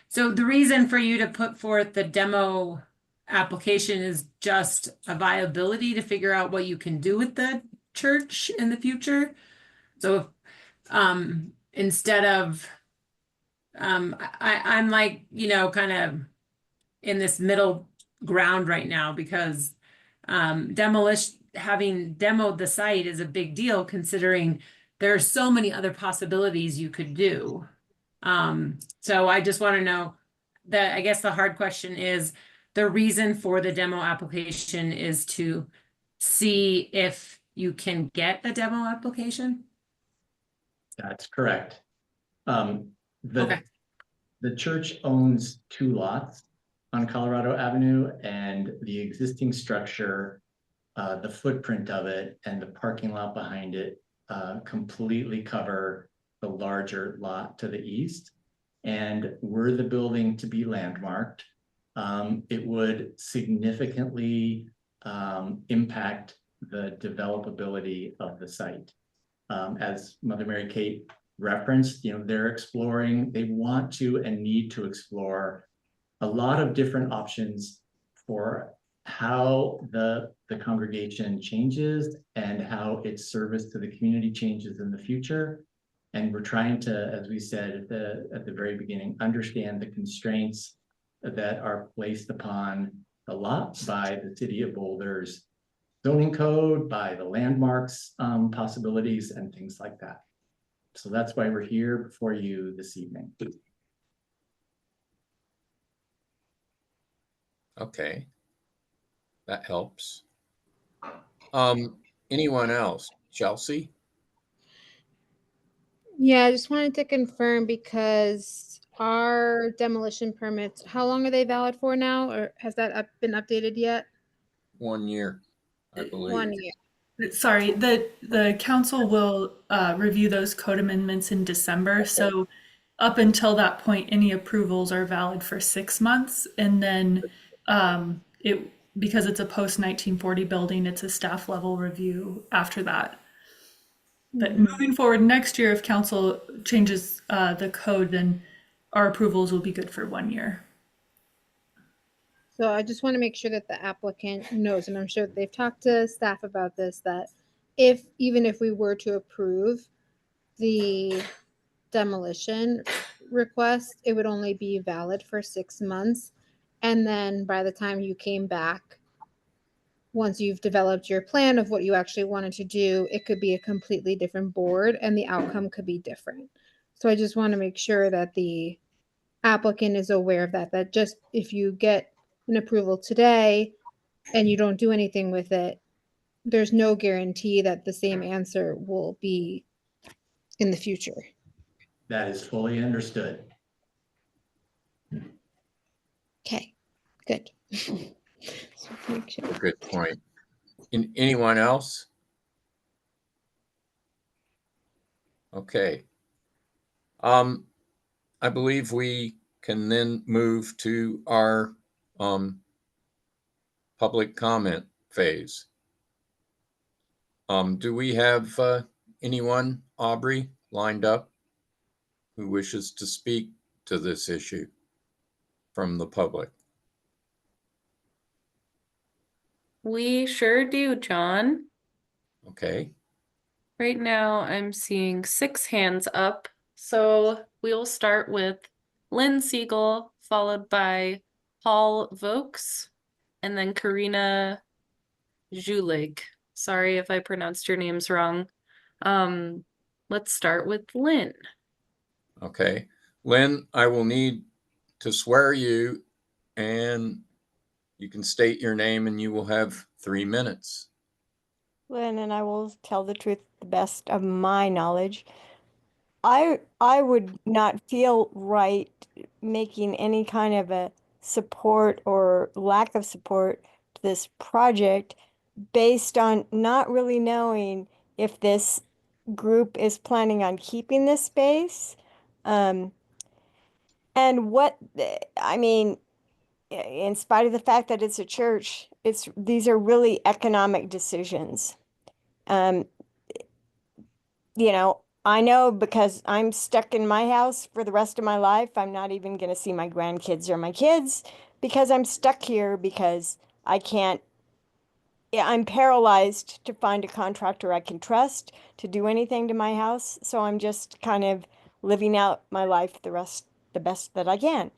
so the reason for you to put forth the demo application is just a viability to figure out what you can do with the church in the future. So, instead of, I'm like, kind of in this middle ground right now because, having demoed the site is a big deal considering there are so many other possibilities you could do. So I just want to know that, I guess the hard question is, the reason for the demo application is to see if you can get a demo application? That's correct. Okay. The church owns 2 lots on Colorado Avenue, and the existing structure, the footprint of it and the parking lot behind it completely cover the larger lot to the east. And were the building to be landmarked, it would significantly impact the developability of the site. As Mother Mary Kate referenced, they're exploring, they want to and need to explore a lot of different options for how the congregation changes and how its service to the community changes in the future. And we're trying to, as we said at the very beginning, understand the constraints that are placed upon the lot by the city of Boulder's zoning code, by the landmarks possibilities and things like that. So that's why we're here before you this evening. Okay, that helps. Anyone else? Chelsea? Yeah, I just wanted to confirm because our demolition permits, how long are they valid for now? Or has that been updated yet? 1 year, I believe. 1 year. Sorry, the council will review those code amendments in December. So up until that point, any approvals are valid for 6 months. And then because it's a post 1940 building, it's a staff level review after that. But moving forward next year, if council changes the code, then our approvals will be good for 1 year. So I just want to make sure that the applicant knows, and I'm sure they've talked to staff about this, that even if we were to approve the demolition request, it would only be valid for 6 months. And then by the time you came back, once you've developed your plan of what you actually wanted to do, it could be a completely different board and the outcome could be different. So I just want to make sure that the applicant is aware of that just if you get an approval today and you don't do anything with it, there's no guarantee that the same answer will be in the future. That is fully understood. Okay, good. Good point. Anyone else? Okay. I believe we can then move to our public comment phase. Do we have anyone, Aubrey, lined up who wishes to speak to this issue from the public? We sure do, John. Okay. Right now, I'm seeing 6 hands up. So we'll start with Lynn Siegel, followed by Paul Vokes, and then Karina Julig. Sorry if I pronounced your names wrong. Let's start with Lynn. Okay. Lynn, I will need to swear you, and you can state your name and you will have 3 minutes. Lynn, and I will tell the truth the best of my knowledge. I would not feel right making any kind of a support or lack of support to this project based on not really knowing if this group is planning on keeping this space. And I mean, in spite of the fact that it's a church, these are really economic decisions. You know, I know because I'm stuck in my house for the rest of my life. I'm not even going to see my grandkids or my kids because I'm stuck here because I can't. Yeah, I'm paralyzed to find a contractor I can trust to do anything to my house. So I'm just kind of living out my life the best that I can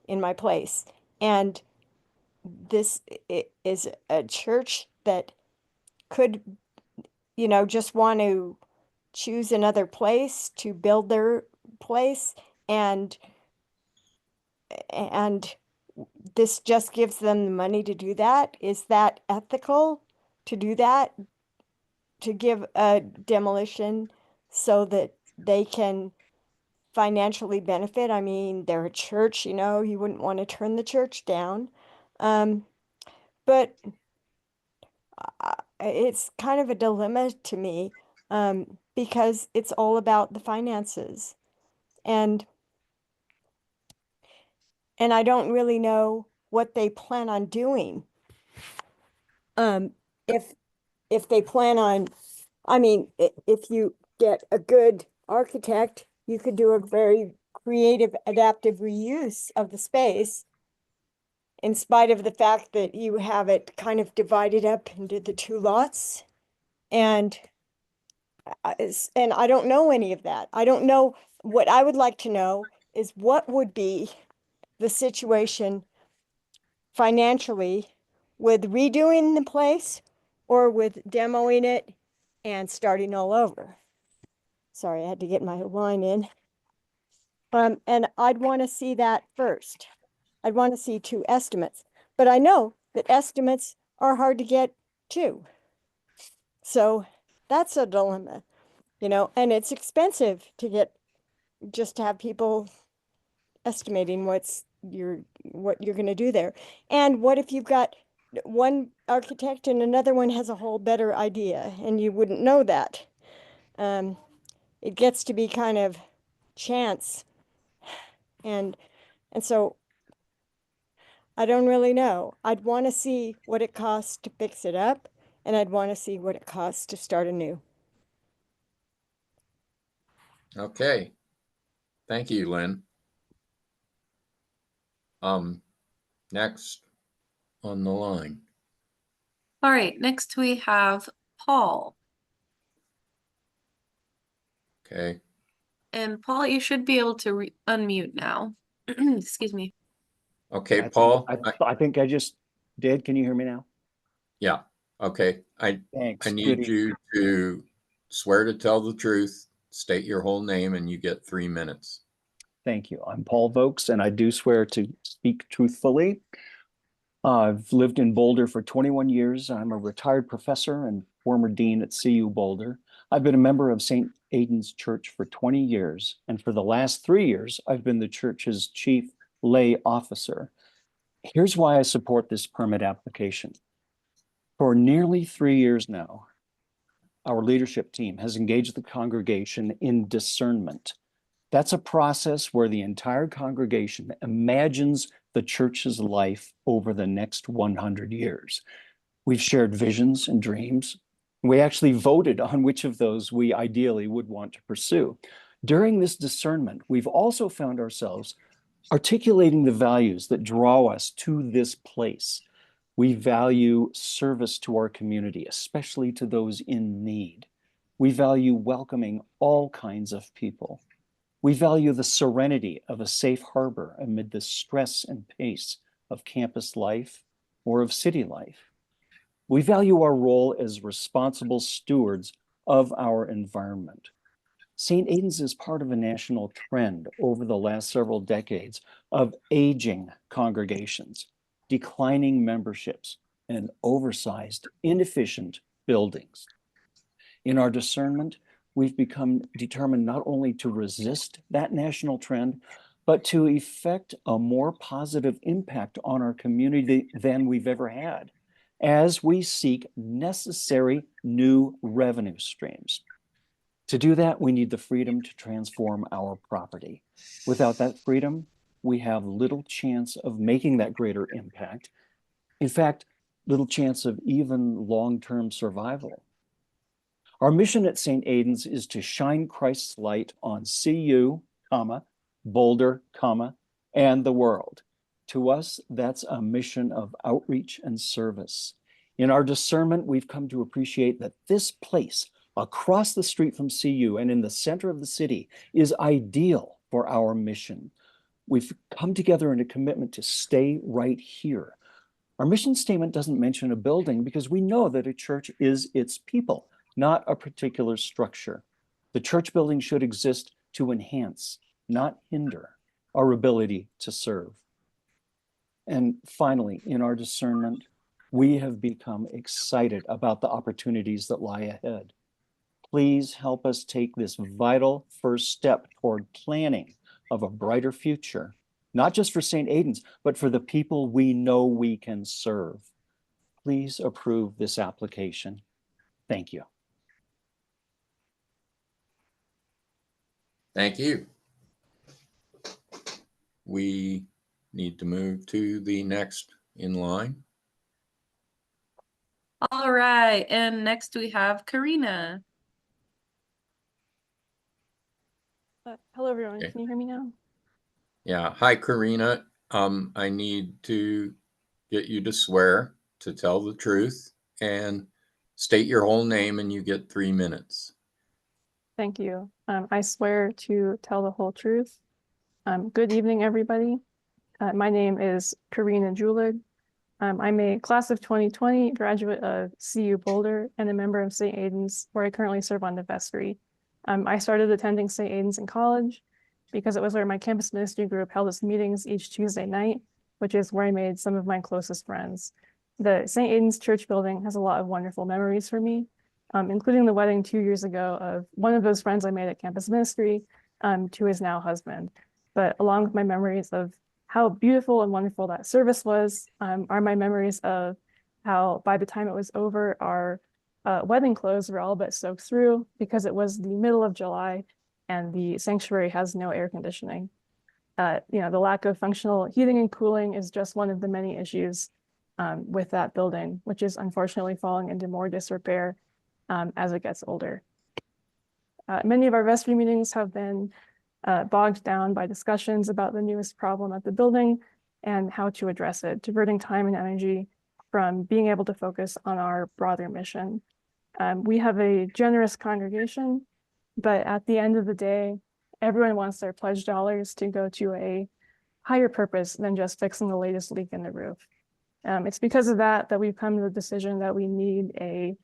in my place. And this is a church that could, you know, just want to choose another place to build their place, and this just gives them the money to do that. Is that ethical to do that, to give a demolition so that they can financially benefit? I mean, they're a church, you know, you wouldn't want to turn the church down. But it's kind of a dilemma to me, because it's all about the finances. And I don't really know what they plan on doing. If they plan on, I mean, if you get a good architect, you could do a very creative, adaptive reuse of the space, in spite of the fact that you have it kind of divided up into the 2 lots. And I don't know any of that. I don't know. What I would like to know is what would be the situation financially with redoing the place or with demoing it and starting all over. Sorry, I had to get my line in. And I'd want to see that first. I'd want to see 2 estimates, but I know that estimates are hard to get too. So that's a dilemma, you know, and it's expensive to have people estimating what you're going to do there. And what if you've got one architect and another one has a whole better idea and you wouldn't know that? It gets to be kind of chance. And so I don't really know. I'd want to see what it costs to fix it up, and I'd want to see what it costs to start anew. Okay. Thank you, Lynn. Next on the line. All right, next we have Paul. Okay. And Paul, you should be able to unmute now. Excuse me. Okay, Paul. I think I just did. Can you hear me now? Yeah. Okay. Thanks. I need you to swear to tell the truth, state your whole name, and you get 3 minutes. Thank you. I'm Paul Vokes, and I do swear to speak truthfully. I've lived in Boulder for 21 years. I'm a retired professor and former dean at CU Boulder. I've been a member of St. Aidan's Church for 20 years, and for the last 3 years, I've been the church's chief lay officer. Here's why I support this permit application. For nearly 3 years now, our leadership team has engaged the congregation in discernment. That's a process where the entire congregation imagines the church's life over the next 100 years. We've shared visions and dreams. We actually voted on which of those we ideally would want to pursue. During this discernment, we've also found ourselves articulating the values that draw us to this place. We value service to our community, especially to those in need. We value welcoming all kinds of people. We value the serenity of a safe harbor amid the stress and pace of campus life or of city life. We value our role as responsible stewards of our environment. St. Aidan's is part of a national trend over the last several decades of aging congregations, declining memberships, and oversized, inefficient buildings. In our discernment, we've become determined not only to resist that national trend, but to effect a more positive impact on our community than we've ever had, as we seek necessary new revenue streams. To do that, we need the freedom to transform our property. Without that freedom, we have little chance of making that greater impact. In fact, little chance of even long-term survival. Our mission at St. Aidan's is to shine Christ's light on CU, Boulder, and the world. To us, that's a mission of outreach and service. In our discernment, we've come to appreciate that this place across the street from CU and in the center of the city is ideal for our mission. We've come together in a commitment to stay right here. Our mission statement doesn't mention a building because we know that a church is its people, not a particular structure. The church building should exist to enhance, not hinder, our ability to serve. And finally, in our discernment, we have become excited about the opportunities that lie ahead. Please help us take this vital first step toward planning of a brighter future, not just for St. Aidan's, but for the people we know we can serve. Please approve this application. Thank you. Thank you. We need to move to the next in line. All right, and next we have Karina. Hello, everyone. Okay. Can you hear me now? Yeah. Hi, Karina. I need to get you to swear to tell the truth and state your whole name, and you get 3 minutes. Thank you. I swear to tell the whole truth. Good evening, everybody. My name is Karina Julig. I'm a class of 2020 graduate of CU Boulder and a member of St. Aidan's, where I currently serve on the vestry. I started attending St. Aidan's in college because it was where my campus ministry group held its meetings each Tuesday night, which is where I made some of my closest friends. The St. Aidan's church building has a lot of wonderful memories for me, including the wedding 2 years ago of one of those friends I made at campus ministry to his now husband. But along with my memories of how beautiful and wonderful that service was, are my memories of how by the time it was over, our wedding clothes were all but soaked through because it was the middle of July and the sanctuary has no air conditioning. The lack of functional heating and cooling is just one of the many issues with that building, which is unfortunately falling into more disrepair as it gets older. Many of our vestry meetings have been bogged down by discussions about the newest problem at the building and how to address it, diverting time and energy from being able to focus on our broader mission. We have a generous congregation, but at the end of the day, everyone wants their pledge dollars to go to a higher purpose than just fixing the latest leak in the roof. It's because of that we've come to the decision that we need a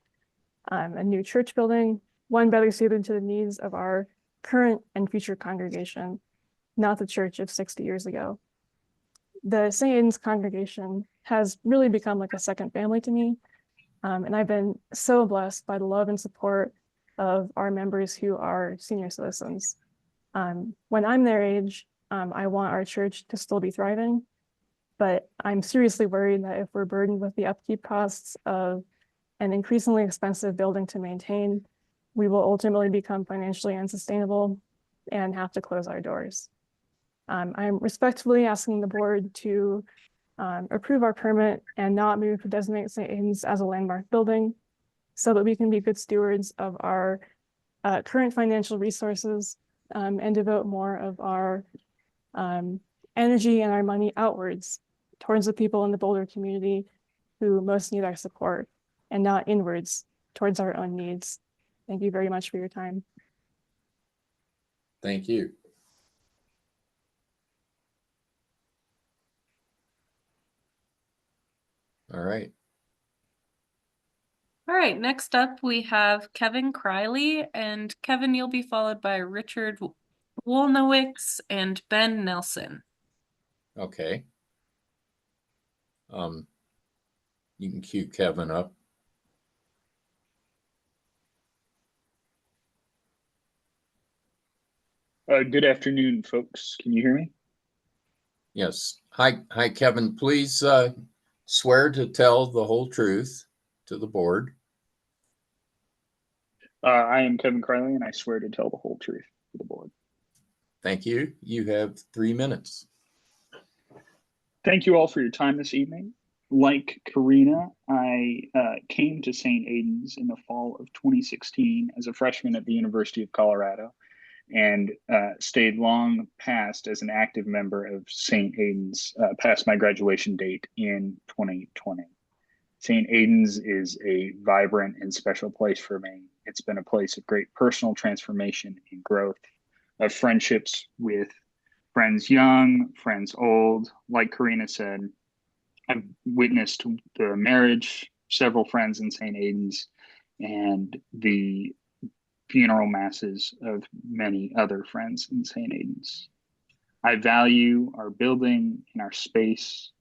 new church building, one better suited to the needs of our current and future congregation, not the church of 60 years ago. The St. Aidan's congregation has really become like a second family to me. And I've been so blessed by the love and support of our members who are senior citizens. When I'm their age, I want our church to still be thriving, but I'm seriously worried that if we're burdened with the upkeep costs of an increasingly expensive building to maintain, we will ultimately become financially unsustainable and have to close our doors. I'm respectfully asking the board to approve our permit and not move to designate St. Aidan's as a landmark building so that we can be good stewards of our current financial resources and devote more of our energy and our money outwards towards the people in the Boulder community who most need our support and not inwards towards our own needs. Thank you very much for your time. Thank you. All right. All right, next up we have Kevin Criley, and Kevin, you'll be followed by Richard Wolnowicz and Ben Nelson. Okay. You can cue Kevin up. Good afternoon, folks. Can you hear me? Yes. Hi, Kevin. Please swear to tell the whole truth to the board. I am Kevin Criley, and I swear to tell the whole truth to the board. Thank you. You have 3 minutes. Thank you all for your time this evening. Like Karina, I came to St. Aidan's in the fall of 2016 as a freshman at the University of Colorado, and stayed long past as an active member of St. Aidan's past my graduation date in 2020. St. Aidan's is a vibrant and special place for me. It's been a place of great personal transformation and growth, of friendships with friends young, friends old. Like Karina said, I've witnessed the marriage, several friends in St. Aidan's, and the funeral masses of many other friends in St. Aidan's. I value our building and our space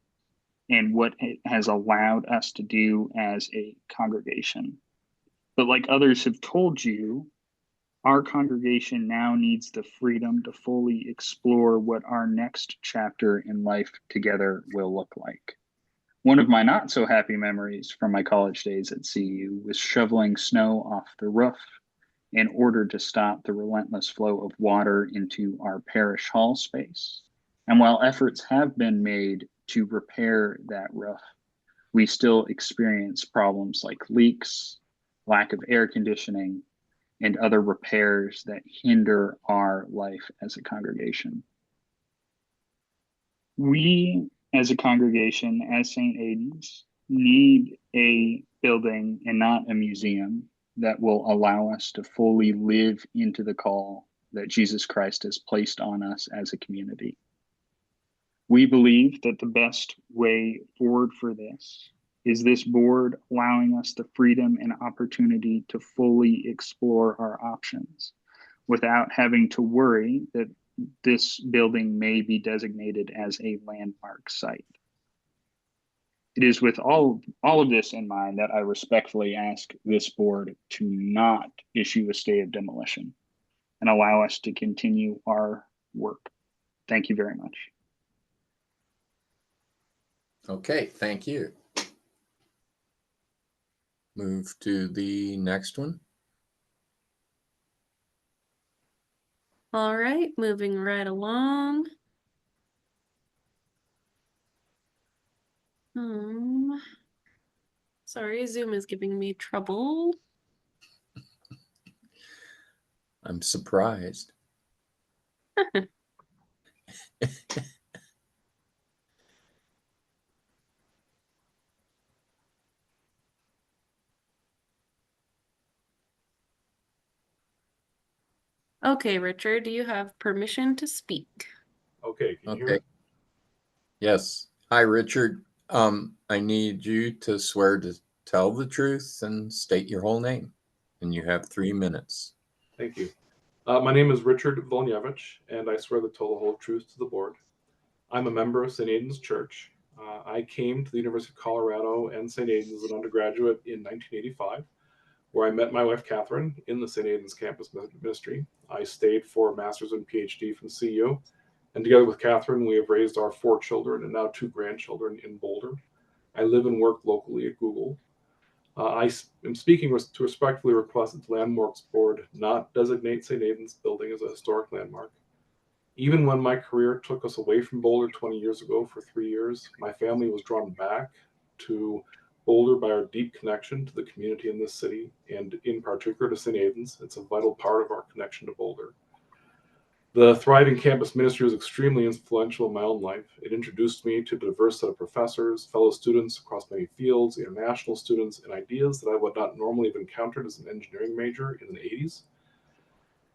and what it has allowed us to do as a congregation. But like others have told you, our congregation now needs the freedom to fully explore what our next chapter in life together will look like. One of my not so happy memories from my college days at CU was shoveling snow off the roof in order to stop the relentless flow of water into our parish hall space. And while efforts have been made to repair that roof, we still experience problems like leaks, lack of air conditioning, and other repairs that hinder our life as a congregation. We, as a congregation, as St. Aidan's, need a building and not a museum that will allow us to fully live into the call that Jesus Christ has placed on us as a community. We believe that the best way forward for this is this board allowing us the freedom and opportunity to fully explore our options without having to worry that this building may be designated as a landmark site. It is with all of this in mind that I respectfully ask this board to not issue a stay of demolition and allow us to continue our work. Thank you very much. Okay, thank you. Move to the next one. All right, moving right along. Sorry, Zoom is giving me trouble. I'm surprised. Okay, Richard, do you have permission to speak? Okay, can you hear Okay. me? Yes. Hi, Richard. I need you to swear to tell the truth and state your whole name. And you have 3 minutes. Thank you. My name is Richard Volnyevich, and I swear to tell the whole truth to the board. I'm a member of St. Aidan's Church. I came to the University of Colorado and St. Aidan's as an undergraduate in 1985, where I met my wife, Catherine, in the St. Aidan's campus ministry. I stayed for a master's and PhD from CU, and together with Catherine, we have raised our 4 children and now 2 grandchildren in Boulder. I live and work locally at Google. I am speaking to respectfully request that the Landmarks Board not designate St. Aidan's building as a historic landmark. Even when my career took us away from Boulder 20 years ago for 3 years, my family was drawn back to Boulder by our deep connection to the community in this city, and in particular to St. Aidan's. It's a vital part of our connection to Boulder. The thriving campus ministry was extremely influential in my own life. It introduced me to a diverse set of professors, fellow students across many fields, international students, and ideas that I would not normally have encountered as an engineering major in the 80s.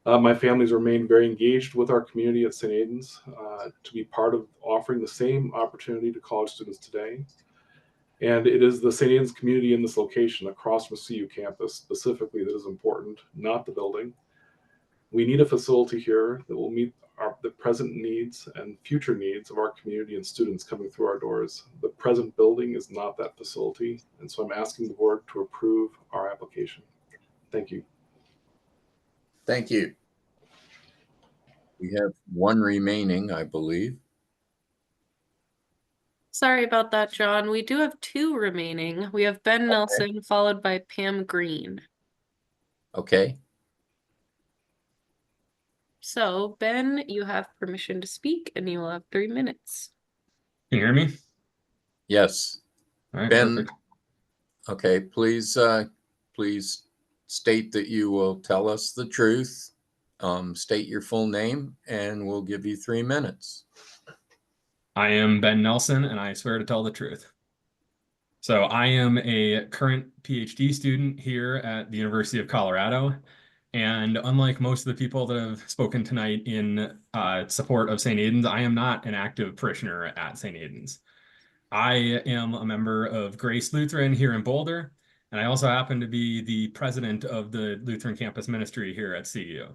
My family's remained very engaged with our community at St. Aidan's to be part of offering the same opportunity to college students today. And it is the St. Aidan's community in this location across from CU campus specifically that is important, not the building. We need a facility here that will meet the present needs and future needs of our community and students coming through our doors. The present building is not that facility, and so I'm asking the board to approve our application. Thank you. Thank you. We have one remaining, I believe. Sorry about that, John. We do have two remaining. We have Ben Nelson followed by Pam Green. Okay. So, Ben, you have permission to speak and you will have 3 minutes. Can you hear me? Yes. All right, Ben, perfect. okay, please state that you will tell us the truth, state your full name, and we'll give you 3 minutes. I am Ben Nelson, and I swear to tell the truth. So I am a current PhD student here at the University of Colorado. And unlike most of the people that have spoken tonight in support of St. Aidan's, I am not an active parishioner at St. Aidan's. I am a member of Grace Lutheran here in Boulder, and I also happen to be the president of the Lutheran Campus Ministry here at CU.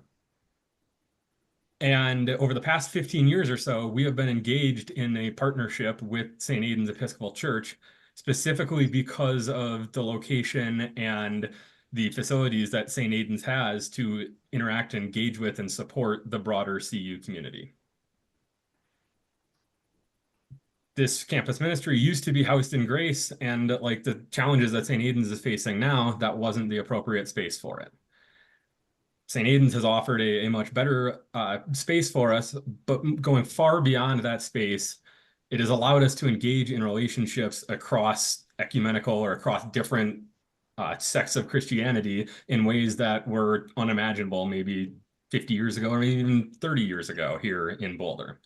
And over the past 15 years or so, we have been engaged in a partnership with St. Aidan's Episcopal Church, specifically because of the location and the facilities that St. Aidan's has to interact, engage with, and support the broader CU community. This campus ministry used to be housed in Grace, and like the challenges that St. Aidan's is facing now, that wasn't the appropriate space for it. St. Aidan's has offered a much better space for us, but going far beyond that space, it has allowed us to engage in relationships across ecumenical or across different sects of Christianity in ways that were unimaginable maybe 50 years ago or maybe even 30 years ago here in Boulder.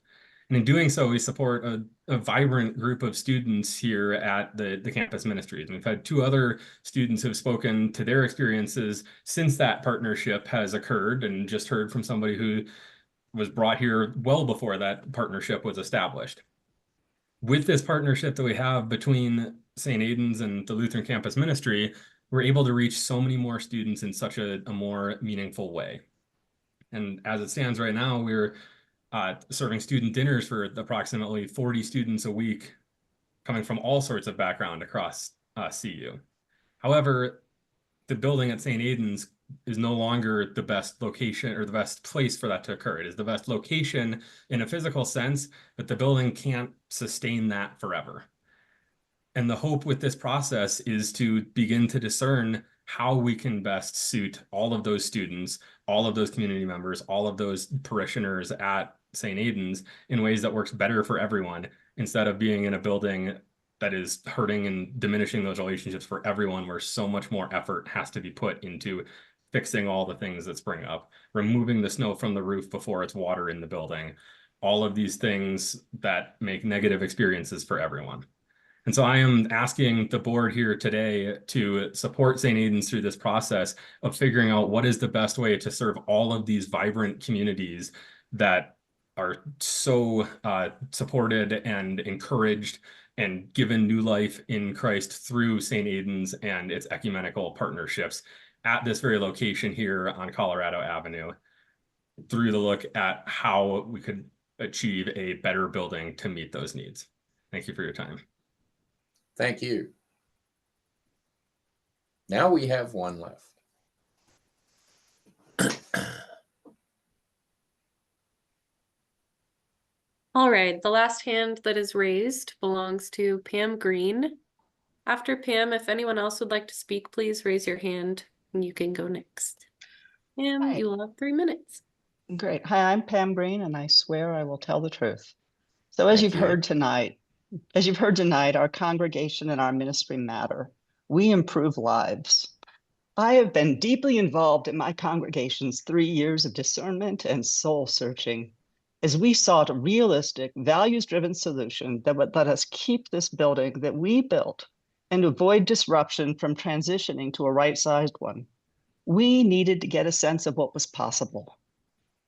And in doing so, we support a vibrant group of students here at the campus ministries. And we've had 2 other students who have spoken to their experiences since that partnership has occurred, and just heard from somebody who was brought here well before that partnership was established. With this partnership that we have between St. Aidan's and the Lutheran Campus Ministry, we're able to reach so many more students in such a more meaningful way. And as it stands right now, we're serving student dinners for approximately 40 students a week, coming from all sorts of background across CU. However, the building at St. Aidan's is no longer the best location or the best place for that to occur. It is the best location in a physical sense, but the building can't sustain that forever. And the hope with this process is to begin to discern how we can best suit all of those students, all of those community members, all of those parishioners at St. Aidan's in ways that works better for everyone, instead of being in a building that is hurting and diminishing those relationships for everyone, where so much more effort has to be put into fixing all the things that spring up, removing the snow from the roof before it's water in the building, all of these things that make negative experiences for everyone. And so I am asking the board here today to support St. Aidan's through this process of figuring out what is the best way to serve all of these vibrant communities that are so supported and encouraged and given new life in Christ through St. Aidan's and its ecumenical partnerships at this very location here on Colorado Avenue, through the look at how we could achieve a better building to meet those needs. Thank you for your time. Thank you. Now we have one left. All right, the last hand that is raised belongs to Pam Green. After Pam, if anyone else would like to speak, please raise your hand and you can go next. And you will have 3 minutes. Great. Hi, I'm Pam Green, and I swear I will tell the truth. So as you've heard tonight, our congregation and our ministry matter. We improve lives. I have been deeply involved in my congregation's 3 years of discernment and soul searching as we sought a realistic, values-driven solution that would let us keep this building that we built and avoid disruption from transitioning to a right-sized one. We needed to get a sense of what was possible.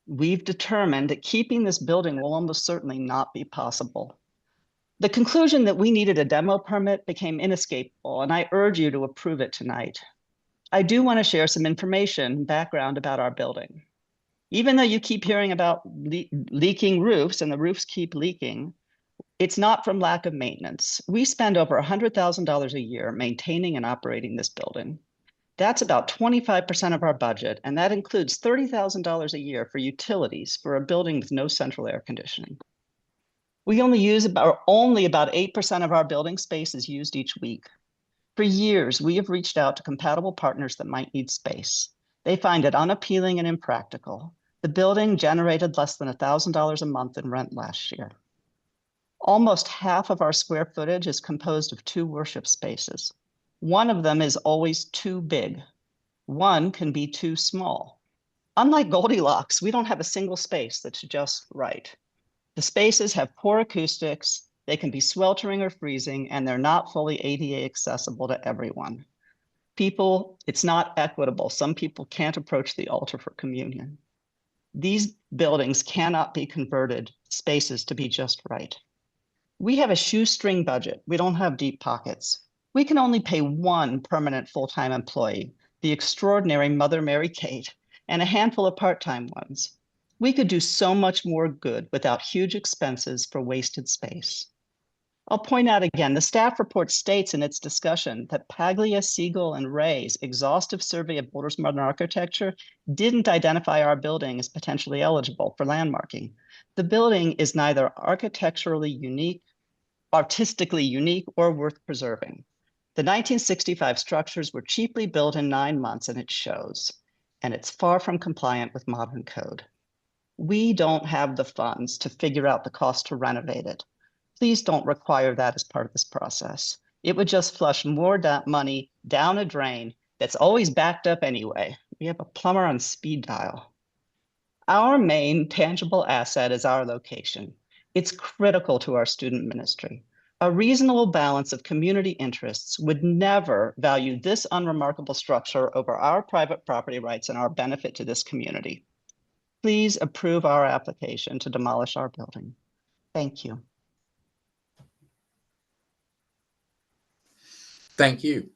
We've determined that keeping this building will almost certainly not be possible. The conclusion that we needed a demo permit became inescapable, and I urge you to approve it tonight. I do want to share some information, background about our building. Even though you keep hearing about leaking roofs and the roofs keep leaking, it's not from lack of maintenance. We spend over $100,000 a year maintaining and operating this building. That's about 25% of our budget, and that includes $30,000 a year for utilities for a building with no central air conditioning. We only about 8% of our building space is used each week. For years, we have reached out to compatible partners that might need space. They find it unappealing and impractical. The building generated less than $1,000 a month in rent last year. Almost half of our square footage is composed of 2 worship spaces. One of them is always too big. One can be too small. Unlike Goldilocks, we don't have a single space that's just right. The spaces have poor acoustics, they can be sweltering or freezing, and they're not fully ADA accessible to everyone. It's not equitable. Some people can't approach the altar for communion. These buildings cannot be converted spaces to be just right. We have a shoestring budget. We don't have deep pockets. We can only pay 1 permanent full-time employee, the extraordinary Mother Mary Kate, and a handful of part-time ones. We could do so much more good without huge expenses for wasted space. I'll point out again, the staff report states in its discussion that Paglia, Siegel, and Ray's exhaustive survey of Boulder's modern architecture didn't identify our building as potentially eligible for landmarking. The building is neither architecturally unique, artistically unique, or worth preserving. The 1965 structures were cheaply built in 9 months, and it shows, and it's far from compliant with modern code. We don't have the funds to figure out the cost to renovate it. Please don't require that as part of this process. It would just flush more money down a drain that's always backed up anyway. We have a plumber on speed dial. Our main tangible asset is our location. It's critical to our student ministry. A reasonable balance of community interests would never value this unremarkable structure over our private property rights and our benefit to this community. Please approve our application to demolish our building. Thank you. Thank you.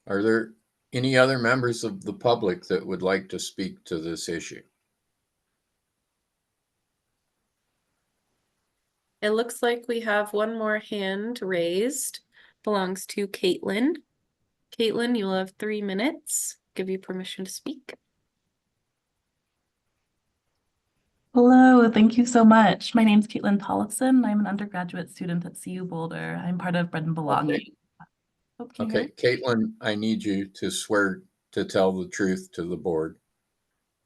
Are there any other members of the public that would like to speak to this issue? It looks like we have one more hand raised. Belongs to Caitlin. Caitlin, you'll have 3 minutes. Give you permission to speak. Hello, thank you so much. My name is Caitlin Tollefson. I'm an undergraduate student at CU Boulder. I'm part of Bread and Belonging. Okay, Caitlin, I need you to swear to tell the truth to the board.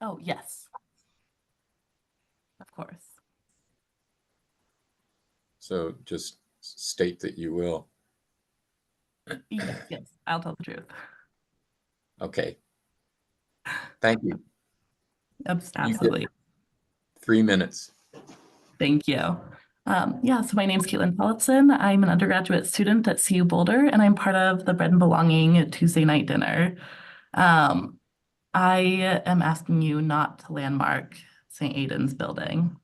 Oh, yes. Of course. So just state that you will. Yes, I'll tell the truth. Okay. Thank you. Absolutely. 3 minutes. Thank you. So my name's Caitlin Tollefson. I'm an undergraduate student at CU Boulder, and I'm part of the Bread and Belonging Tuesday night dinner. I am asking you not to landmark St. Aidan's building.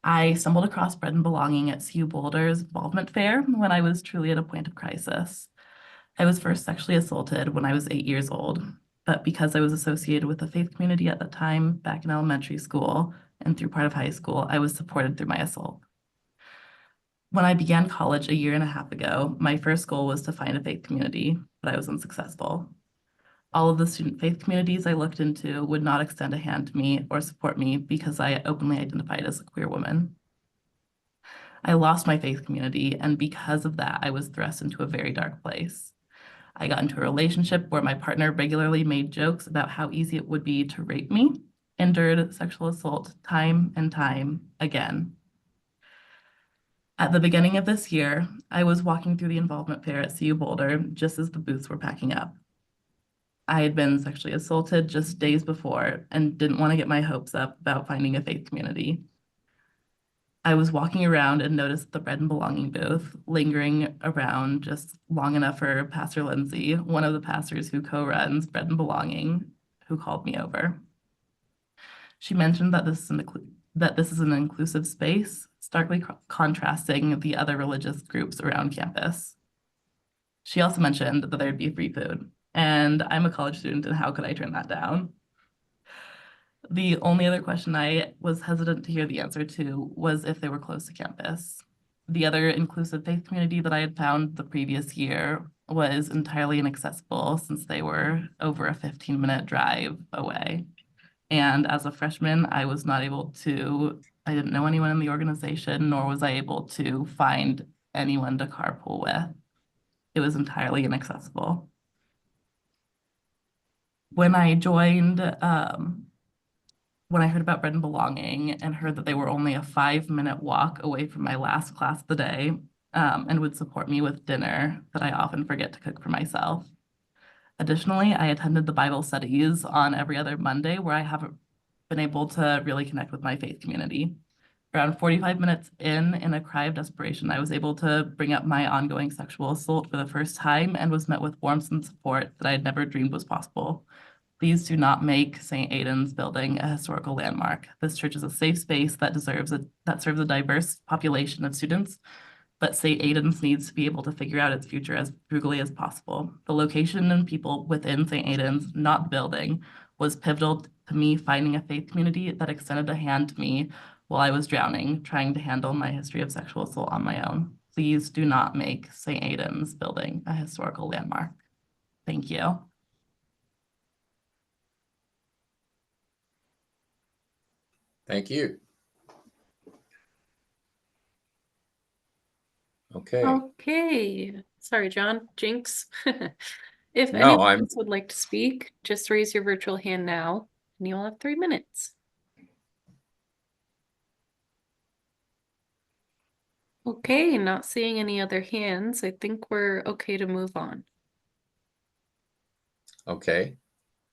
I stumbled across Bread and Belonging at CU Boulder's involvement fair when I was truly at a point of crisis. I was first sexually assaulted when I was 8 years old, but because I was associated with the faith community at the time back in elementary school and through part of high school, I was supported through my assault. When I began college a 1.5 years ago, my first goal was to find a faith community, but I was unsuccessful. All of the student faith communities I looked into would not extend a hand to me or support me because I openly identified as a queer woman. I lost my faith community, and because of that, I was thrust into a very dark place. I got into a relationship where my partner regularly made jokes about how easy it would be to rape me, endured sexual assault time and time again. At the beginning of this year, I was walking through the involvement fair at CU Boulder just as the booths were packing up. I had been sexually assaulted just days before and didn't want to get my hopes up about finding a faith community. I was walking around and noticed the Bread and Belonging booth, lingering around just long enough for Pastor Lindsay, one of the pastors who co-runs Bread and Belonging, who called me over. She mentioned that this is an that this is an inclusive space, starkly contrasting the other religious groups around campus. She also mentioned that there'd be free food, and I'm a college student, and how could I turn that down? The only other question I was hesitant to hear the answer to was if they were close to campus. The other inclusive faith community that I had found the previous year was entirely inaccessible since they were over a 15-minute drive away. And as a freshman, I didn't know anyone in the organization, nor was I able to find anyone to carpool with. It was entirely inaccessible. When I joined, when I heard about Bread and Belonging and heard that they were only a 5-minute walk away from my last class of the day, and would support me with dinner that I often forget to cook for myself. Additionally, I attended the Bible studies on every other Monday where I haven't been able to really connect with my faith community. Around 45 minutes in a cry of desperation, I was able to bring up my ongoing sexual assault for the first time and was met with warmth and support that I had never dreamed was possible. Please do not make St. Aidan's building a historical landmark. This church is a safe space that serves a diverse population of students, but St. Aidan's needs to be able to figure out its future as frugally as possible. The location and people within St. Aidan's, not the building, was pivotal to me finding a faith community that extended a hand to me while I was drowning, trying to handle my history of sexual assault on my own. Please do not make St. Aidan's building a historical landmark. Thank you. Thank you. Okay. Okay, sorry, John, Jinx. If No, anyone else would like to speak, just raise your virtual hand now, and you'll have 3 minutes. Okay, not seeing any other hands. I think we're okay to move on. Okay.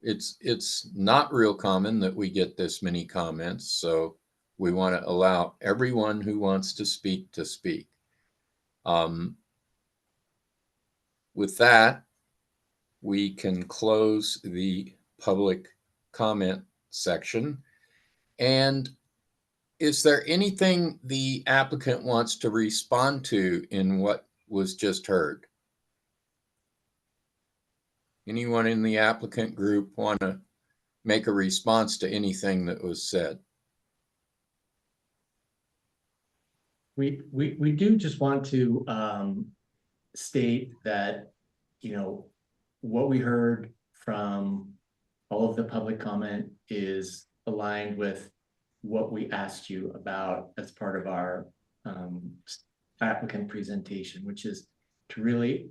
It's not real common that we get this many comments, so we want to allow everyone who wants to speak to speak. With that, we can close the public comment section. And is there anything the applicant wants to respond to in what was just heard? Anyone in the applicant group want to make a response to anything that was said? We do just want to state that, you know, what we heard from all of the public comment is aligned with what we asked you about as part of our applicant presentation, which is to really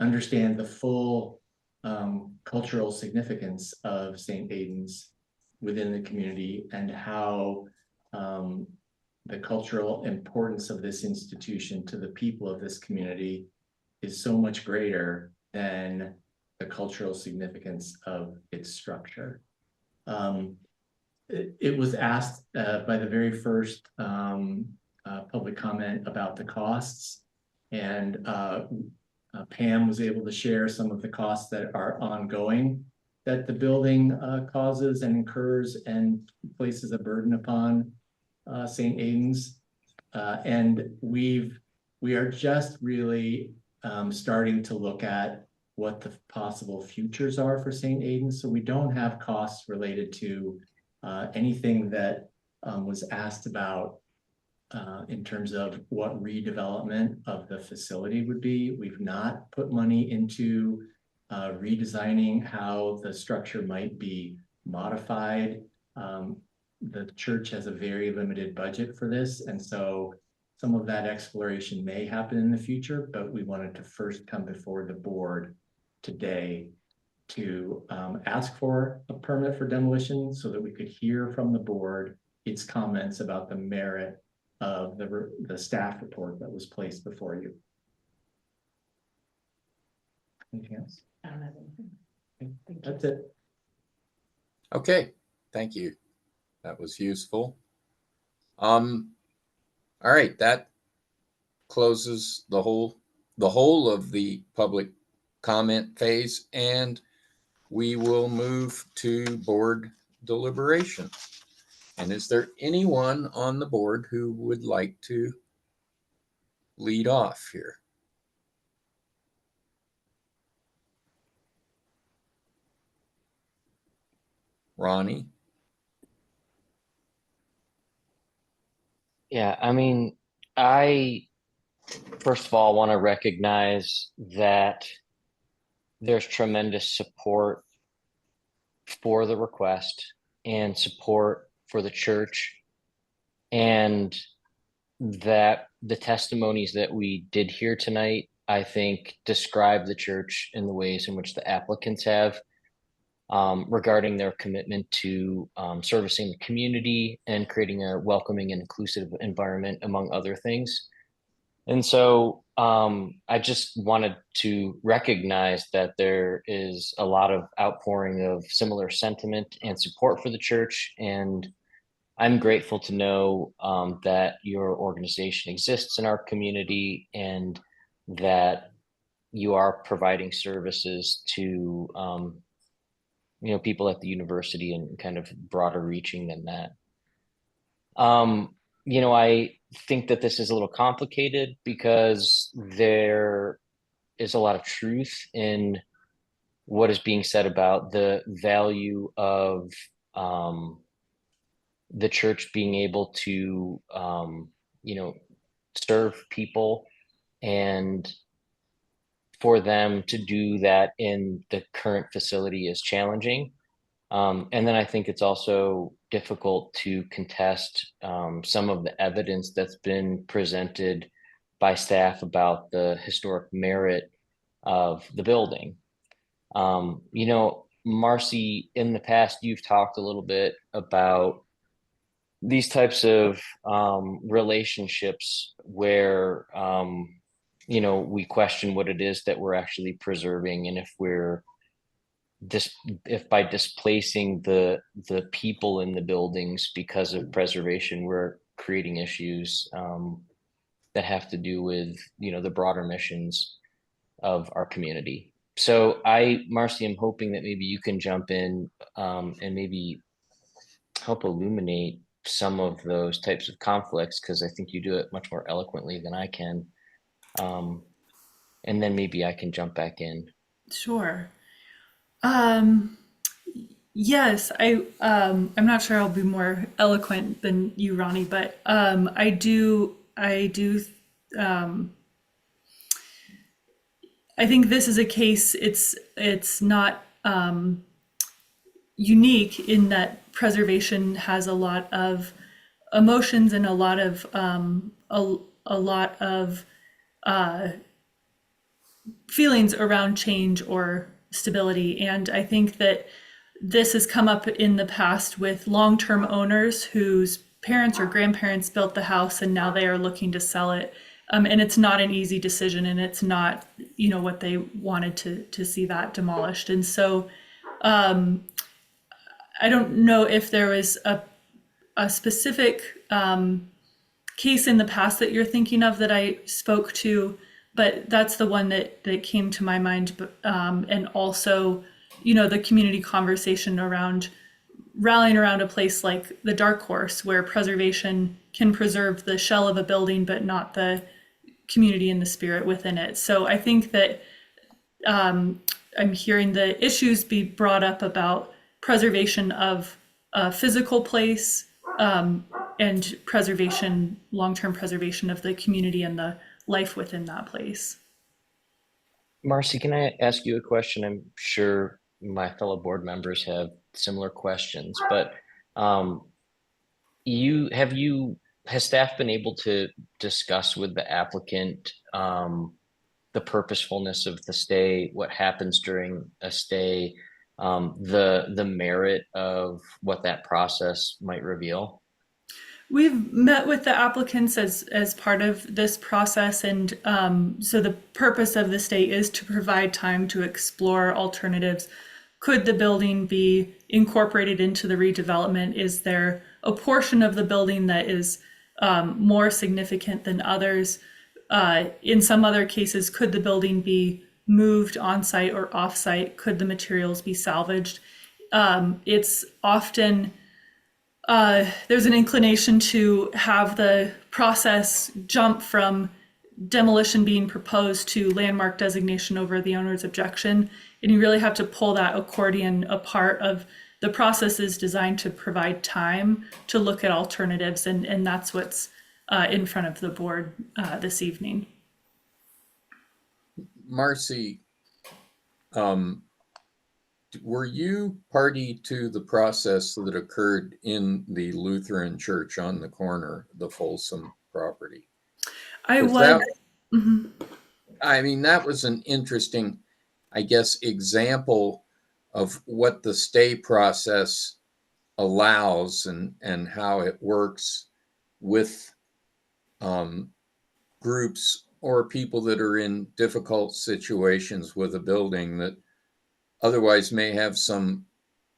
understand the full cultural significance of St. Aidan's within the community and how the cultural importance of this institution to the people of this community is so much greater than the cultural significance of its structure. It was asked by the very first public comment about the costs, and Pam was able to share some of the costs that are ongoing that the building causes and incurs and places a burden upon St. Aidan's. And we are just really starting to look at what the possible futures are for St. Aidan's. So we don't have costs related to anything that was asked about in terms of what redevelopment of the facility would be. We've not put money into redesigning how the structure might be modified. The church has a very limited budget for this, and so some of that exploration may happen in the future, but we wanted to first come before the board today to ask for a permit for demolition so that we could hear from the board its comments about the merit of the staff report that was placed before you. Anything else? I don't have anything. Okay, that's it. Okay, thank you. That was useful. All right, that closes the whole of the public comment phase, and we will move to board deliberation. And is there anyone on the board who would like to lead off here? Ronnie? Yeah, I mean, I first of all want to recognize that there's tremendous support for the request and support for the church, and that the testimonies that we did hear tonight, I think, describe the church in the ways in which the applicants have, regarding their commitment to servicing the community and creating a welcoming and inclusive environment, among other things. And so I just wanted to recognize that there is a lot of outpouring of similar sentiment and support for the church. And I'm grateful to know that your organization exists in our community and that you are providing services to people at the university and kind of broader reaching than that. I think that this is a little complicated because there is a lot of truth in what is being said about the value of the church being able to, serve people, and for them to do that in the current facility is challenging. And then I think it's also difficult to contest some of the evidence that's been presented by staff about the historic merit of the building. Marcy, in the past, you've talked a little bit about these types of relationships where, we question what it is that we're actually preserving, and if by displacing the people in the buildings because of preservation, we're creating issues that have to do with the broader missions of our community. So Marcy, I'm hoping that maybe you can jump in and maybe help illuminate some of those types of conflicts, because I think you do it much more eloquently than I can. And then maybe I can jump back in. Sure. Yes, I'm not sure I'll be more eloquent than you, Ronnie, but I do I think this is a case, it's not unique in that preservation has a lot of emotions and a lot of feelings around change or stability. And I think that this has come up in the past with long-term owners whose parents or grandparents built the house and now they are looking to sell it. And it's not an easy decision, and it's not, what they wanted to see that demolished. And so I don't know if there was a specific case in the past that you're thinking of that I spoke to, but that's the one that came to my mind. And also, the community conversation around rallying around a place like the Dark Horse, where preservation can preserve the shell of a building, but not the community and the spirit within it. So I think that I'm hearing the issues be brought up about preservation of a physical place and long-term preservation of the community and the life within that place. Marcy, can I ask you a question? I'm sure my fellow board members have similar questions, but has staff been able to discuss with the applicant the purposefulness of the stay, what happens during a stay, the merit of what that process might reveal? We've met with the applicants as part of this process, and so the purpose of the stay is to provide time to explore alternatives. Could the building be incorporated into the redevelopment? Is there a portion of the building that is more significant than others? In some other cases, could the building be moved on-site or off-site? Could the materials be salvaged? It's often there's an inclination to have the process jump from demolition being proposed to landmark designation over the owner's objection. And you really have to pull that accordion apart of the process is designed to provide time to look at alternatives. And that's what's in front of the board this evening. Marcy, were you party to the process that occurred in the Lutheran church on the corner, the Folsom property? I was. I mean, that was an interesting, I guess, example of what the stay process allows and how it works with groups or people that are in difficult situations with a building that otherwise may have some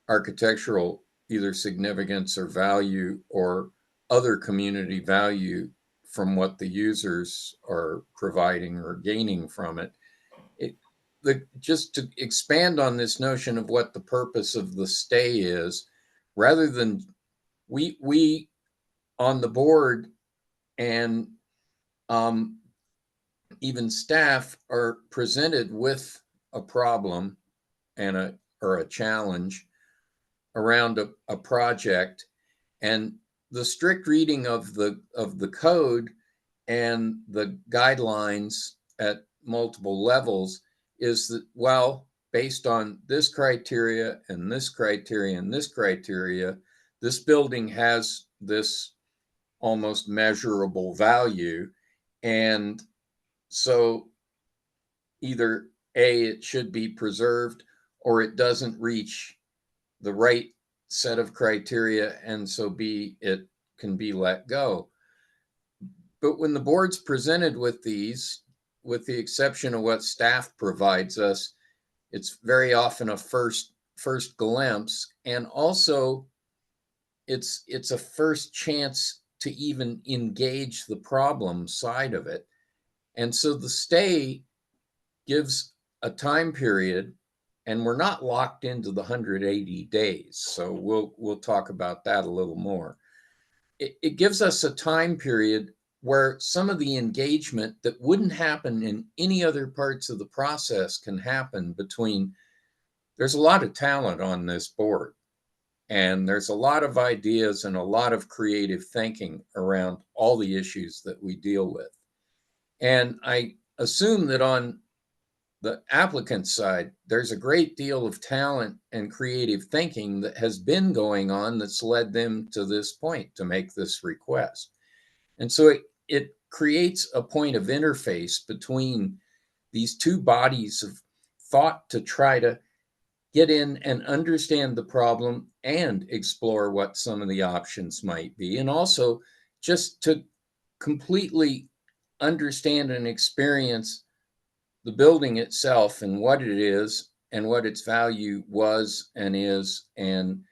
architectural either significance or value or other community value from what the users are providing or gaining from it. Just to expand on this notion of what the purpose of the stay is, rather than we on the board and even staff are presented with a problem and a challenge around a project, and the strict reading of the code and the guidelines at multiple levels is that, well, based on this criteria and this criteria and this criteria, this building has this almost measurable value. And so either A, it should be preserved, or it doesn't reach the right set of criteria, and so B, it can be let go. But when the board's presented with these, with the exception of what staff provides us, it's very often a first glimpse, and also it's a first chance to even engage the problem side of it. And so the stay gives a time period, and we're not locked into the 180 days. So we'll talk about that a little more. It gives us a time period where some of the engagement that wouldn't happen in any other parts of the process can happen between. There's a lot of talent on this board, and there's a lot of ideas and a lot of creative thinking around all the issues that we deal with. And I assume that on the applicant side, there's a great deal of talent and creative thinking that has been going on that's led them to this point to make this request. And so it creates a point of interface between these two bodies of thought to try to get in and understand the problem and explore what some of the options might be. And also just to completely understand and experience the building itself and what it is and what its value was and is, and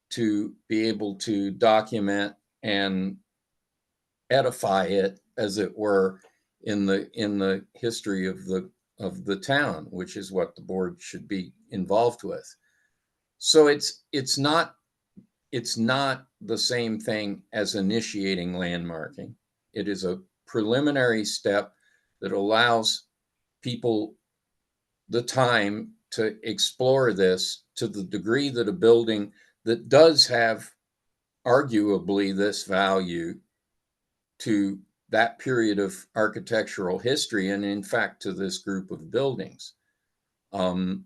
to be able to document and edify it, as it were, in the history of the town, which is what the board should be involved with. So it's not the same thing as initiating landmarking. It is a preliminary step that allows people the time to explore this to the degree that a building that does have arguably this value to that period of architectural history, and in fact to this group of buildings. And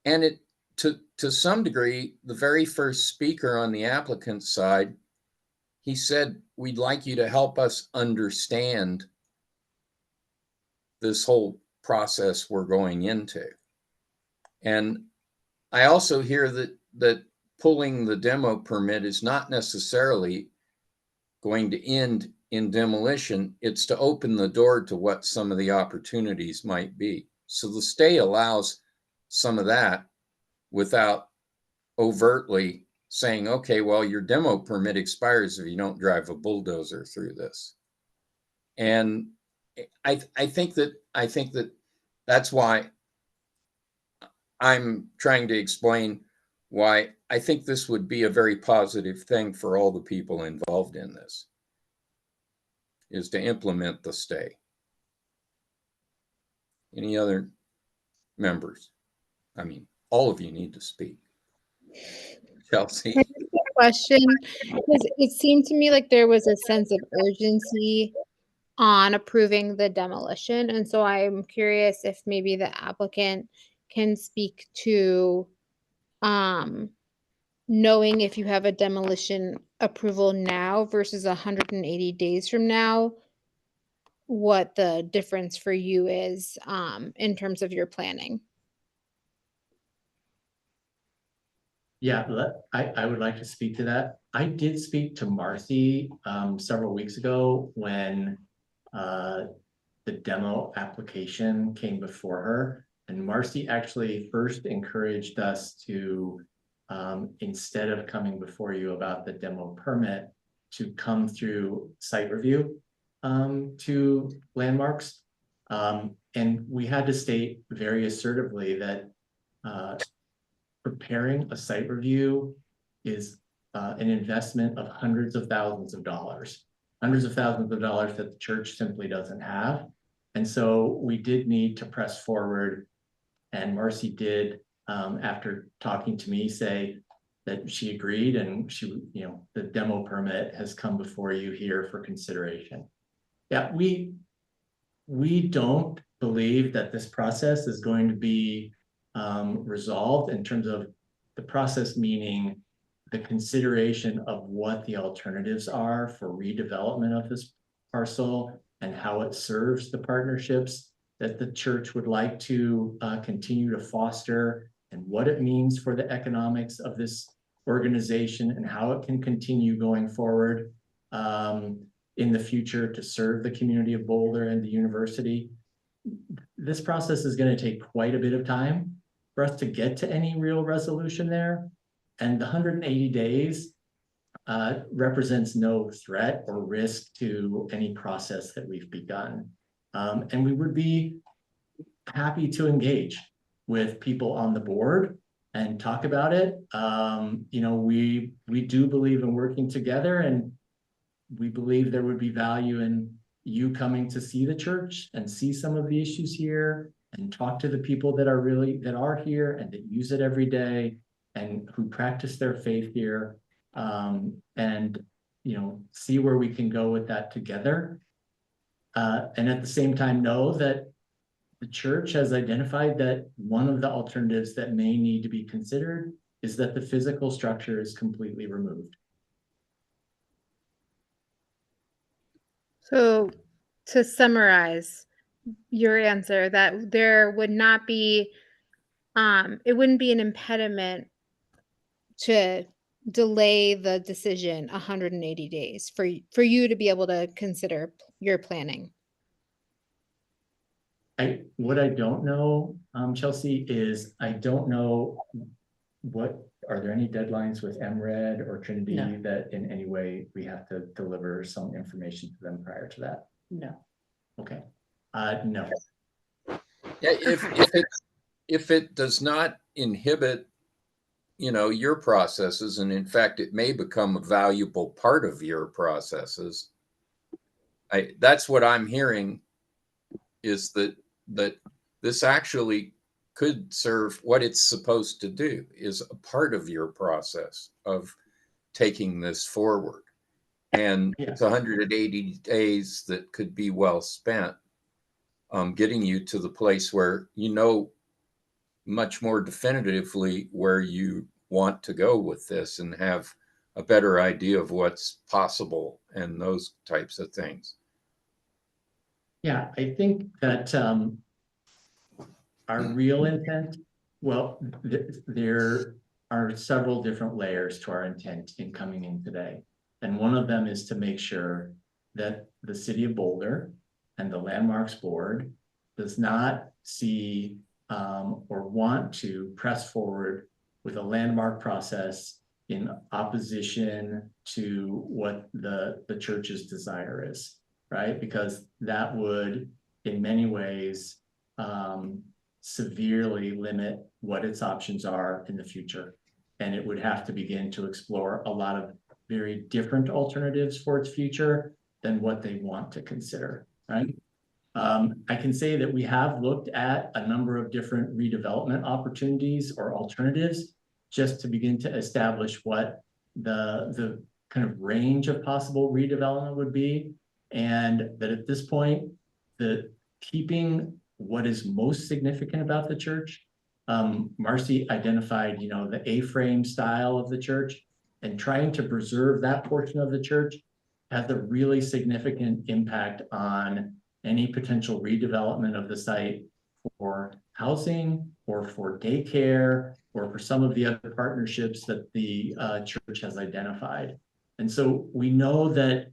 it to some degree, the very first speaker on the applicant's side, he said, we'd like you to help us understand this whole process we're going into. And I also hear that pulling the demo permit is not necessarily going to end in demolition. It's to open the door to what some of the opportunities might be. So the stay allows some of that without overtly saying, okay, well, your demo permit expires if you don't drive a bulldozer through this. And I think that that's why I'm trying to explain why I think this would be a very positive thing for all the people involved in this, is to implement the stay. Any other members? I mean, all of you need to speak. Chelsea. Question, because it seemed to me like there was a sense of urgency on approving the demolition. And so I'm curious if maybe the applicant can speak to knowing if you have a demolition approval now versus 180 days from now, what the difference for you is in terms of your planning. Yeah, I would like to speak to that. I did speak to Marcy several weeks ago when the demo application came before her. And Marcy actually first encouraged us to, instead of coming before you about the demo permit, to come through site review to Landmarks. And we had to state very assertively that preparing a site review is an investment of hundreds of thousands of dollars that the church simply doesn't have. And so we did need to press forward, and Marcy did, after talking to me, say that she agreed, and the demo permit has come before you here for consideration. Yeah, we don't believe that this process is going to be resolved in terms of the process, meaning the consideration of what the alternatives are for redevelopment of this parcel and how it serves the partnerships that the church would like to continue to foster, and what it means for the economics of this organization and how it can continue going forward in the future to serve the community of Boulder and the university. This process is going to take quite a bit of time for us to get to any real resolution there. And the 180 days represents no threat or risk to any process that we've begun. And we would be happy to engage with people on the board and talk about it. We do believe in working together, and we believe there would be value in you coming to see the church and see some of the issues here and talk to the people that are here and that use it every day and who practice their faith here, and see where we can go with that together. And at the same time, know that the church has identified that one of the alternatives that may need to be considered is that the physical structure is completely removed. So to summarize your answer, that there would not be, it wouldn't be an impediment to delay the decision 180 days for you to be able to consider your planning. What I don't know, Chelsea, is I don't know are there any deadlines with MRED or Trinity that in any way we have to deliver some information to them prior to that? No. Okay. No. Yeah, if it does not inhibit, your processes, and in fact, it may become a valuable part of your processes. That's what I'm hearing, is that this actually could serve what it's supposed to do, is a part of your process of taking this forward. And it's 180 days that could be well spent getting you to the place where much more definitively where you want to go with this and have a better idea of what's possible and those types of things. Yeah, I think that our real intent, there are several different layers to our intent in coming in today. And one of them is to make sure that the city of Boulder and the Landmarks Board does not see or want to press forward with a landmark process in opposition to what the church's desire is, right? Because that would, in many ways, severely limit what its options are in the future. and it would have to begin to explore a lot of very different alternatives for its future than what they want to consider, right? I can say that we have looked at a number of different redevelopment opportunities or alternatives just to begin to establish what the kind of range of possible redevelopment would be. And that at this point, keeping what is most significant about the church, Marcy identified, the A-frame style of the church, and trying to preserve that portion of the church has a really significant impact on any potential redevelopment of the site for housing or for daycare or for some of the other partnerships that the church has identified. And so we know that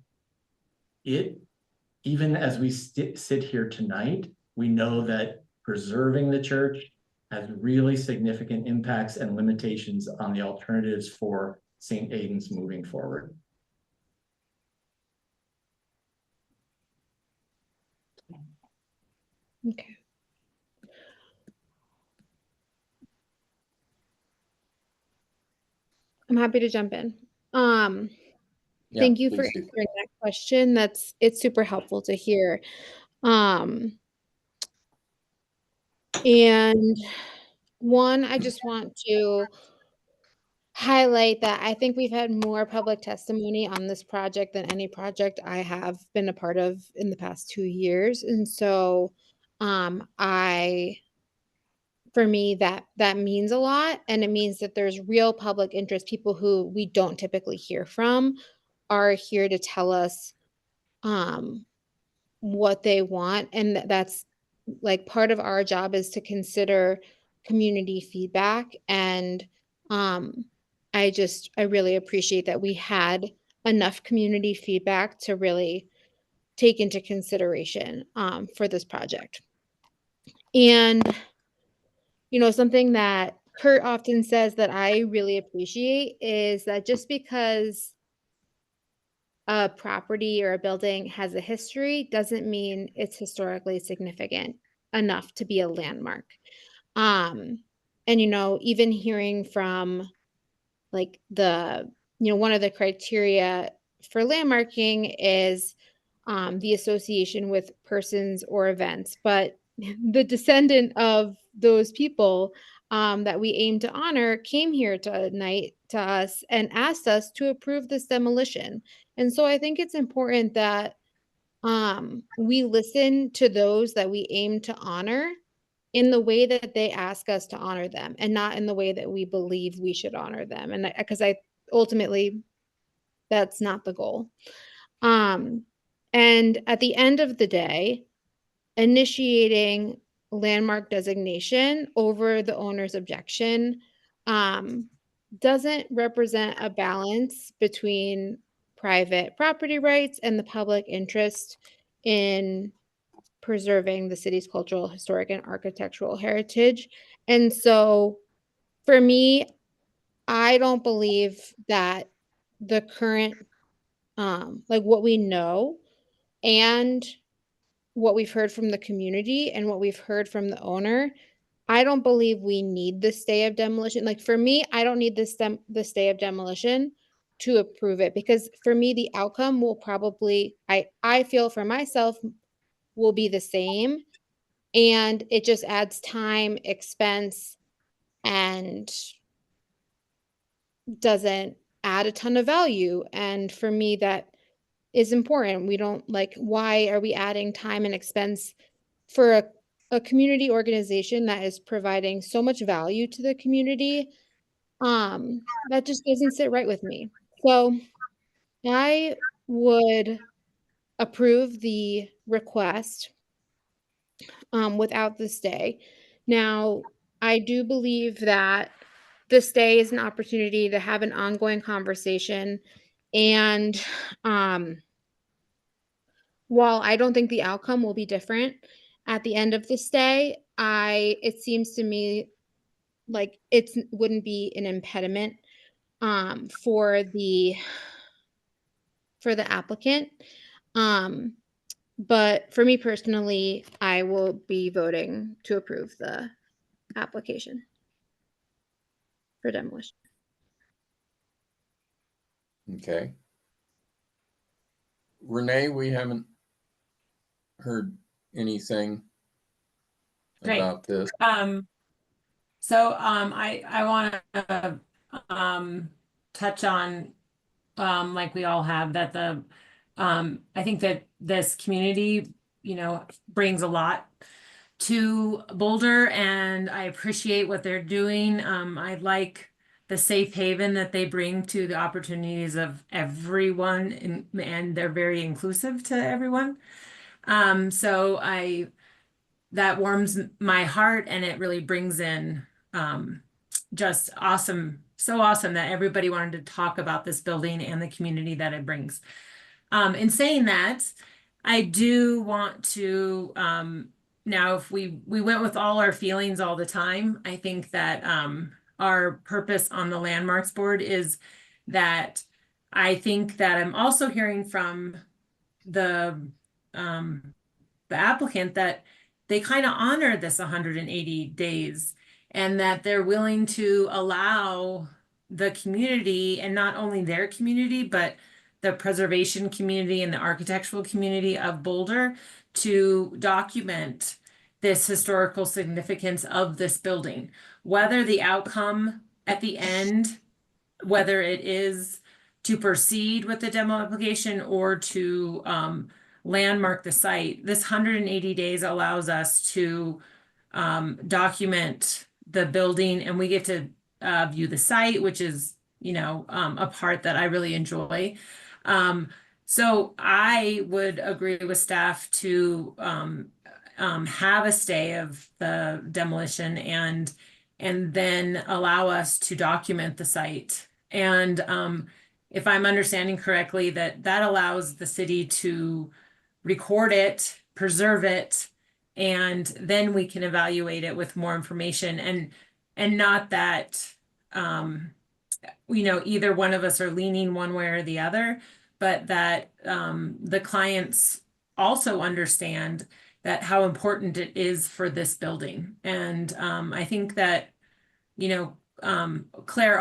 even as we sit here tonight, we know that preserving the church has really significant impacts and limitations on the alternatives for St. Aidan's moving forward. Okay. I'm happy to jump in. Yeah, Thank you for please do. answering that question. It's super helpful to hear. And one, I just want to highlight that I think we've had more public testimony on this project than any project I have been a part of in the past 2 years. And so for me, that means a lot, and it means that there's real public interest. People who we don't typically hear from are here to tell us what they want, and that's like part of our job is to consider community feedback. And I really appreciate that we had enough community feedback to really take into consideration for this project. And something that Kurt often says that I really appreciate is that just because a property or a building has a history doesn't mean it's historically significant enough to be a landmark. And even hearing from like one of the criteria for landmarking is the association with persons or events, but the descendant of those people that we aim to honor came here tonight to us and asked us to approve this demolition. And so I think it's important that we listen to those that we aim to honor in the way that they ask us to honor them, and not in the way that we believe we should honor them. And because ultimately that's not the goal. And at the end of the day, initiating landmark designation over the owner's objection doesn't represent a balance between private property rights and the public interest in preserving the city's cultural, historic, and architectural heritage. And so for me, I don't believe that the current, what we know and what we've heard from the community and what we've heard from the owner, I don't believe we need the stay of demolition. Like for me, I don't need the stay of demolition to approve it, because for me, the outcome will probably, I feel for myself, will be the same. And it just adds time, expense, and doesn't add a ton of value. And for me, that is important. We don't why are we adding time and expense for a community organization that is providing so much value to the community? That just doesn't sit right with me. So I would approve the request without the stay. Now, I do believe that the stay is an opportunity to have an ongoing conversation. And while I don't think the outcome will be different at the end of the stay, it seems to me like it wouldn't be an impediment for the applicant. But for me personally, I will be voting to approve the application for demolition. Okay. Renee, we haven't heard anything Great. about this. I want to touch on like we all have that I think that this community, brings a lot to Boulder, and I appreciate what they're doing. I like the safe haven that they bring to the opportunities of everyone, and they're very inclusive to everyone. That warms my heart, and it really brings in just awesome, so awesome that everybody wanted to talk about this building and the community that it brings. In saying that, I do want to now, if we went with all our feelings all the time, I think that our purpose on the Landmarks Board is that I think that I'm also hearing from the applicant that they kind of honor this 180 days, and that they're willing to allow the community, and not only their community, but the preservation community and the architectural community of Boulder, to document this historical significance of this building. Whether the outcome at the end, whether it is to proceed with the demo application or to landmark the site, this 180 days allows us to document the building, and we get to view the site, which is, a part that I really enjoy. So I would agree with staff to have a stay of the demolition and then allow us to document the site. And if I'm understanding correctly, that allows the city to record it, preserve it, and then we can evaluate it with more information, and not that either one of us are leaning one way or the other, but that the clients also understand that how important it is for this building. And I think that, Claire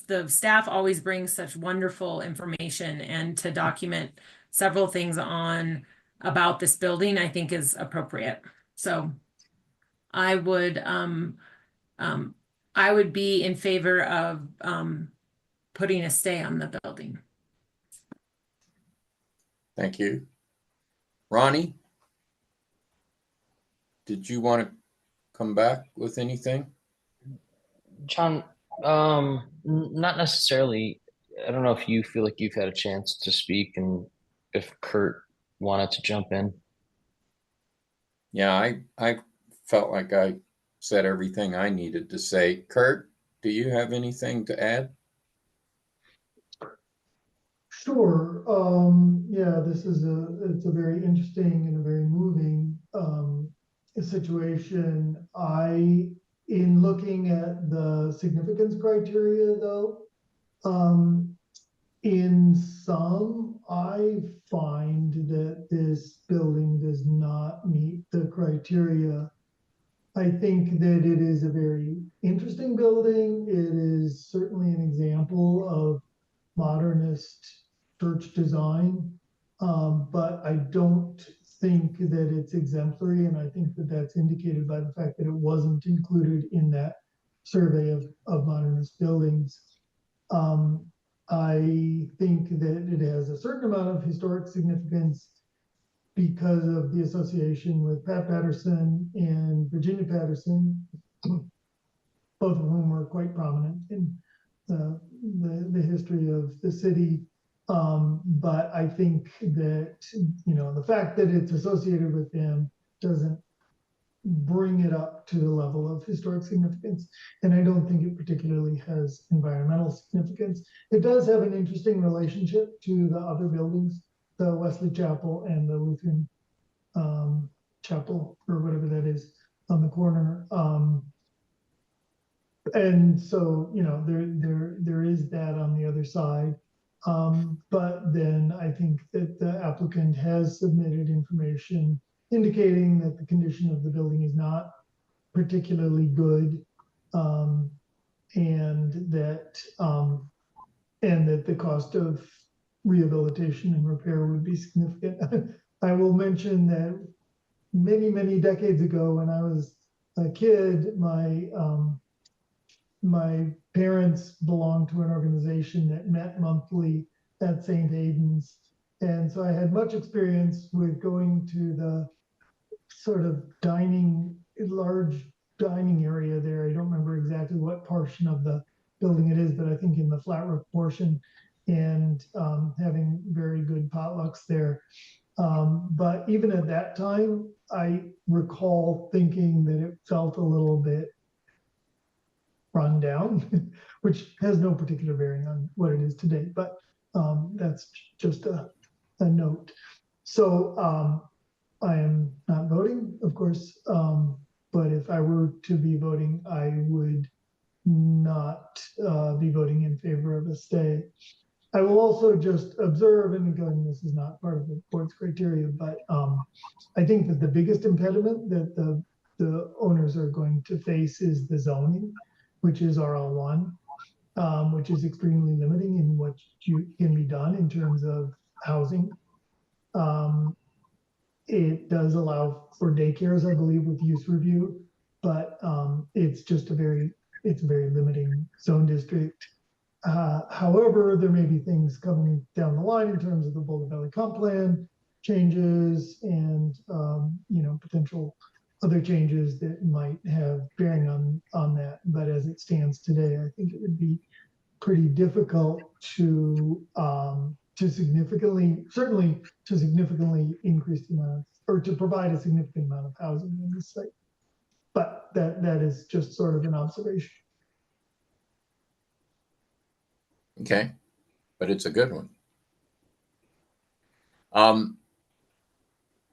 the staff always brings such wonderful information, and to document several things about this building, I think is appropriate. So I would be in favor of putting a stay on the building. Thank you. Ronnie, did you want to come back with anything? John, not necessarily. I don't know if you feel like you've had a chance to speak, and if Kurt wanted to jump in. Yeah, I felt like I said everything I needed to say. Kurt, do you have anything to add? Sure. Yeah, it's a very interesting and a very moving situation. In looking at the significance criteria though, in some, I find that this building does not meet the criteria. I think that it is a very interesting building. It is certainly an example of modernist church design, but I don't think that it's exemplary, and I think that that's indicated by the fact that it wasn't included in that survey of modernist buildings. I think that it has a certain amount of historic significance because of the association with Pat Patterson and Virginia Patterson, both of whom were quite prominent in the history of the city. But I think that, the fact that it's associated with them doesn't bring it up to the level of historic significance. And I don't think it particularly has environmental significance. It does have an interesting relationship to the other buildings, the Wesley Chapel and the Lutheran Chapel, or whatever that is on the corner. And so, there is that on the other side. But then I think that the applicant has submitted information indicating that the condition of the building is not particularly good, and that and that the cost of rehabilitation and repair would be significant. I will mention that many, many decades ago, when I was a kid, my parents belonged to an organization that met monthly at St. Aidan's. And so I had much experience with going to the sort of large dining area there. I don't remember exactly what portion of the building it is, but I think in the flat roof portion, and having very good potlucks there. But even at that time, I recall thinking that it felt a little bit run down, which has no particular bearing on what it is today, but that's just a note. So I am not voting, of course, but if I were to be voting, I would not be voting in favor of a stay. I will also just observe, and again, this is not part of the board's criteria, but I think that the biggest impediment that the owners are going to face is the zoning, which is RL1, which is extremely limiting in what can be done in terms of housing. It does allow for daycares, I believe, with use review, but it's just a very limiting zone district. However, there may be things coming down the line in terms of the Boulder Valley Comp Plan changes and potential other changes that might have bearing on that. But as it stands today, I think it would be pretty difficult to significantly increase the amount or to provide a significant amount of housing in this site. But that is just sort of an observation. Okay, but it's a good one.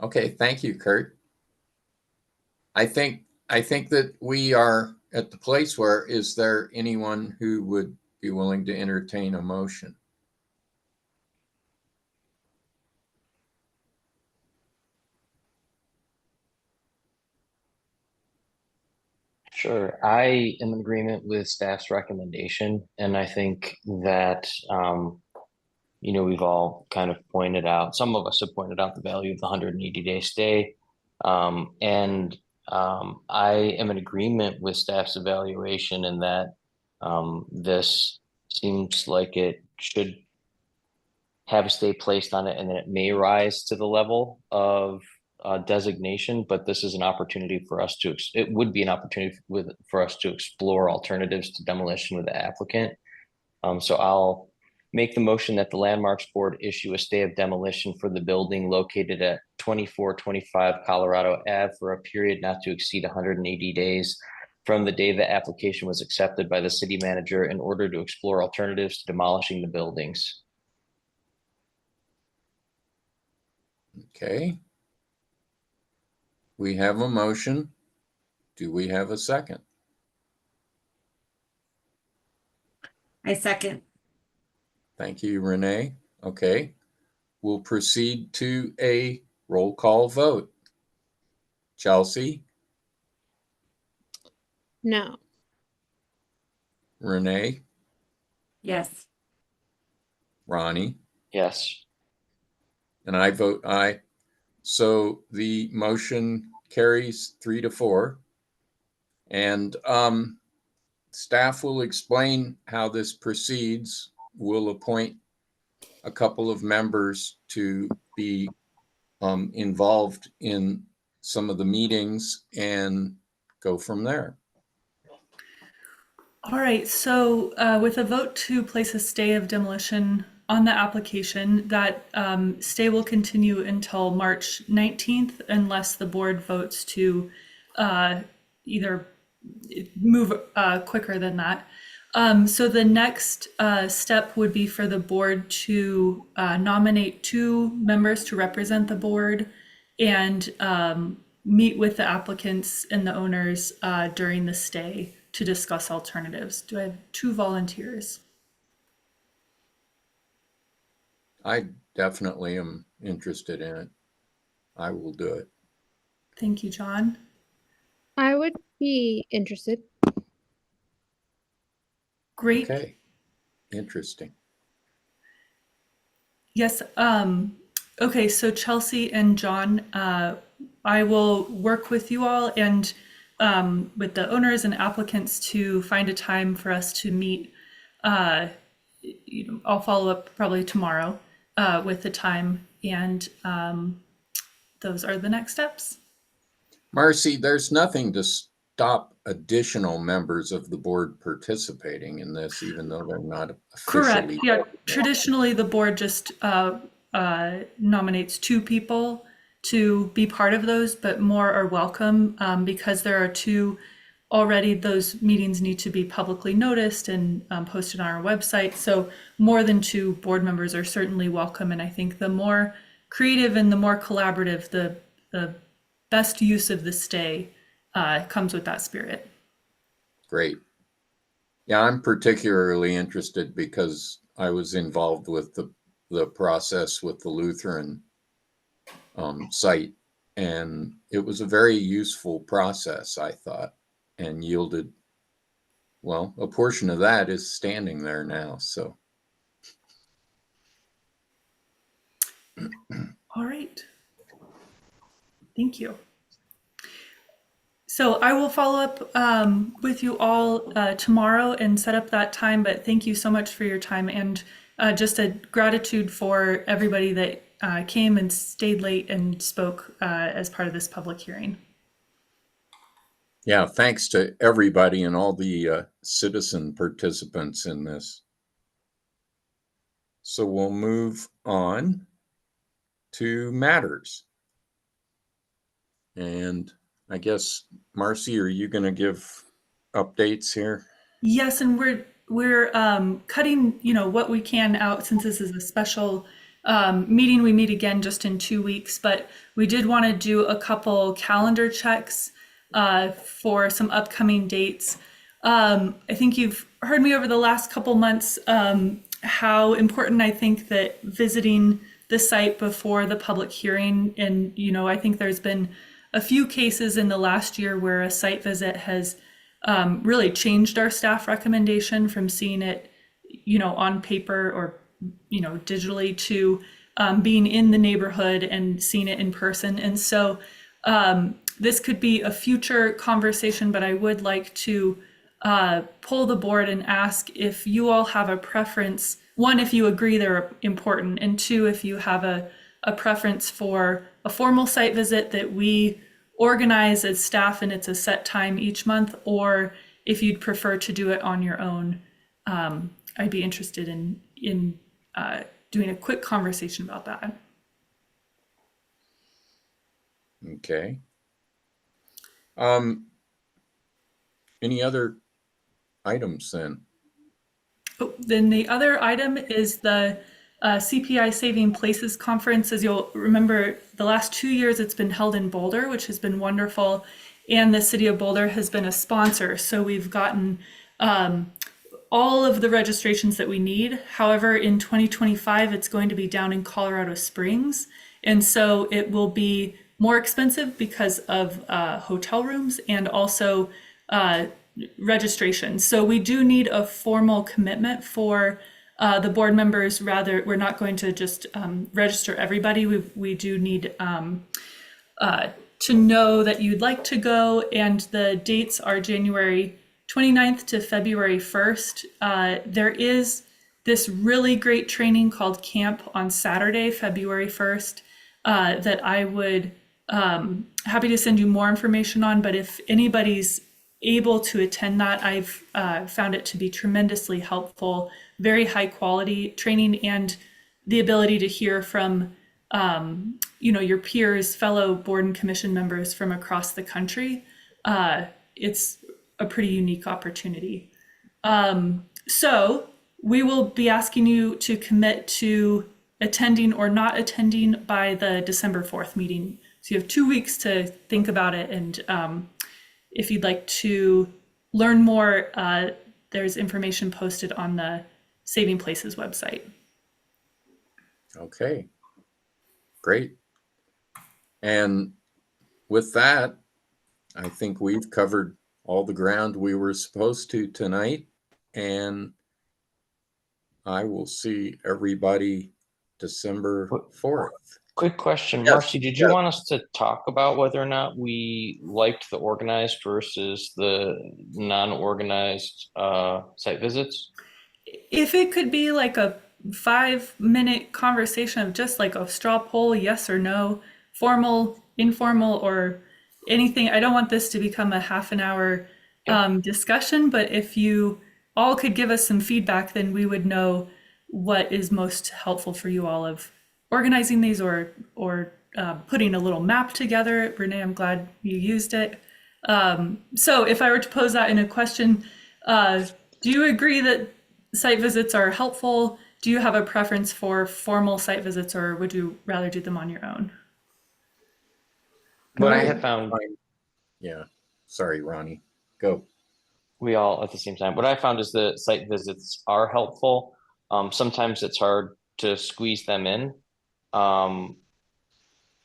Okay, thank you, Kurt. I think that we are at the place where, is there anyone who would be willing to entertain a motion? Sure. I am in agreement with staff's recommendation, and I think that, we've all kind of pointed out, some of us have pointed out the value of the 180-day stay. And I am in agreement with staff's evaluation in that this seems like it should have a stay placed on it, and then it may rise to the level of designation, but this is an opportunity for us to, it would be an opportunity for us to explore alternatives to demolition with the applicant. So I'll make the motion that the Landmarks Board issue a stay of demolition for the building located at 2425 Colorado Ave for a period not to exceed 180 days from the day the application was accepted by the city manager in order to explore alternatives to demolishing the buildings. Okay. We have a motion. Do we have a second? I second. Thank you, Renee. Okay. We'll proceed to a roll call vote. Chelsea? No. Renee? Yes. Ronnie? Yes. And I vote aye. So the motion carries 3-4. And staff will explain how this proceeds. We'll appoint a couple of members to be involved in some of the meetings and go from there. All right, so with a vote to place a stay of demolition on the application, that stay will continue until March 19th unless the board votes to either move quicker than that. So the next step would be for the board to nominate 2 members to represent the board and meet with the applicants and the owners during the stay to discuss alternatives. Do I have 2 volunteers? I definitely am interested in it. I will do it. Thank you, John. I would be interested. Great. Okay. Interesting. Yes. Okay. So Chelsea and John, I will work with you all and with the owners and applicants to find a time for us to meet. I'll follow up probably tomorrow with the time, and those are the next steps. Marcy, there's nothing to stop additional members of the board participating in this, even though they're not Correct. officially. Yeah. Traditionally, the board just nominates 2 people to be part of those, but more are welcome because there are 2 already. Those meetings need to be publicly noticed and posted on our website. So more than 2 board members are certainly welcome. And I think the more creative and the more collaborative, the best use of the stay comes with that spirit. Great. Yeah, I'm particularly interested because I was involved with the process with the Lutheran site, and it was a very useful process, I thought, and yielded, well, a portion of that is standing there now. So. All right. Thank you. So I will follow up with you all tomorrow and set up that time, but thank you so much for your time, and just a gratitude for everybody that came and stayed late and spoke as part of this public hearing. Yeah, thanks to everybody and all the citizen participants in this. So we'll move on to matters. And I guess, Marcy, are you going to give updates here? Yes, and we're cutting, what we can out since this is a special meeting. We meet again just in 2 weeks, but we did want to do a couple calendar checks for some upcoming dates. I think you've heard me over the last couple months how important I think that visiting the site before the public hearing, and I think there's been a few cases in the last year where a site visit has really changed our staff recommendation from seeing it, on paper or, digitally to being in the neighborhood and seeing it in person. And so this could be a future conversation, but I would like to poll the board and ask if you all have a preference. 1, if you agree they're important, and 2, if you have a preference for a formal site visit that we organize as staff and it's a set time each month, or if you'd prefer to do it on your own. I'd be interested in doing a quick conversation about that. Okay. Any other items then? Oh, then the other item is the CPI Saving Places Conference. As you'll remember, the last 2 years it's been held in Boulder, which has been wonderful. And the City of Boulder has been a sponsor. So we've gotten all of the registrations that we need. However, in 2025, it's going to be down in Colorado Springs. And so it will be more expensive because of hotel rooms and also registration. So we do need a formal commitment for the board members. Rather, we're not going to just register everybody. We do need to know that you'd like to go, and the dates are January 29th to February 1st. There is this really great training called Camp on Saturday, February 1st, that I would happy to send you more information on, but if anybody's able to attend that, I've found it to be tremendously helpful, very high quality training, and the ability to hear from your peers, fellow board and commission members from across the country. It's a pretty unique opportunity. So we will be asking you to commit to attending or not attending by the December 4th meeting. So you have 2 weeks to think about it. And if you'd like to learn more, there's information posted on the Saving Places website. Okay, great. And with that, I think we've covered all the ground we were supposed to tonight, and I will see everybody December 4th. Quick question, Yes, Marcy, did you yes. want us to talk about whether or not we liked the organized versus the non-organized site visits? If it could be like a 5-minute conversation of just like a straw poll, yes or no, formal, informal, or anything. I don't want this to become a half an hour discussion, but if you all could give us some feedback, then we would know what is most helpful for you all of organizing these or putting a little map together. Renee, I'm glad you used it. So if I were to pose that in a question, do you agree that site visits are helpful? Do you have a preference for formal site visits, or would you rather do them on your own? What I have found, Yeah, sorry, Ronnie, go. we all at the same time, what I found is that site visits are helpful. Sometimes it's hard to squeeze them in.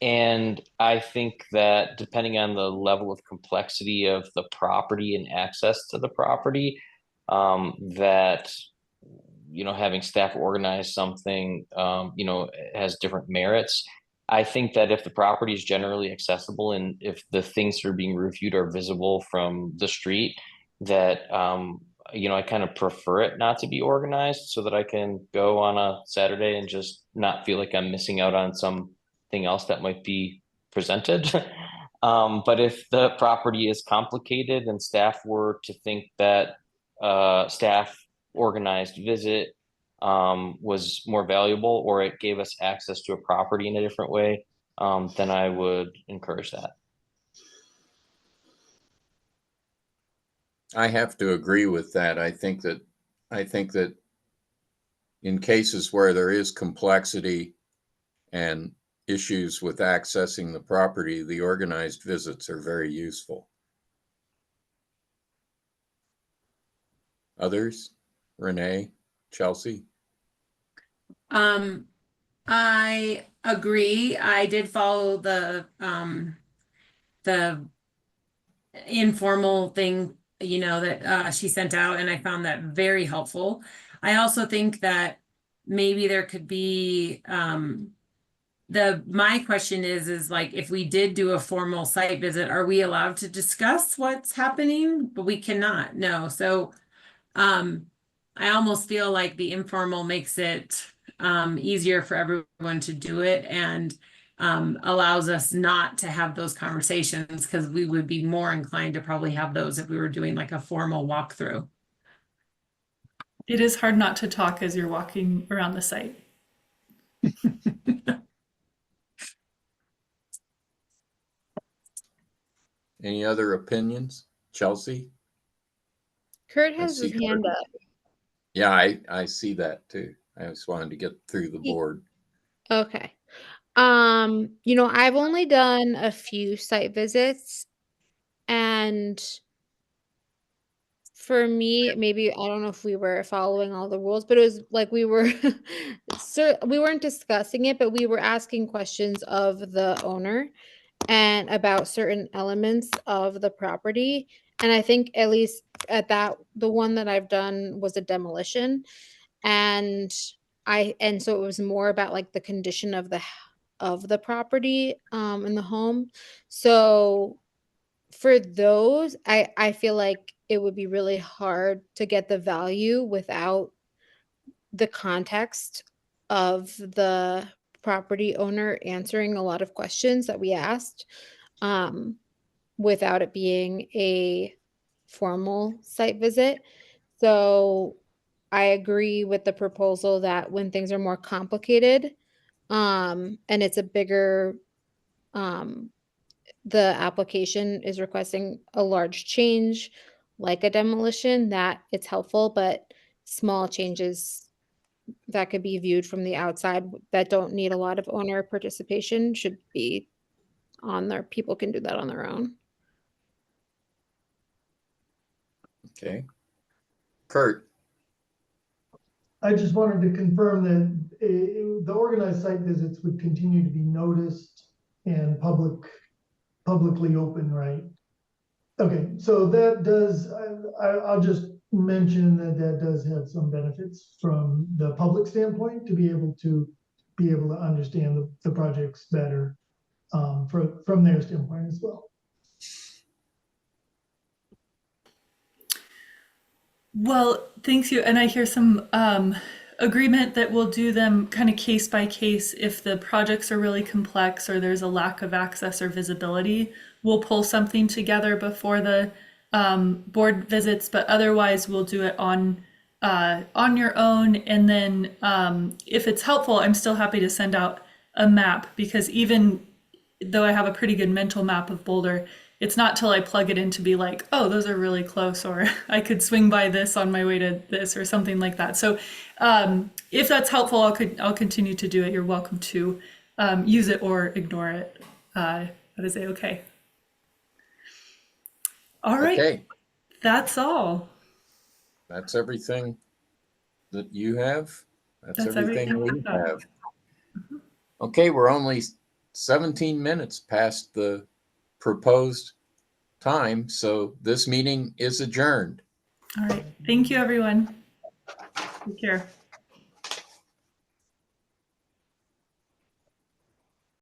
And I think that depending on the level of complexity of the property and access to the property, that, you know, having staff organize something, you know, has different merits. I think that if the property is generally accessible and if the things that are being reviewed are visible from the street, that, you know, I kind of prefer it not to be organized so that I can go on a Saturday and just not feel like I'm missing out on something else that might be presented. But if the property is complicated and staff were to think that staff organized visit was more valuable, or it gave us access to a property in a different way, then I would encourage that. I have to agree with that. I think that in cases where there is complexity and issues with accessing the property, the organized visits are very useful. Others? Renee, Chelsea? I agree. I did follow the informal thing, you know, that she sent out, and I found that very helpful. I also think that maybe there could be my question is like, if we did do a formal site visit, are we allowed to discuss what's happening? But we cannot, no. So I almost feel like the informal makes it easier for everyone to do it, and allows us not to have those conversations, because we would be more inclined to probably have those if we were doing like a formal walkthrough. It is hard not to talk as you're walking around the site. Any other opinions? Chelsea? Kurt I has his see hand Kurt. up. Yeah, I see that too. I just wanted to get through the board. Okay. You know, I've only done a few site visits, and for me, maybe I don't know if we were following all the rules, but it was like we were we weren't discussing it, but we were asking questions of the owner and about certain elements of the property. And I think at least at that, the one that I've done was a demolition. And so it was more about like the condition of the property in the home. So for those, I feel like it would be really hard to get the value without the context of the property owner answering a lot of questions that we asked, without it being a formal site visit. So I agree with the proposal that when things are more complicated, and it's a bigger, the application is requesting a large change, like a demolition, that it's helpful, but small changes that could be viewed from the outside that don't need a lot of owner participation should be on there. People can do that on their own. Okay. Kurt? I just wanted to confirm that the organized site visits would continue to be noticed and publicly open, right? Okay, so that does, I'll just mention that does have some benefits from the public standpoint, to be able to be able to understand the projects better from their standpoint as well. Well, thanks you. And I hear some agreement that we'll do them kind of case by case. If the projects are really complex or there's a lack of access or visibility, we'll pull something together before the board visits, but otherwise we'll do it on your own. And then if it's helpful, I'm still happy to send out a map, because even though I have a pretty good mental map of Boulder, it's not till I plug it in to be like, oh, those are really close, or I could swing by this on my way to this, or something like that. So if that's helpful, I'll continue to do it. You're welcome to use it or ignore it. That is okay. All right. Okay. That's all. That's everything that you have. That's everything we we have. have. Okay, we're only 17 minutes past the proposed time, so this meeting is adjourned. All right. Thank you, everyone. Take care.